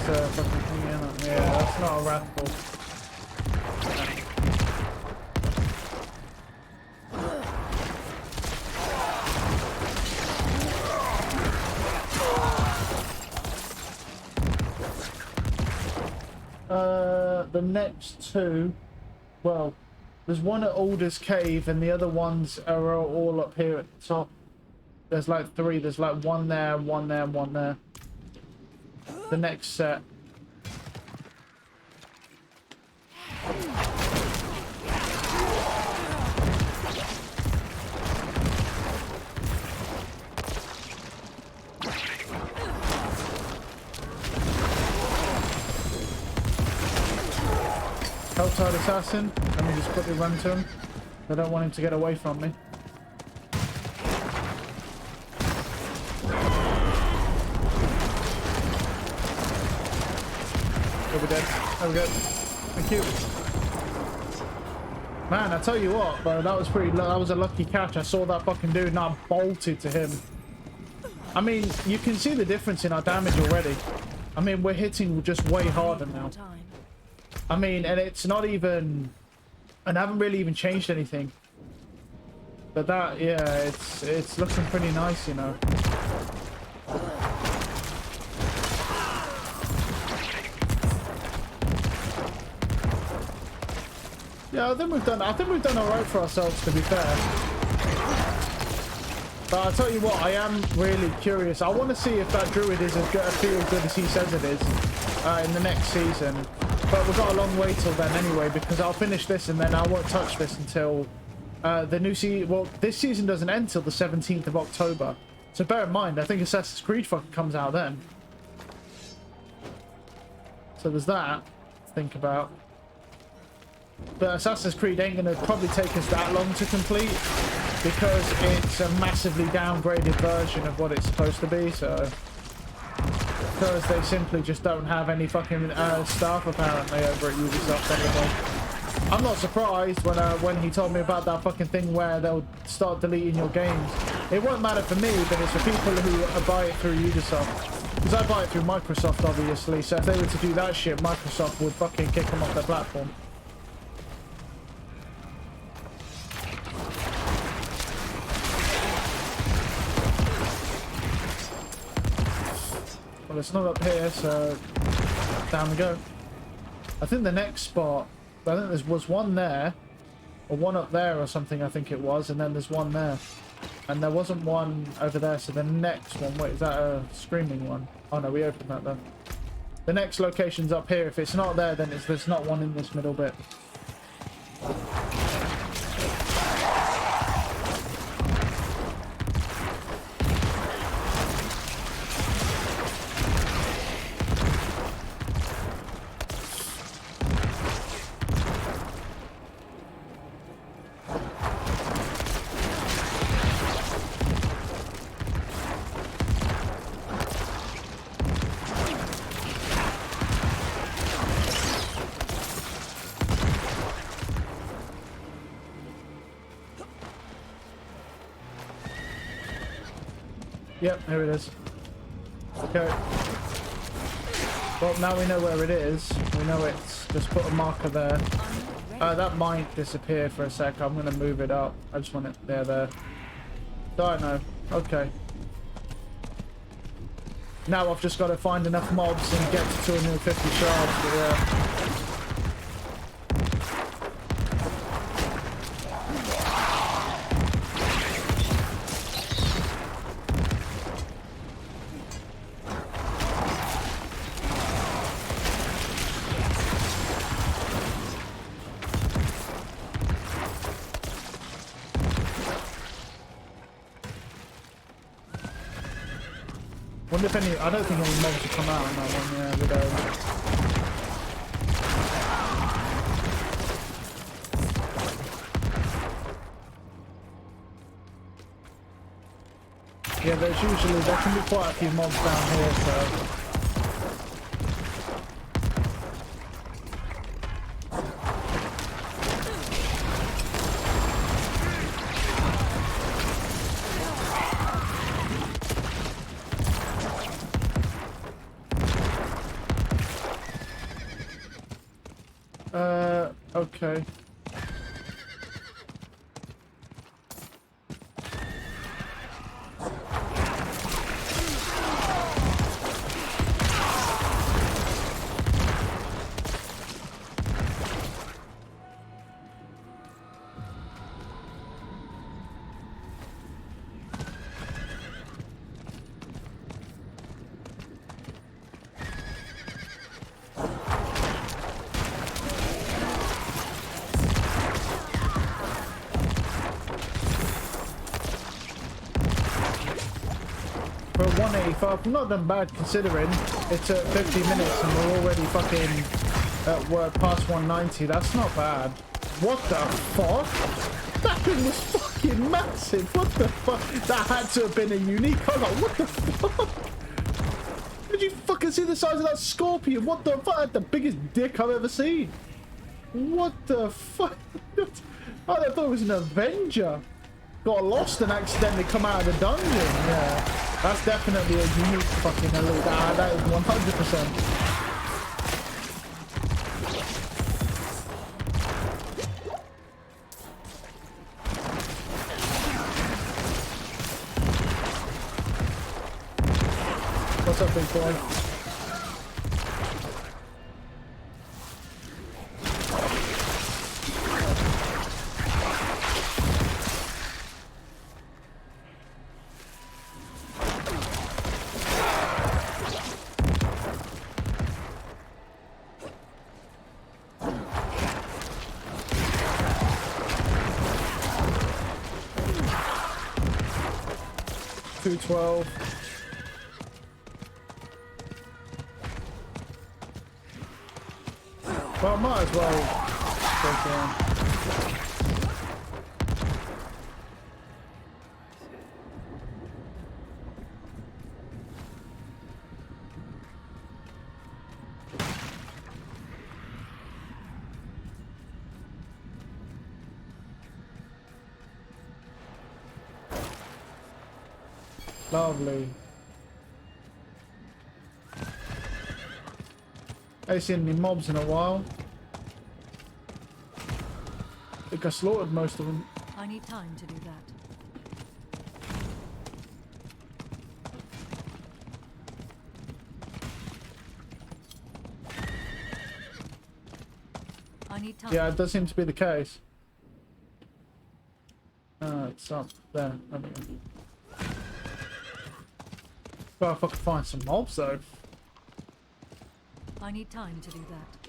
Fucking thing in it. Yeah, that's not a wrathful. The next two, well, there's one at Alder's Cave and the other ones are all up here at the top. There's like three. There's like one there, one there, one there. The next set. Helltide Assassin. Let me just quickly run to him. I don't want him to get away from me. He'll be dead. There we go. Thank you. Man, I tell you what, bro, that was a lucky catch. I saw that fucking dude and I bolted to him. I mean, you can see the difference in our damage already. I mean, we're hitting just way harder now. I mean, and it's not even... And I haven't really even changed anything. But that, yeah, it's looking pretty nice, you know. Yeah, I think we've done all right for ourselves, to be fair. But I'll tell you what, I am really curious. I want to see if that druid is as good, feel good as he says it is in the next season. But we've got a long way till then anyway, because I'll finish this and then I won't touch this until the new season. Well, this season doesn't end till the 17th of October. So bear in mind, I think Assassin's Creed fucking comes out then. So there's that to think about. But Assassin's Creed ain't going to probably take us that long to complete because it's a massively downgraded version of what it's supposed to be, so... Because they simply just don't have any fucking staff apparently over at Ubisoft anymore. I'm not surprised when he told me about that fucking thing where they'll start deleting your games. It won't matter for me, but it's for people who buy it through Ubisoft. Because I buy it through Microsoft, obviously, so if they were to do that shit, Microsoft would fucking kick them off their platform. Well, it's not up here, so down we go. I think the next spot, I think there was one there, or one up there or something, I think it was, and then there's one there. And there wasn't one over there, so the next one, wait, is that a screaming one? Oh no, we opened that though. The next location's up here. If it's not there, then there's not one in this middle bit. Yep, here it is. Okay. Well, now we know where it is. We know it's... Just put a marker there. That might disappear for a sec. I'm going to move it up. I just want it there. Don't know. Okay. Now I've just got to find enough mobs and get to 250 shards. But yeah. Wonder if any... I don't think any mobs will come out on that one, yeah, we don't. Yeah, there can be quite a few mobs down here, so... Okay. For 185, not done bad considering it took 50 minutes and we're already fucking we're past 190. That's not bad. What the fuck? That thing was fucking massive. What the fuck? That had to have been a unique. I was like, what the fuck? Did you fucking see the size of that scorpion? What the fuck? That's the biggest dick I've ever seen. What the fuck? I thought it was an Avenger. Got lost and accidentally come out of the dungeon. Yeah, that's definitely a unique fucking elite. That is 100%. What's up, big boy? $212. Well, I might as well go down. Lovely. I ain't seen any mobs in a while. I think I slaughtered most of them. I need time to do that. I need time. Yeah, it does seem to be the case. It's up there. Well, if I could find some mobs though. I need time to do that.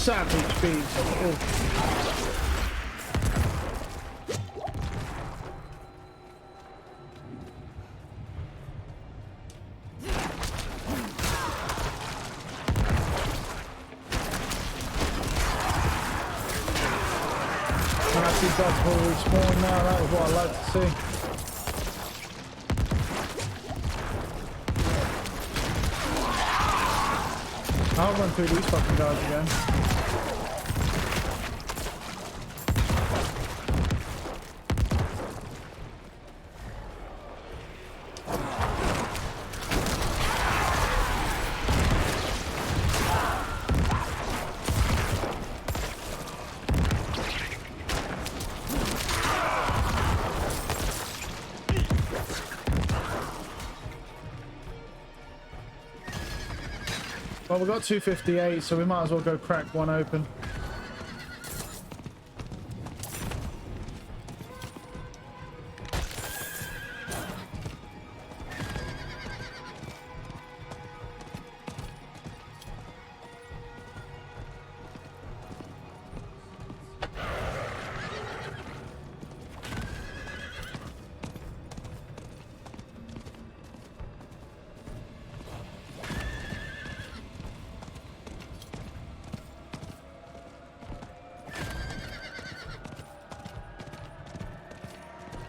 Savage beast. Oh. I see dogs will respawn now. That was what I like to see. I'll run through these fucking guys again. Well, we've got 258, so we might as well go crack one open.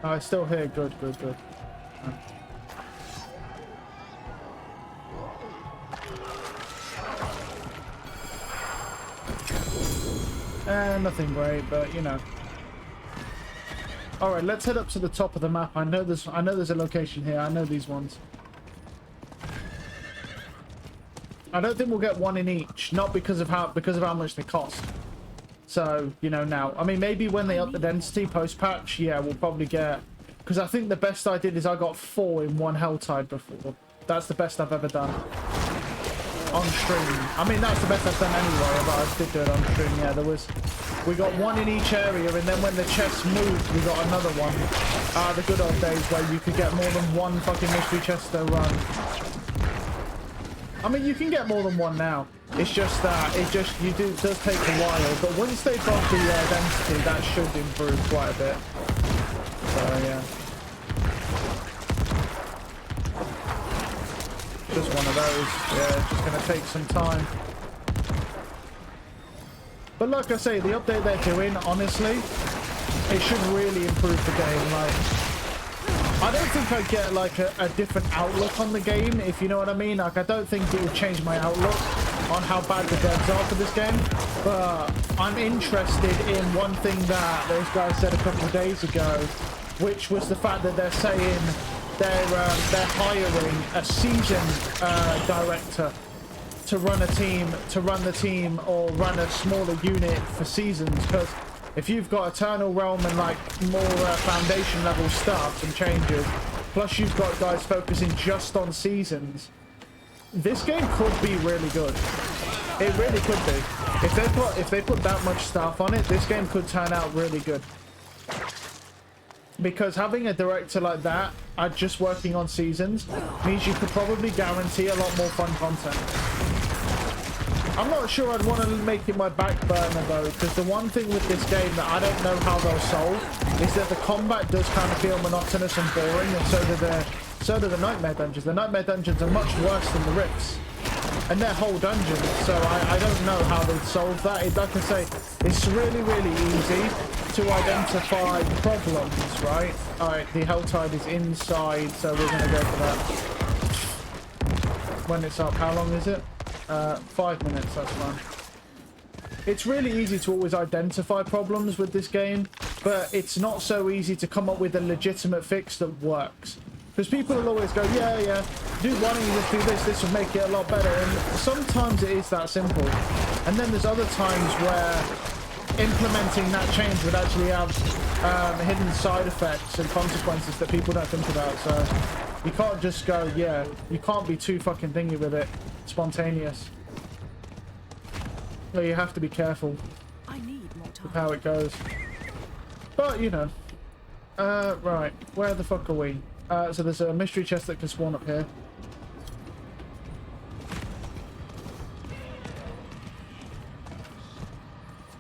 Oh, it's still here. Good, good, good. Nothing great, but you know. All right, let's head up to the top of the map. I know there's a location here. I know these ones. I don't think we'll get one in each, not because of how much they cost. So, you know, now, I mean, maybe when they up the density post-patch, yeah, we'll probably get... Because I think the best I did is I got 4 in one Helltide before. That's the best I've ever done. On stream. I mean, that's the best I've done anyway, but I did do it on stream. Yeah, there was We got one in each area, and then when the chests moved, we got another one. The good old days where you could get more than one fucking mystery chest to run. I mean, you can get more than one now. It's just that it does take a while. But once they buff the density, that should improve quite a bit. So yeah, just one of those. Yeah, it's just gonna take some time. But like I say, the update they're doing, honestly, it should really improve the game. Like, I don't think I'd get like a different outlook on the game, if you know what I mean. Like, I don't think it would change my outlook on how bad the devs are for this game. But I'm interested in one thing that those guys said a couple of days ago, which was the fact that they're saying they're hiring a seasoned director to run the team or run a smaller unit for seasons. Because if you've got Eternal Realm and like more foundation level stuff and changes, plus you've got guys focusing just on seasons, this game could be really good. It really could be. If they put that much stuff on it, this game could turn out really good. Because having a director like that, just working on seasons, means you could probably guarantee a lot more fun content. I'm not sure I'd want to make it my back burner though, because the one thing with this game that I don't know how they'll solve is that the combat does kind of feel monotonous and boring, and so do the nightmare dungeons. The nightmare dungeons are much worse than the rifts, and they're whole dungeons. So I don't know how they'd solve that. Like I say, it's really, really easy to identify problems, right? Alright, the Helltide is inside, so we're going to go for that. When it's up, how long is it? 5 minutes, that's fine. It's really easy to always identify problems with this game, but it's not so easy to come up with a legitimate fix that works. Because people will always go, yeah, dude, why don't you just do this? This will make it a lot better. And sometimes it is that simple. And then there's other times where implementing that change would actually have hidden side effects and consequences that people don't think about. So you can't just go, yeah, you can't be too fucking thingy with it. Spontaneous. Well, you have to be careful with how it goes. But, you know. Right. Where the fuck are we? So there's a mystery chest that can spawn up here.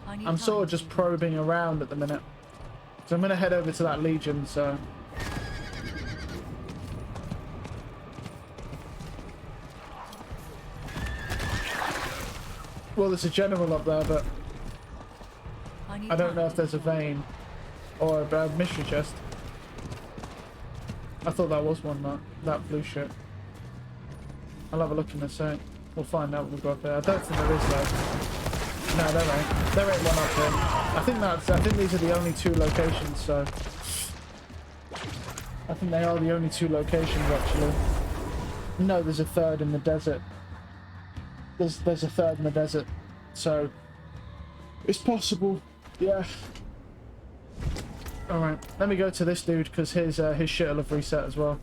I'm sort of just probing around at the minute. So I'm going to head over to that Legion, so... Well, there's a general up there, but... I don't know if there's a vein. Or a mystery chest. I thought that was one, that blue shit. I'll have a look in a sec. We'll find out what we've got there. I don't think there is though. No, there ain't. There ain't one up here. I think these are the only two locations, so... I think they are the only two locations, actually. No, there's a third in the desert. There's a third in the desert, so... It's possible, yeah. Alright, let me go to this dude, because his shit will have reset as well.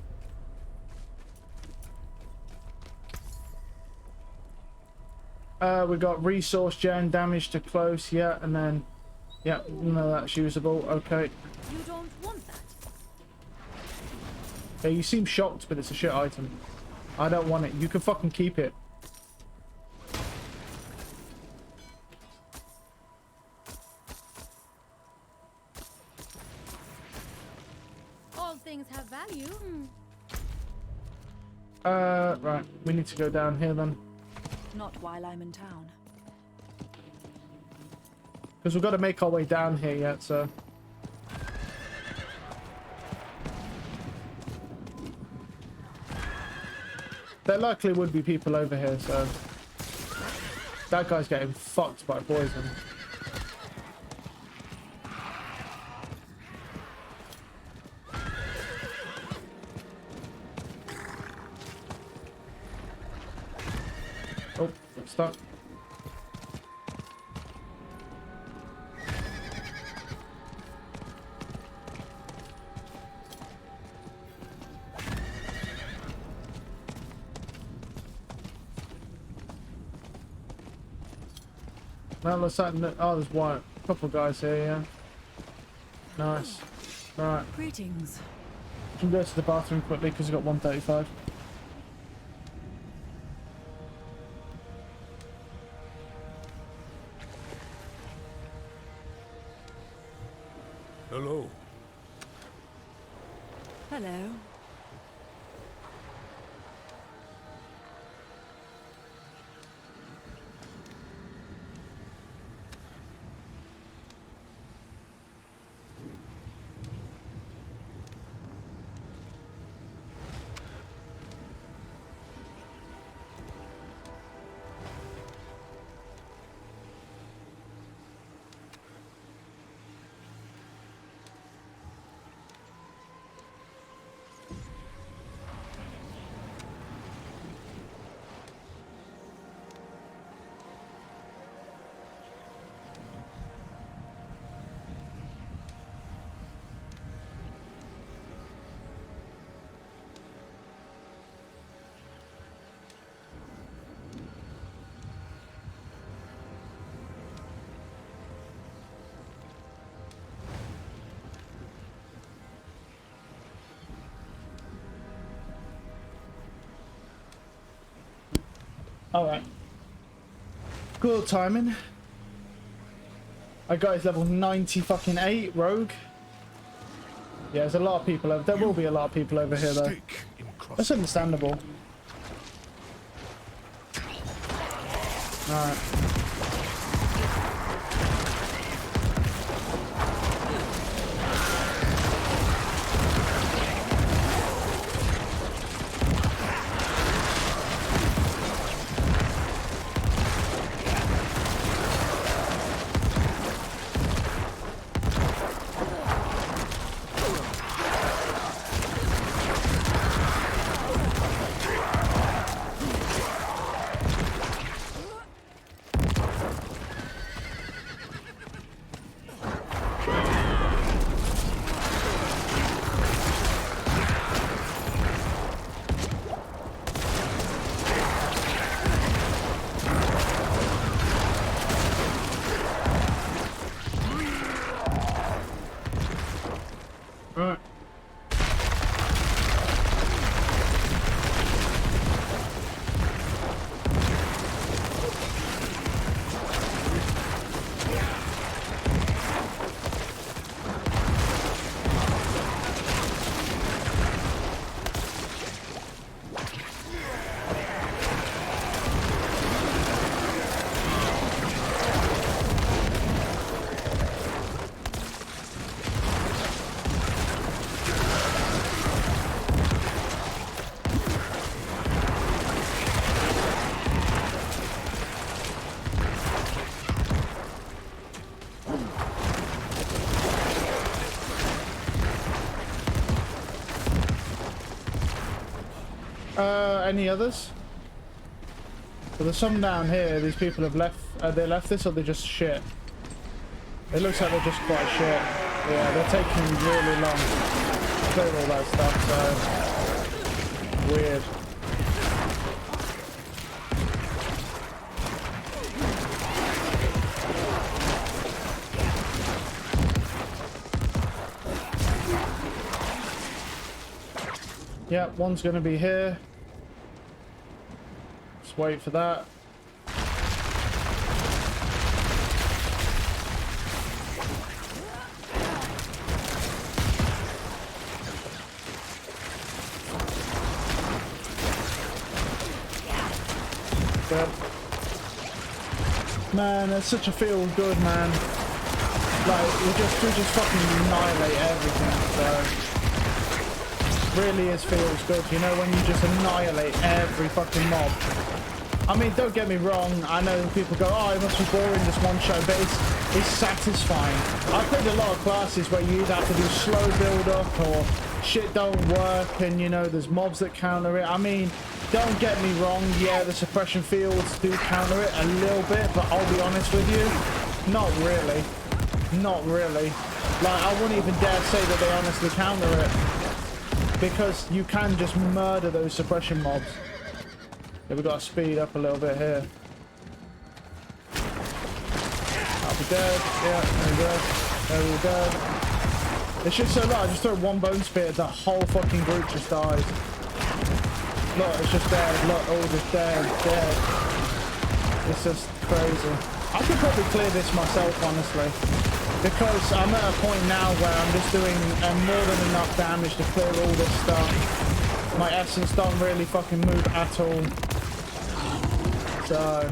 We got resource gen, damage to close, yeah, and then... Yeah, no, that's usable, okay. You don't want that. Yeah, you seem shocked, but it's a shit item. I don't want it. You can fucking keep it. All things have value. Right. We need to go down here then. Not while I'm in town. Because we've got to make our way down here yet, so... There likely would be people over here, so... That guy's getting fucked by poison. Oh, I'm stuck. No, there's something that, oh, there's white. Couple guys here, yeah. Nice. Right. Greetings. Can go to the bathroom quickly because we've got 135. Hello. Hello. Alright. Good timing. I got his level 90 fucking 8 rogue. Yeah, there's a lot of people over there. Will be a lot of people over here though. That's understandable. Alright. Alright. Any others? So there's some down here. These people have left. They left this, or they're just shit. It looks like they're just quite shit. Yeah, they're taking really long to clear all that stuff. So weird. Yeah, one's gonna be here. Just wait for that. Good. Man, it's such a feel good, man. Like we just fucking annihilate everything. So. Really feels good, you know, when you just annihilate every fucking mob. I mean, don't get me wrong, I know people go, oh, it must be boring, this one show, but it's satisfying. I've played a lot of classes where you either have to do slow build up or shit don't work and, you know, there's mobs that counter it. I mean, don't get me wrong, yeah, the suppression fields do counter it a little bit, but I'll be honest with you, not really. Not really. Like, I wouldn't even dare say that they honestly counter it. Because you can just murder those suppression mobs. Yeah, we've got to speed up a little bit here. That'll be dead. Yeah, there we go. They're all dead. It's just so low. I just throw one bone spear, the whole fucking group just dies. Look, it's just dead. Look, all just dead. It's just crazy. I could probably clear this myself, honestly. Because I'm at a point now where I'm just doing more than enough damage to clear all this stuff. My essence don't really fucking move at all. So...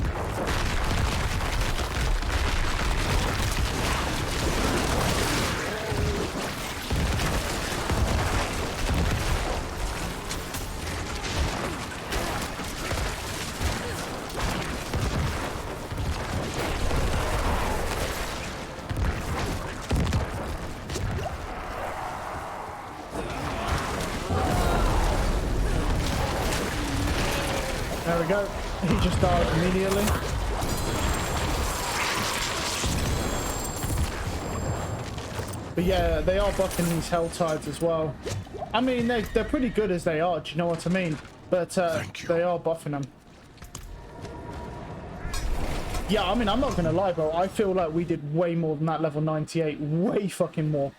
There we go. He just died immediately. But yeah, they are buffing these Helltides as well. I mean, they're pretty good as they are, do you know what I mean? But they are buffing them. Yeah, I mean, I'm not gonna lie, bro. I feel like we did way more than that level 98. Way fucking more.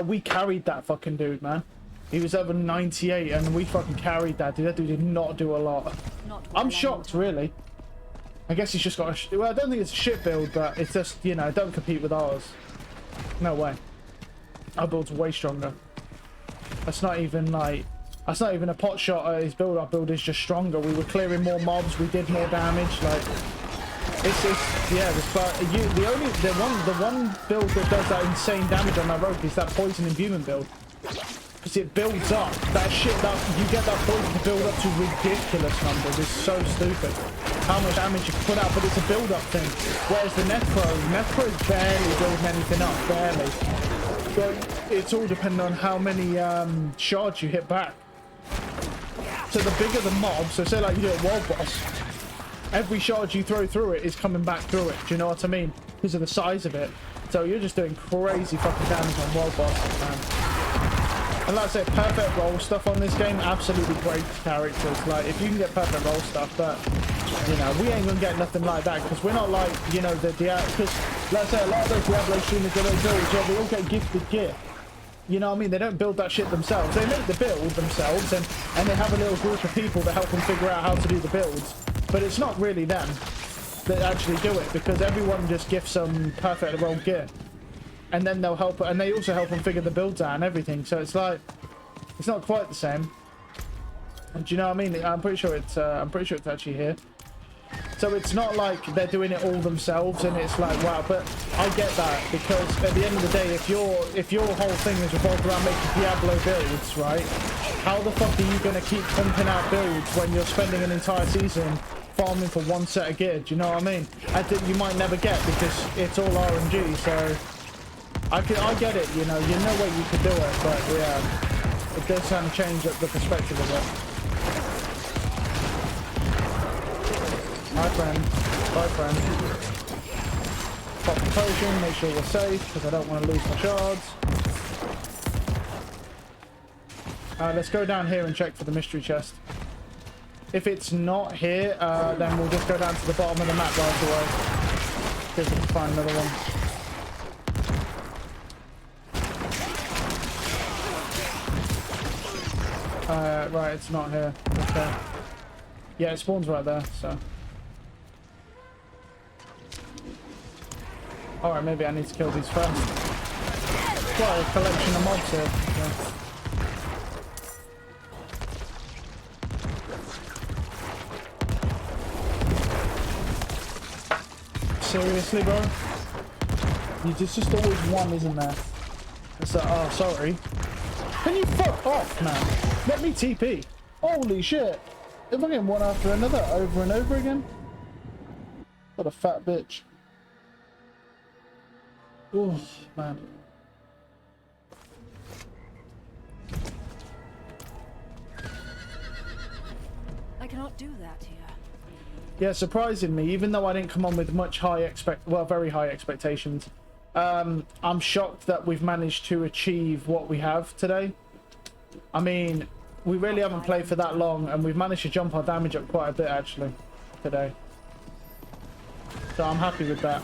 We carried that fucking dude, man. He was level 98 and we fucking carried that dude. That dude did not do a lot. I'm shocked, really. I guess he's just got a... Well, I don't think it's a shit build, but it's just, you know, don't compete with ours. No way. Our build's way stronger. That's not even, like... That's not even a pot shot at his build. Our build is just stronger. We were clearing more mobs. We did more damage. Like... It's yeah, the one build that does that insane damage on that rogue is that poison imbuement build. Because it builds up. That shit, you get that poison to build up to ridiculous numbers. It's so stupid. How much damage you can put out, but it's a build-up thing. Whereas the Necro's barely building anything up, barely. But it's all depending on how many shards you hit back. So the bigger the mob, so say like you do a world boss, every shard you throw through it is coming back through it. Do you know what I mean? Because of the size of it. So you're just doing crazy fucking damage on world bosses, man. And like I said, perfect roll stuff on this game, absolutely great characters. Like, if you can get perfect roll stuff, but, you know, we ain't gonna get nothing like that, because we're not like, you know, the Diablo, because, let's say, a lot of those Diablo streamers, they don't build, yeah, they all get gifted gear. You know what I mean? They don't build that shit themselves. They make the build themselves, and they have a little group of people that help them figure out how to do the builds. But it's not really them that actually do it, because everyone just gifts them perfect roll gear. And then they'll help, and they also help them figure the builds out and everything. So it's like, it's not quite the same. And do you know what I mean? I'm pretty sure it's actually here. So it's not like they're doing it all themselves, and it's like, wow. But I get that, because at the end of the day, if your whole thing is revolved around making Diablo builds, right? How the fuck are you gonna keep pumping out builds when you're spending an entire season farming for one set of gear? Do you know what I mean? I think you might never get, because it's all RNG. So. I get it, you know what you could do it, but yeah, it does kind of change the perspective of it. Hi friend, bye friend. Pop the potion, make sure we're safe, because I don't want to lose my shards. Let's go down here and check for the mystery chest. If it's not here, then we'll just go down to the bottom of the map right away. See if we can find another one. Right, it's not here. Okay. Yeah, it spawns right there, so. Alright, maybe I need to kill these first. Quite a collection of mobs here. Yeah. Seriously, bro? There's just always one, isn't there? It's like, oh, sorry. Can you fuck off, man? Let me TP. Holy shit. If I get one after another over and over again. What a fat bitch. Oh, man. I cannot do that here. Yeah, surprisingly, even though I didn't come on with much very high expectations, I'm shocked that we've managed to achieve what we have today. I mean, we really haven't played for that long, and we've managed to jump our damage up quite a bit actually today. So I'm happy with that.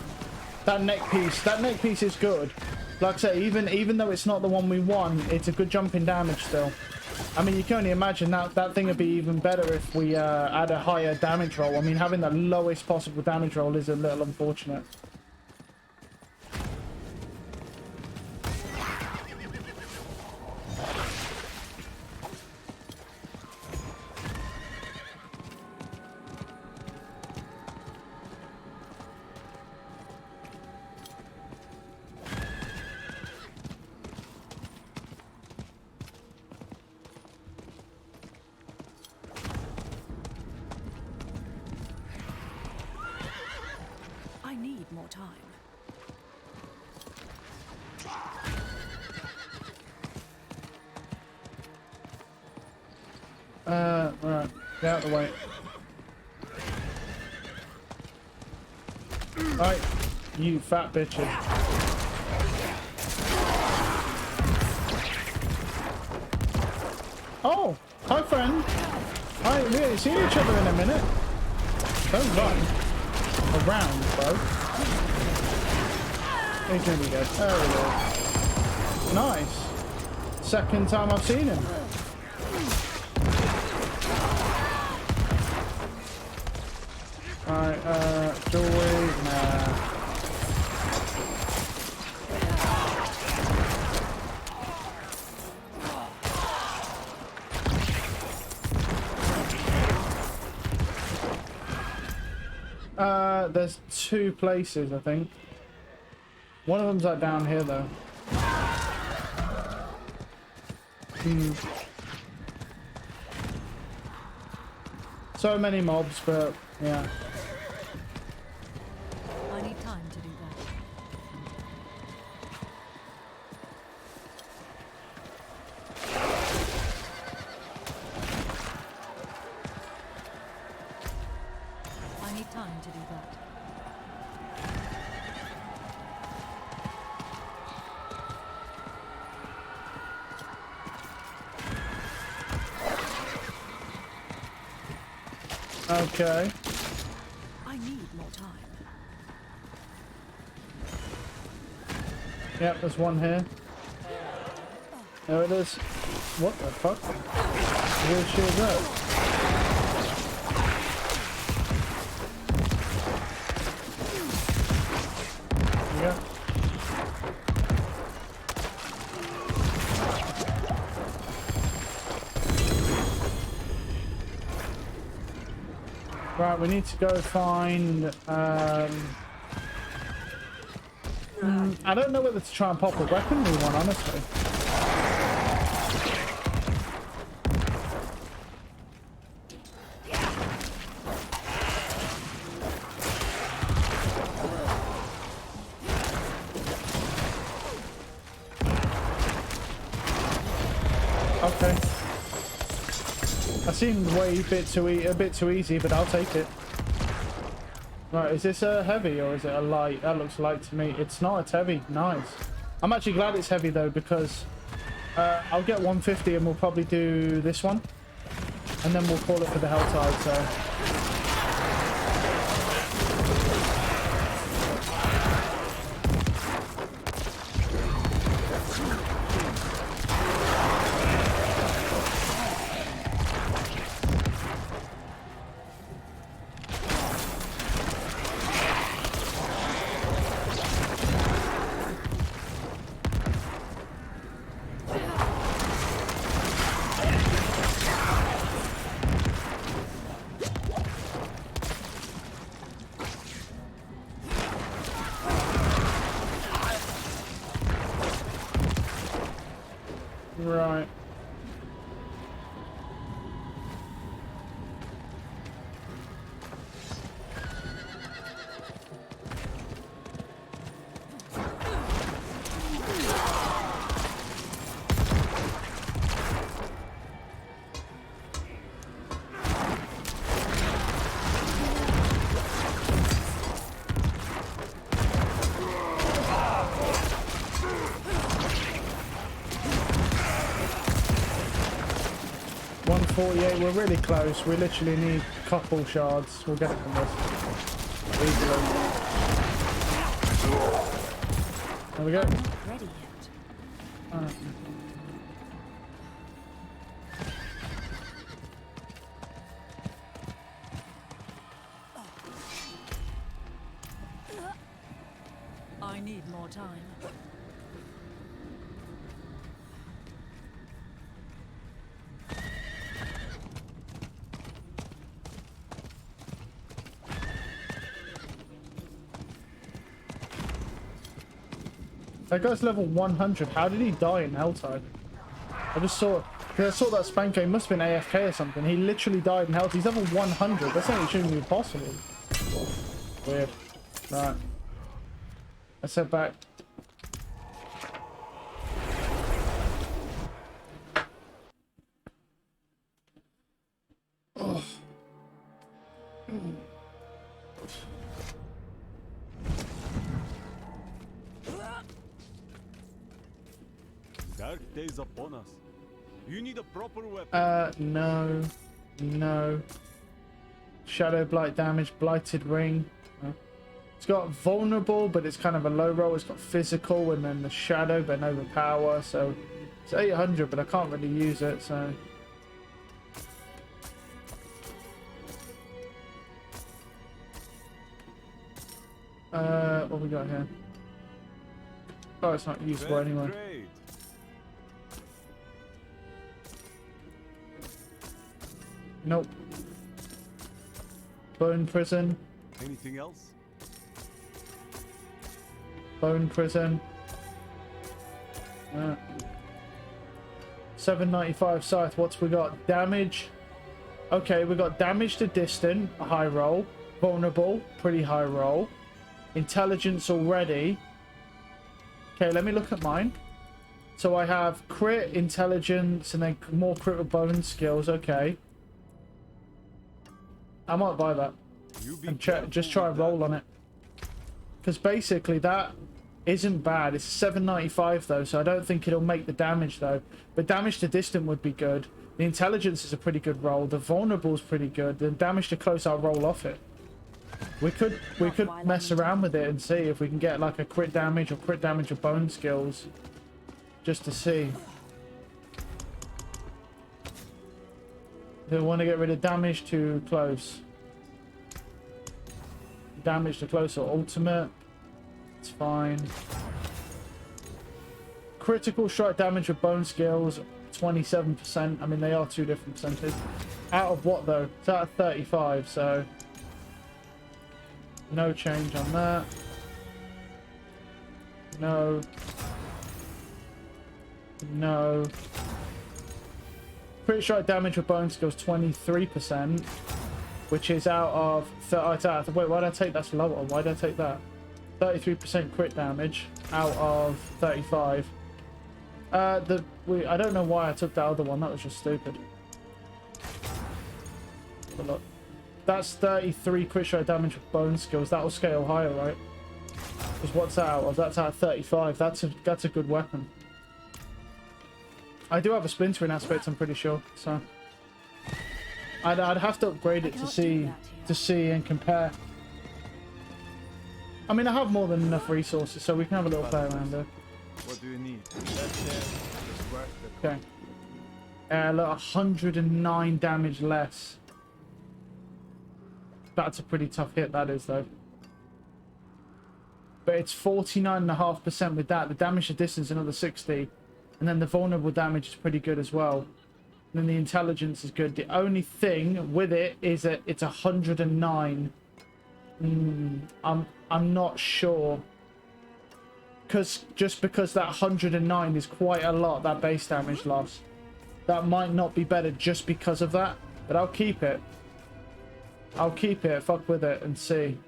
That neck piece is good. Like I say, even though it's not the one we want, it's a good jump in damage still. I mean, you can only imagine that thing would be even better if we had a higher damage roll. I mean, having the lowest possible damage roll is a little unfortunate. More time. Right. Get out of the way. Right. You fat bitches. Oh! Hi, friend! Hi, we ain't seen each other in a minute. Don't run. Around, bro. He's gonna be dead. There we go. Nice. Second time I've seen him. Alright, jewelry, nah. There's two places, I think. One of them's like down here, though. So many mobs, but yeah. I need time to do that. I need time to do that. Okay. I need more time. Yep, there's one here. There it is. What the fuck? Where's she go? There you go. Right, we need to go find, I don't know whether to try and pop a weaponry one, honestly. Okay. That seemed a bit too easy, but I'll take it. Right, is this a heavy or is it a light? That looks light to me. It's not, it's heavy. Nice. I'm actually glad it's heavy though, because I'll get 150 and we'll probably do this one. And then we'll call it for the Helltide, so... Right. We're really close. We literally need a couple shards. We'll get it from this. Easily. There we go. I'm not ready yet. I need more time. That guy's level 100. How did he die in Helltide? I just saw... Because I saw that Spanko. He must have been AFK or something. He literally died in Helltide. He's level 100. That's not shouldn't be possible. Weird. Right. Let's head back. Oh. Dark days upon us. You need a proper weapon. No. No. Shadow Blight damage, Blighted Ring. It's got vulnerable, but it's kind of a low roll. It's got physical and then the shadow, but no overpower. So it's 800, but I can't really use it. So what we got here? Oh, it's not usable anyway. Great. Nope. Bone Prison. Anything else? Bone Prison. 795 Scythe. What's we got? Damage. Okay, we got damage to distant, a high roll. Vulnerable, pretty high roll. Intelligence already. Okay, let me look at mine. So I have crit, intelligence, and then more crit with bone skills. Okay. I might buy that. And just try and roll on it. Because basically that isn't bad. It's 795 though, so I don't think it'll make the damage though. But damage to distant would be good. The intelligence is a pretty good roll. The vulnerable is pretty good. The damage to close, I'll roll off it. We could mess around with it and see if we can get like a crit damage or crit damage of bone skills. Just to see. Do we want to get rid of damage to close? Damage to close or ultimate? It's fine. Critical strike damage with bone skills, 27%. I mean, they are two different percentages. Out of what though? It's out of 35, so no change on that. No. No. Crit strike damage with bone skills 23%, which is out of wait, why did I take that's lower? Why did I take that? 33% crit damage out of 35. I don't know why I took that other one. That was just stupid. But look, that's 33 crit strike damage with bone skills. That will scale higher, right? Because what's that out of? That's out of 35. That's a good weapon. I do have a splintering aspect, I'm pretty sure. So I'd have to upgrade it to see and compare. I mean, I have more than enough resources, so we can have a little play around there. What do you need? That's it. It's worth it. Okay. Look, 109 damage less. That's a pretty tough hit, that is, though. But it's 49.5% with that. The damage to distance, another 60. And then the vulnerable damage is pretty good as well. And then the intelligence is good. The only thing with it is that it's 109. I'm not sure. Just because that 109 is quite a lot, that base damage loss. That might not be better just because of that. But I'll keep it. I'll keep it. Fuck with it and see.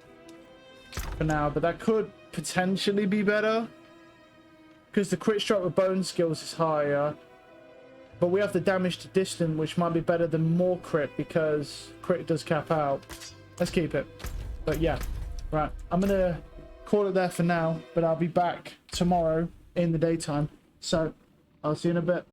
For now. But that could potentially be better. Because the crit strike with bone skills is higher. But we have the damage to distant, which might be better than more crit because crit does cap out. Let's keep it. But yeah. Right. I'm going to call it there for now. But I'll be back tomorrow in the daytime. So I'll see you in a bit.